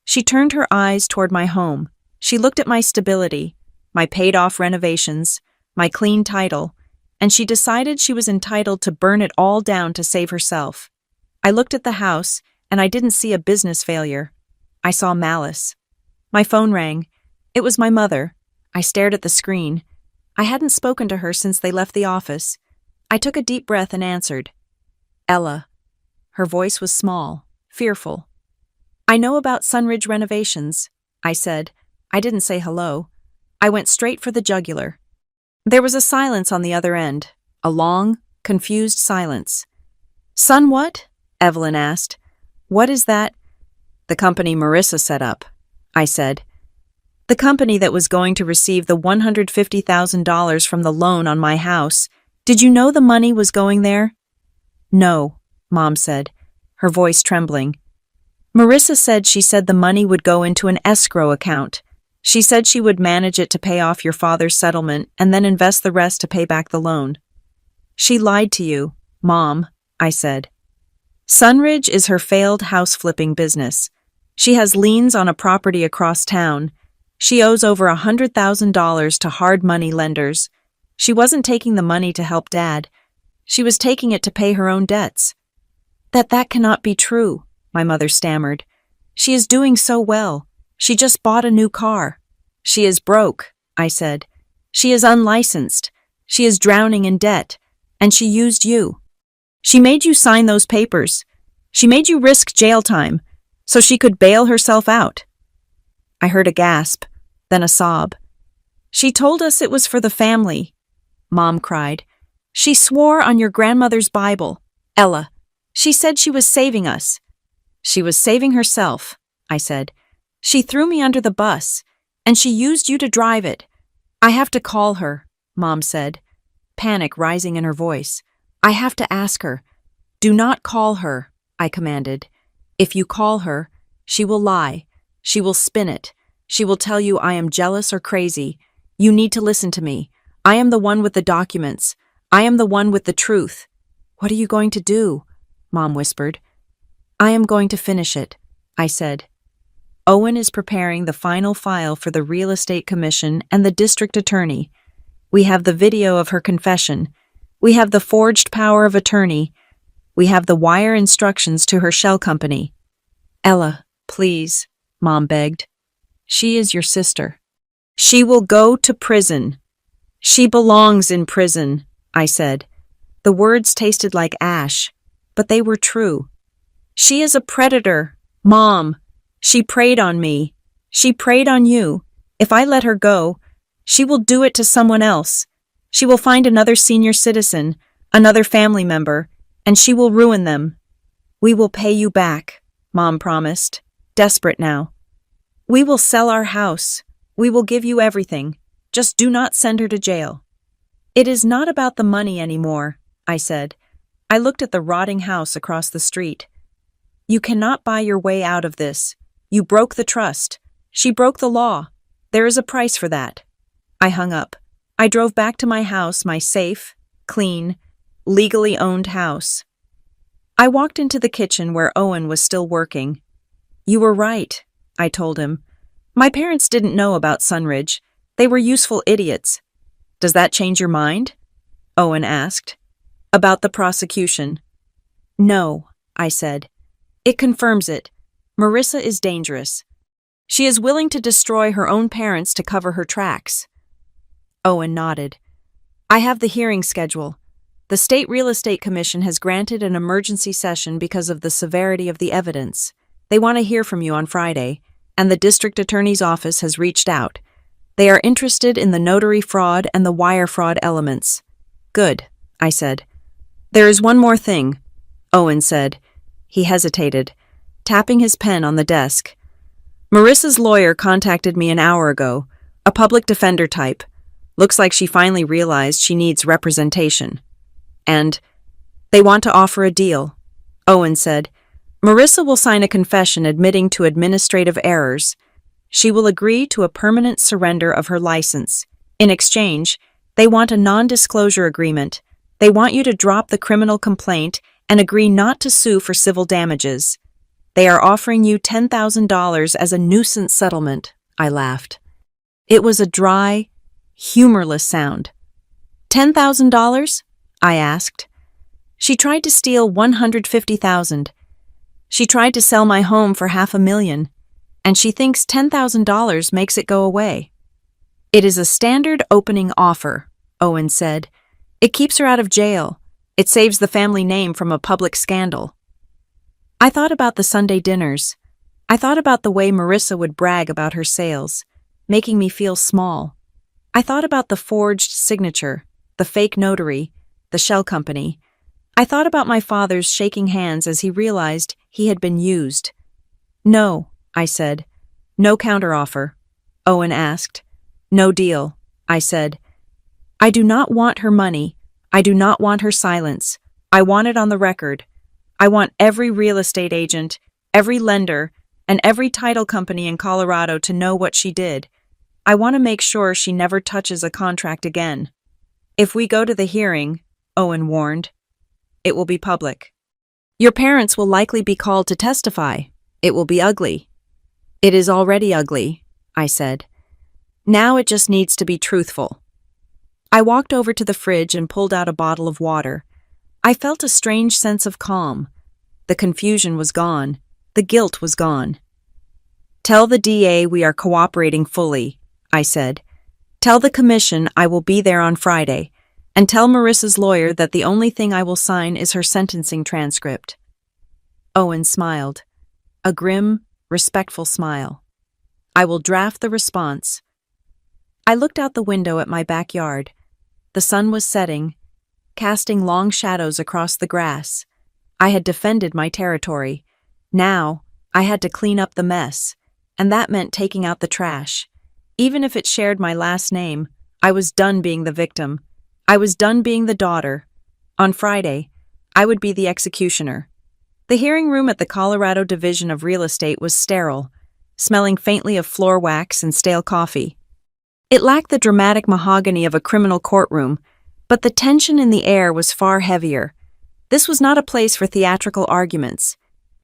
she turned her eyes toward my home. She looked at my stability, my paid-off renovations, my clean title, and she decided she was entitled to burn it all down to save herself. I looked at the house, and I didn't see a business failure. I saw malice. My phone rang. It was my mother. I stared at the screen. I hadn't spoken to her since they left the office. I took a deep breath and answered. "Ella." Her voice was small, fearful. "I know about Sunridge Renovations," I said. I didn't say hello. I went straight for the jugular. There was a silence on the other end, a long, confused silence. "Sun what?" Evelyn asked. "What is that?" "The company Marissa set up," I said. "The company that was going to receive the $150,000 from the loan on my house. Did you know the money was going there?" "No," Mom said, her voice trembling. "Marissa said she said the money would go into an escrow account. She said she would manage it to pay off your father's settlement and then invest the rest to pay back the loan." "She lied to you, Mom," I said. "Sunridge is her failed house-flipping business. She has liens on a property across town. She owes over $100,000 to hard money lenders. She wasn't taking the money to help Dad. She was taking it to pay her own debts." That cannot be true," my mother stammered. "She is doing so well. She just bought a new car." "She is broke," I said. "She is unlicensed. She is drowning in debt. And she used you. She made you sign those papers. She made you risk jail time so she could bail herself out." I heard a gasp, then a sob. "She told us it was for the family," Mom cried. "She swore on your grandmother's Bible. Ella, she said she was saving us." "She was saving herself," I said. "She threw me under the bus, and she used you to drive it." "I have to call her," Mom said, panic rising in her voice. "I have to ask her." "Do not call her," I commanded. "If you call her, she will lie. She will spin it. She will tell you I am jealous or crazy. You need to listen to me. I am the one with the documents. I am the one with the truth." "What are you going to do?" Mom whispered. "I am going to finish it," I said. Owen is preparing the final file for the Real Estate Commission and the district attorney. We have the video of her confession. We have the forged power of attorney. We have the wire instructions to her shell company. Ella, please, Mom begged. She is your sister. She will go to prison. She belongs in prison, I said. The words tasted like ash, but they were true. She is a predator, Mom. She preyed on me. She preyed on you. If I let her go, she will do it to someone else. She will find another senior citizen, another family member, and she will ruin them. We will pay you back, Mom promised, desperate now. We will sell our house. We will give you everything. Just do not send her to jail. It is not about the money anymore, I said. I looked at the rotting house across the street. You cannot buy your way out of this. You broke the trust. She broke the law. There is a price for that. I hung up. I drove back to my house, my safe, clean, legally owned house. I walked into the kitchen where Owen was still working. You were right, I told him. My parents didn't know about Sunridge. They were useful idiots. Does that change your mind? Owen asked. About the prosecution. No, I said. It confirms it. Marissa is dangerous. She is willing to destroy her own parents to cover her tracks. Owen nodded. I have the hearing schedule. The State Real Estate Commission has granted an emergency session because of the severity of the evidence. They want to hear from you on Friday, and the district attorney's office has reached out. They are interested in the notary fraud and the wire fraud elements. Good, I said. There is one more thing, Owen said. He hesitated, tapping his pen on the desk. Marissa's lawyer contacted me an hour ago, a public defender type. Looks like she finally realized she needs representation. And they want to offer a deal, Owen said. Marissa will sign a confession admitting to administrative errors. She will agree to a permanent surrender of her license. In exchange, they want a non-disclosure agreement. They want you to drop the criminal complaint and agree not to sue for civil damages. They are offering you $10,000 as a nuisance settlement, I laughed. It was a dry, humorless sound. $10,000? I asked. She tried to steal $150,000. She tried to sell my home for $500,000, and she thinks $10,000 makes it go away. It is a standard opening offer, Owen said. It keeps her out of jail. It saves the family name from a public scandal. I thought about the Sunday dinners. I thought about the way Marissa would brag about her sales, making me feel small. I thought about the forged signature, the fake notary, the shell company. I thought about my father's shaking hands as he realized he had been used. No, I said. No counteroffer. Owen asked. No deal, I said. I do not want her money. I do not want her silence. I want it on the record. I want every real estate agent, every lender, and every title company in Colorado to know what she did. I want to make sure she never touches a contract again. If we go to the hearing, Owen warned, it will be public. Your parents will likely be called to testify. It will be ugly. It is already ugly, I said. Now it just needs to be truthful. I walked over to the fridge and pulled out a bottle of water. I felt a strange sense of calm. The confusion was gone. The guilt was gone. Tell the DA we are cooperating fully, I said. Tell the commission I will be there on Friday, and tell Marissa's lawyer that the only thing I will sign is her sentencing transcript. Owen smiled. A grim, respectful smile. I will draft the response. I looked out the window at my backyard. The sun was setting, casting long shadows across the grass. I had defended my territory. Now, I had to clean up the mess, and that meant taking out the trash. Even if it shared my last name, I was done being the victim. I was done being the daughter. On Friday, I would be the executioner. The hearing room at the Colorado Division of Real Estate was sterile, smelling faintly of floor wax and stale coffee. It lacked the dramatic mahogany of a criminal courtroom, but the tension in the air was far heavier. This was not a place for theatrical arguments.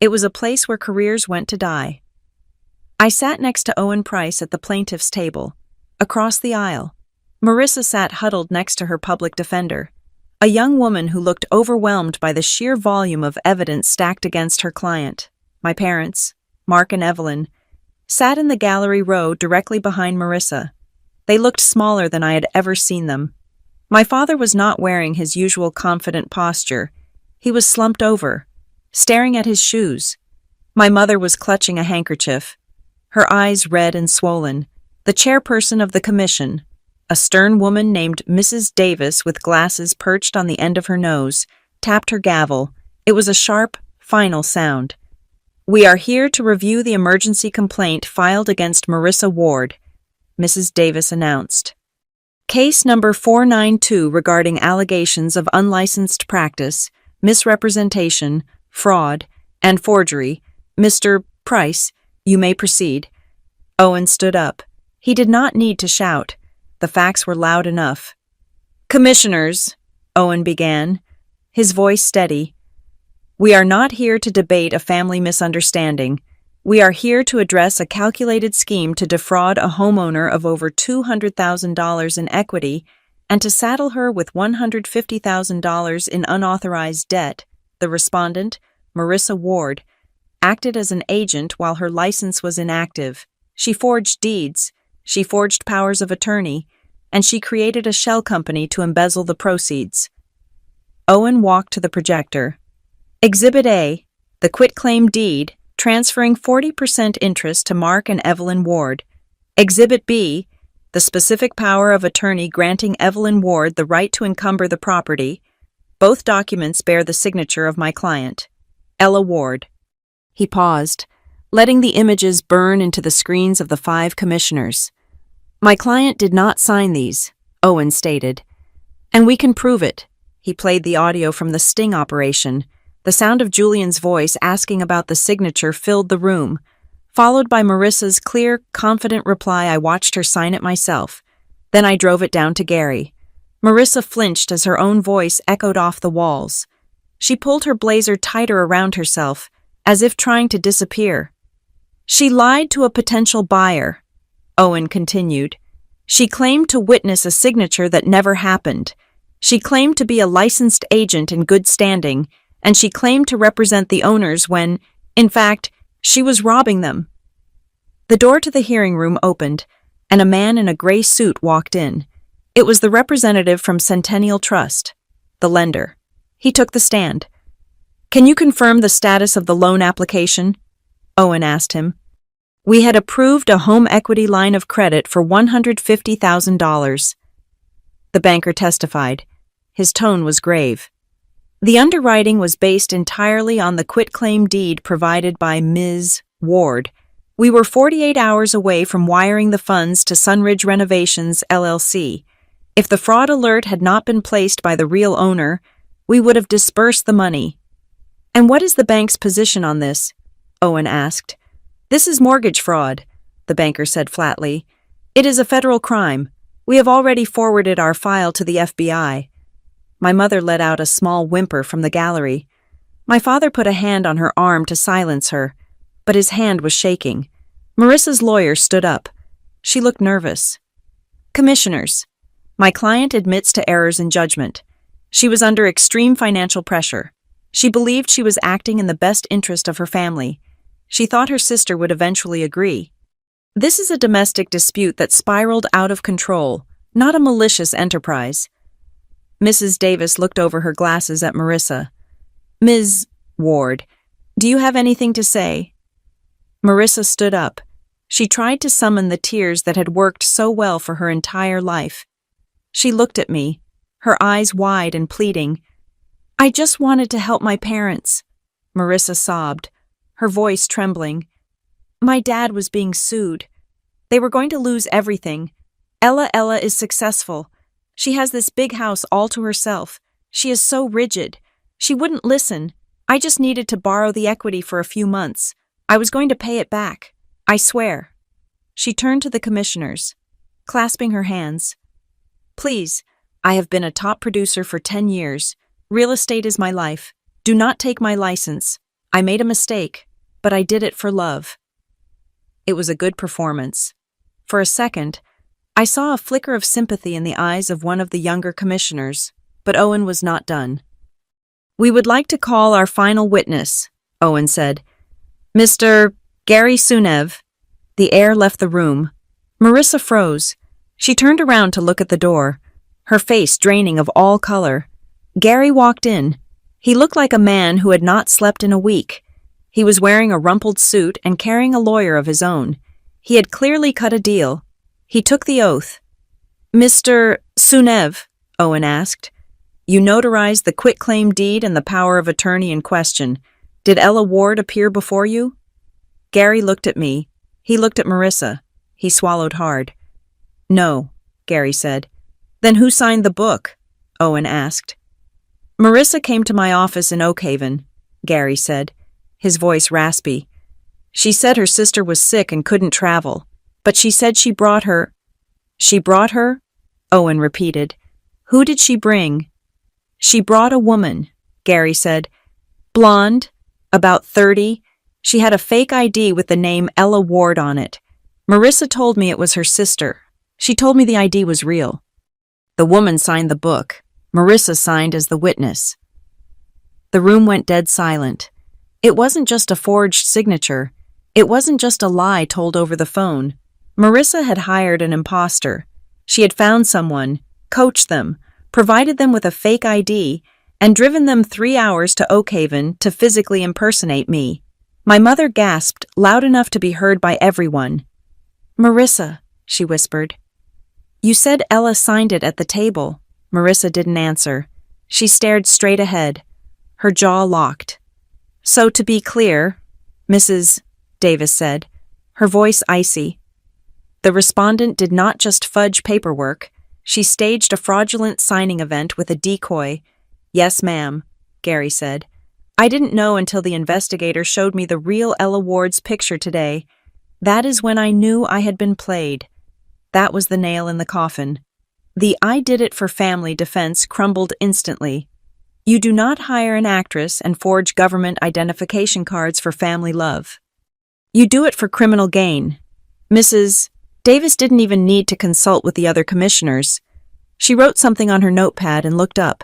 It was a place where careers went to die. I sat next to Owen Price at the plaintiff's table. Across the aisle, Marissa sat huddled next to her public defender, a young woman who looked overwhelmed by the sheer volume of evidence stacked against her client. My parents, Mark and Evelyn, sat in the gallery row directly behind Marissa. They looked smaller than I had ever seen them. My father was not wearing his usual confident posture. He was slumped over, staring at his shoes. My mother was clutching a handkerchief, her eyes red and swollen. The chairperson of the commission, a stern woman named Mrs. Davis with glasses perched on the end of her nose, tapped her gavel. It was a sharp, final sound. "We are here to review the emergency complaint filed against Marissa Ward," Mrs. Davis announced. "Case number 492 regarding allegations of unlicensed practice, misrepresentation, fraud, and forgery. Mr. Price, you may proceed." Owen stood up. He did not need to shout. The facts were loud enough. "Commissioners," Owen began, his voice steady, "we are not here to debate a family misunderstanding. We are here to address a calculated scheme to defraud a homeowner of over $200,000 in equity and to saddle her with $150,000 in unauthorized debt. The respondent, Marissa Ward, acted as an agent while her license was inactive. She forged deeds, she forged powers of attorney, and she created a shell company to embezzle the proceeds." Owen walked to the projector. "Exhibit A, the quitclaim deed, transferring 40% interest to Mark and Evelyn Ward. Exhibit B, the specific power of attorney granting Evelyn Ward the right to encumber the property. Both documents bear the signature of my client, Ella Ward." He paused, letting the images burn into the screens of the 5 commissioners. "My client did not sign these," Owen stated. "And we can prove it." He played the audio from the sting operation. The sound of Julian's voice asking about the signature filled the room. Followed by Marissa's clear, confident reply, I watched her sign it myself. Then I drove it down to Gary. Marissa flinched as her own voice echoed off the walls. She pulled her blazer tighter around herself, as if trying to disappear. "She lied to a potential buyer," Owen continued. "She claimed to witness a signature that never happened. She claimed to be a licensed agent in good standing, and she claimed to represent the owners when, in fact, she was robbing them." The door to the hearing room opened, and a man in a gray suit walked in. It was the representative from Centennial Trust, the lender. He took the stand. "Can you confirm the status of the loan application?" Owen asked him. "We had approved a home equity line of credit for $150,000. The banker testified. His tone was grave. "The underwriting was based entirely on the quitclaim deed provided by Ms. Ward. We were 48 hours away from wiring the funds to Sunridge Renovations, LLC. If the fraud alert had not been placed by the real owner, we would have disbursed the money." "And what is the bank's position on this?" Owen asked. "This is mortgage fraud," the banker said flatly. "It is a federal crime. We have already forwarded our file to the FBI." My mother let out a small whimper from the gallery. My father put a hand on her arm to silence her, but his hand was shaking. Marissa's lawyer stood up. She looked nervous. "Commissioners, my client admits to errors in judgment. She was under extreme financial pressure. She believed she was acting in the best interest of her family. She thought her sister would eventually agree. This is a domestic dispute that spiraled out of control, not a malicious enterprise." Mrs. Davis looked over her glasses at Marissa. "Ms. Ward, do you have anything to say?" Marissa stood up. She tried to summon the tears that had worked so well for her entire life. She looked at me, her eyes wide and pleading. "I just wanted to help my parents," Marissa sobbed, her voice trembling. "My dad was being sued. They were going to lose everything. Ella is successful. She has this big house all to herself. She is so rigid. She wouldn't listen. I just needed to borrow the equity for a few months. I was going to pay it back. I swear." She turned to the commissioners, clasping her hands. "Please, I have been a top producer for 10 years. Real estate is my life. Do not take my license. I made a mistake, but I did it for love. It was a good performance. For a second, I saw a flicker of sympathy in the eyes of one of the younger commissioners, but Owen was not done. "We would like to call our final witness," Owen said. "Mr. Gary Sunev." The air left the room. Marissa froze. She turned around to look at the door, her face draining of all color. Gary walked in. He looked like a man who had not slept in a week. He was wearing a rumpled suit and carrying a lawyer of his own. He had clearly cut a deal. He took the oath. "Mr. Sunev," Owen asked, "you notarized the quitclaim deed and the power of attorney in question. Did Ella Ward appear before you?" Gary looked at me. He looked at Marissa. He swallowed hard. "No," Gary said. "Then who signed the book?" Owen asked. "Marissa came to my office in Oakhaven," Gary said, his voice raspy. "She said her sister was sick and couldn't travel, but she said she brought her—" "She brought her?" Owen repeated. "Who did she bring?" "She brought a woman," Gary said. "Blonde, about 30. She had a fake ID with the name Ella Ward on it. Marissa told me it was her sister. She told me the ID was real. The woman signed the book. Marissa signed as the witness." The room went dead silent. It wasn't just a forged signature. It wasn't just a lie told over the phone. Marissa had hired an imposter. She had found someone, coached them, provided them with a fake ID, and driven them 3 hours to Oakhaven to physically impersonate me. My mother gasped, loud enough to be heard by everyone. "Marissa," she whispered. "You said Ella signed it at the table." Marissa didn't answer. She stared straight ahead. Her jaw locked. "So to be clear," Mrs. Davis said, her voice icy. "The respondent did not just fudge paperwork. She staged a fraudulent signing event with a decoy." "Yes, ma'am," Gary said. "I didn't know until the investigator showed me the real Ella Ward's picture today. That is when I knew I had been played." That was the nail in the coffin. The "I did it for family" defense crumbled instantly. You do not hire an actress and forge government identification cards for family love. You do it for criminal gain. Mrs. Davis didn't even need to consult with the other commissioners. She wrote something on her notepad and looked up.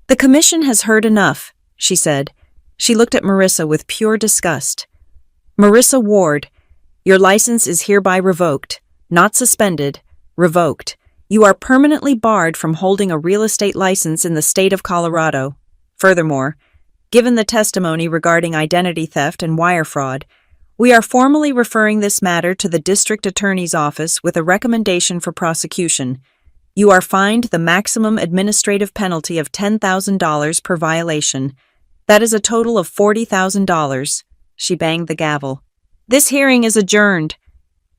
"The commission has heard enough," she said. She looked at Marissa with pure disgust. "Marissa Ward, your license is hereby revoked, not suspended, revoked. You are permanently barred from holding a real estate license in the state of Colorado. Furthermore, given the testimony regarding identity theft and wire fraud, we are formally referring this matter to the district attorney's office with a recommendation for prosecution. You are fined the maximum administrative penalty of $10,000 per violation. That is a total of $40,000. She banged the gavel. "This hearing is adjourned."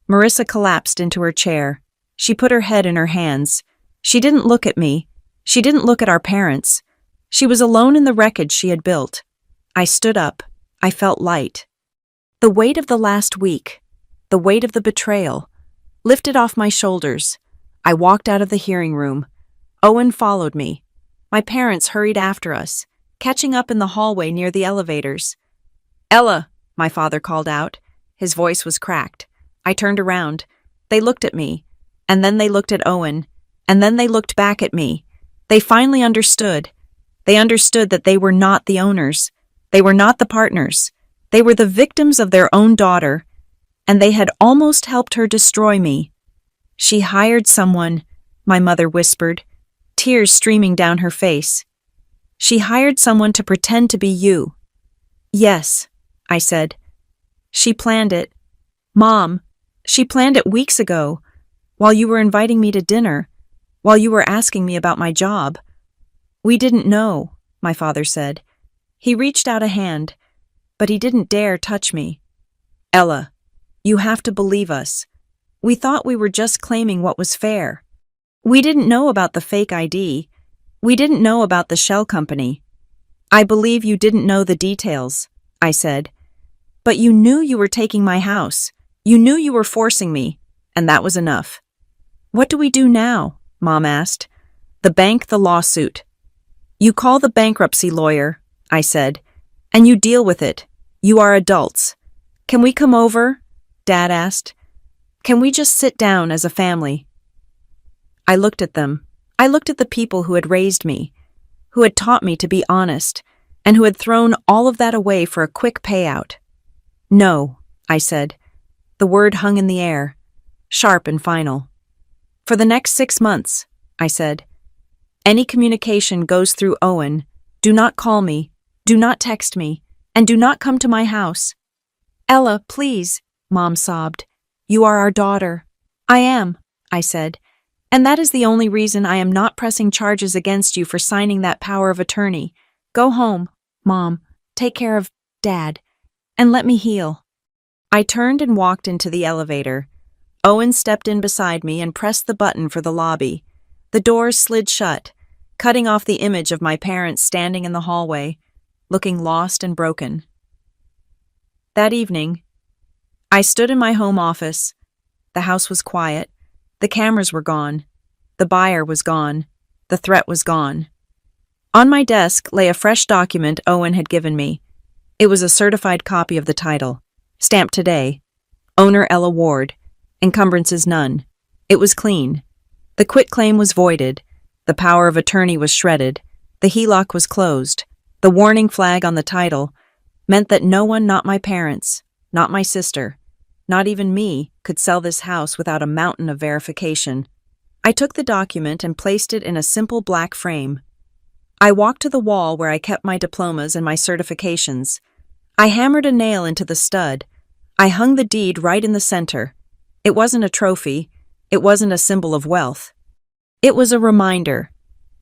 Marissa collapsed into her chair. She put her head in her hands. She didn't look at me. She didn't look at our parents. She was alone in the wreckage she had built. I stood up. I felt light. The weight of the last week, the weight of the betrayal, lifted off my shoulders. I walked out of the hearing room. Owen followed me. My parents hurried after us, catching up in the hallway near the elevators. "Ella," my father called out. His voice was cracked. I turned around. They looked at me. And then they looked at Owen, and then they looked back at me. They finally understood. They understood that they were not the owners. They were not the partners. They were the victims of their own daughter, and they had almost helped her destroy me. "She hired someone," my mother whispered, tears streaming down her face. "She hired someone to pretend to be you." "Yes," I said. "She planned it. Mom, she planned it weeks ago. While you were inviting me to dinner, while you were asking me about my job." "We didn't know," my father said. He reached out a hand, but he didn't dare touch me. "Ella, you have to believe us. We thought we were just claiming what was fair. We didn't know about the fake ID. We didn't know about the shell company." "I believe you didn't know the details," I said. "But you knew you were taking my house. You knew you were forcing me, and that was enough." "What do we do now?" Mom asked. "The bank, the lawsuit." "You call the bankruptcy lawyer," I said, And you deal with it. You are adults. Can we come over? Dad asked. Can we just sit down as a family? I looked at them. I looked at the people who had raised me, who had taught me to be honest, and who had thrown all of that away for a quick payout. No, I said. The word hung in the air, sharp and final. For the next 6 months, I said. Any communication goes through Owen. Do not call me, do not text me, and do not come to my house. Ella, please, Mom sobbed. You are our daughter. I am, I said. And that is the only reason I am not pressing charges against you for signing that power of attorney. Go home, Mom. Take care of Dad. And let me heal. I turned and walked into the elevator. Owen stepped in beside me and pressed the button for the lobby. The doors slid shut, cutting off the image of my parents standing in the hallway, looking lost and broken. That evening, I stood in my home office. The house was quiet. The cameras were gone. The buyer was gone. The threat was gone. On my desk lay a fresh document Owen had given me. It was a certified copy of the title, stamped today. Owner Ella Ward. Encumbrances none. It was clean. The quitclaim was voided. The power of attorney was shredded. The HELOC was closed. The warning flag on the title meant that no one, not my parents, not my sister, not even me, could sell this house without a mountain of verification. I took the document and placed it in a simple black frame. I walked to the wall where I kept my diplomas and my certifications. I hammered a nail into the stud. I hung the deed right in the center. It wasn't a trophy. It wasn't a symbol of wealth. It was a reminder.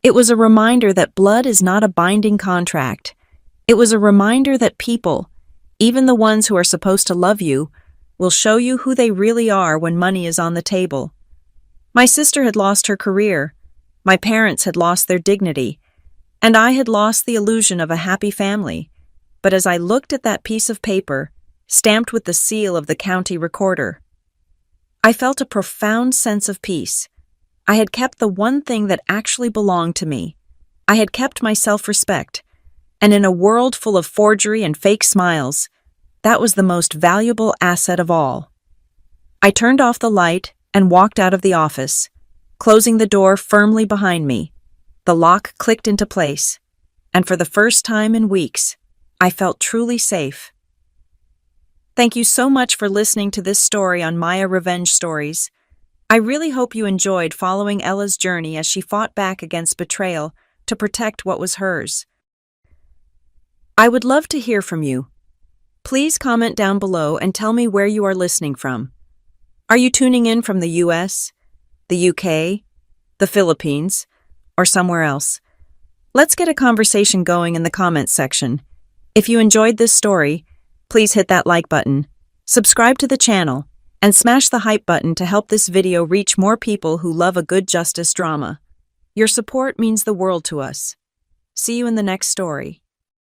It was a reminder that blood is not a binding contract. It was a reminder that people, even the ones who are supposed to love you, will show you who they really are when money is on the table. My sister had lost her career. My parents had lost their dignity. And I had lost the illusion of a happy family. But as I looked at that piece of paper, stamped with the seal of the county recorder, I felt a profound sense of peace. I had kept the one thing that actually belonged to me. I had kept my self-respect. And in a world full of forgery and fake smiles, that was the most valuable asset of all. I turned off the light and walked out of the office, closing the door firmly behind me. The lock clicked into place, and for the first time in weeks, I felt truly safe. Thank you so much for listening to this story on Maya Revenge Stories. I really hope you enjoyed following Ella's journey as she fought back against betrayal to protect what was hers. I would love to hear from you. Please comment down below and tell me where you are listening from. Are you tuning in from the US, the UK, the Philippines, or somewhere else? Let's get a conversation going in the comments section. If you enjoyed this story, please hit that like button, subscribe to the channel, and smash the hype button to help this video reach more people who love a good justice drama. Your support means the world to us. See you in the next story.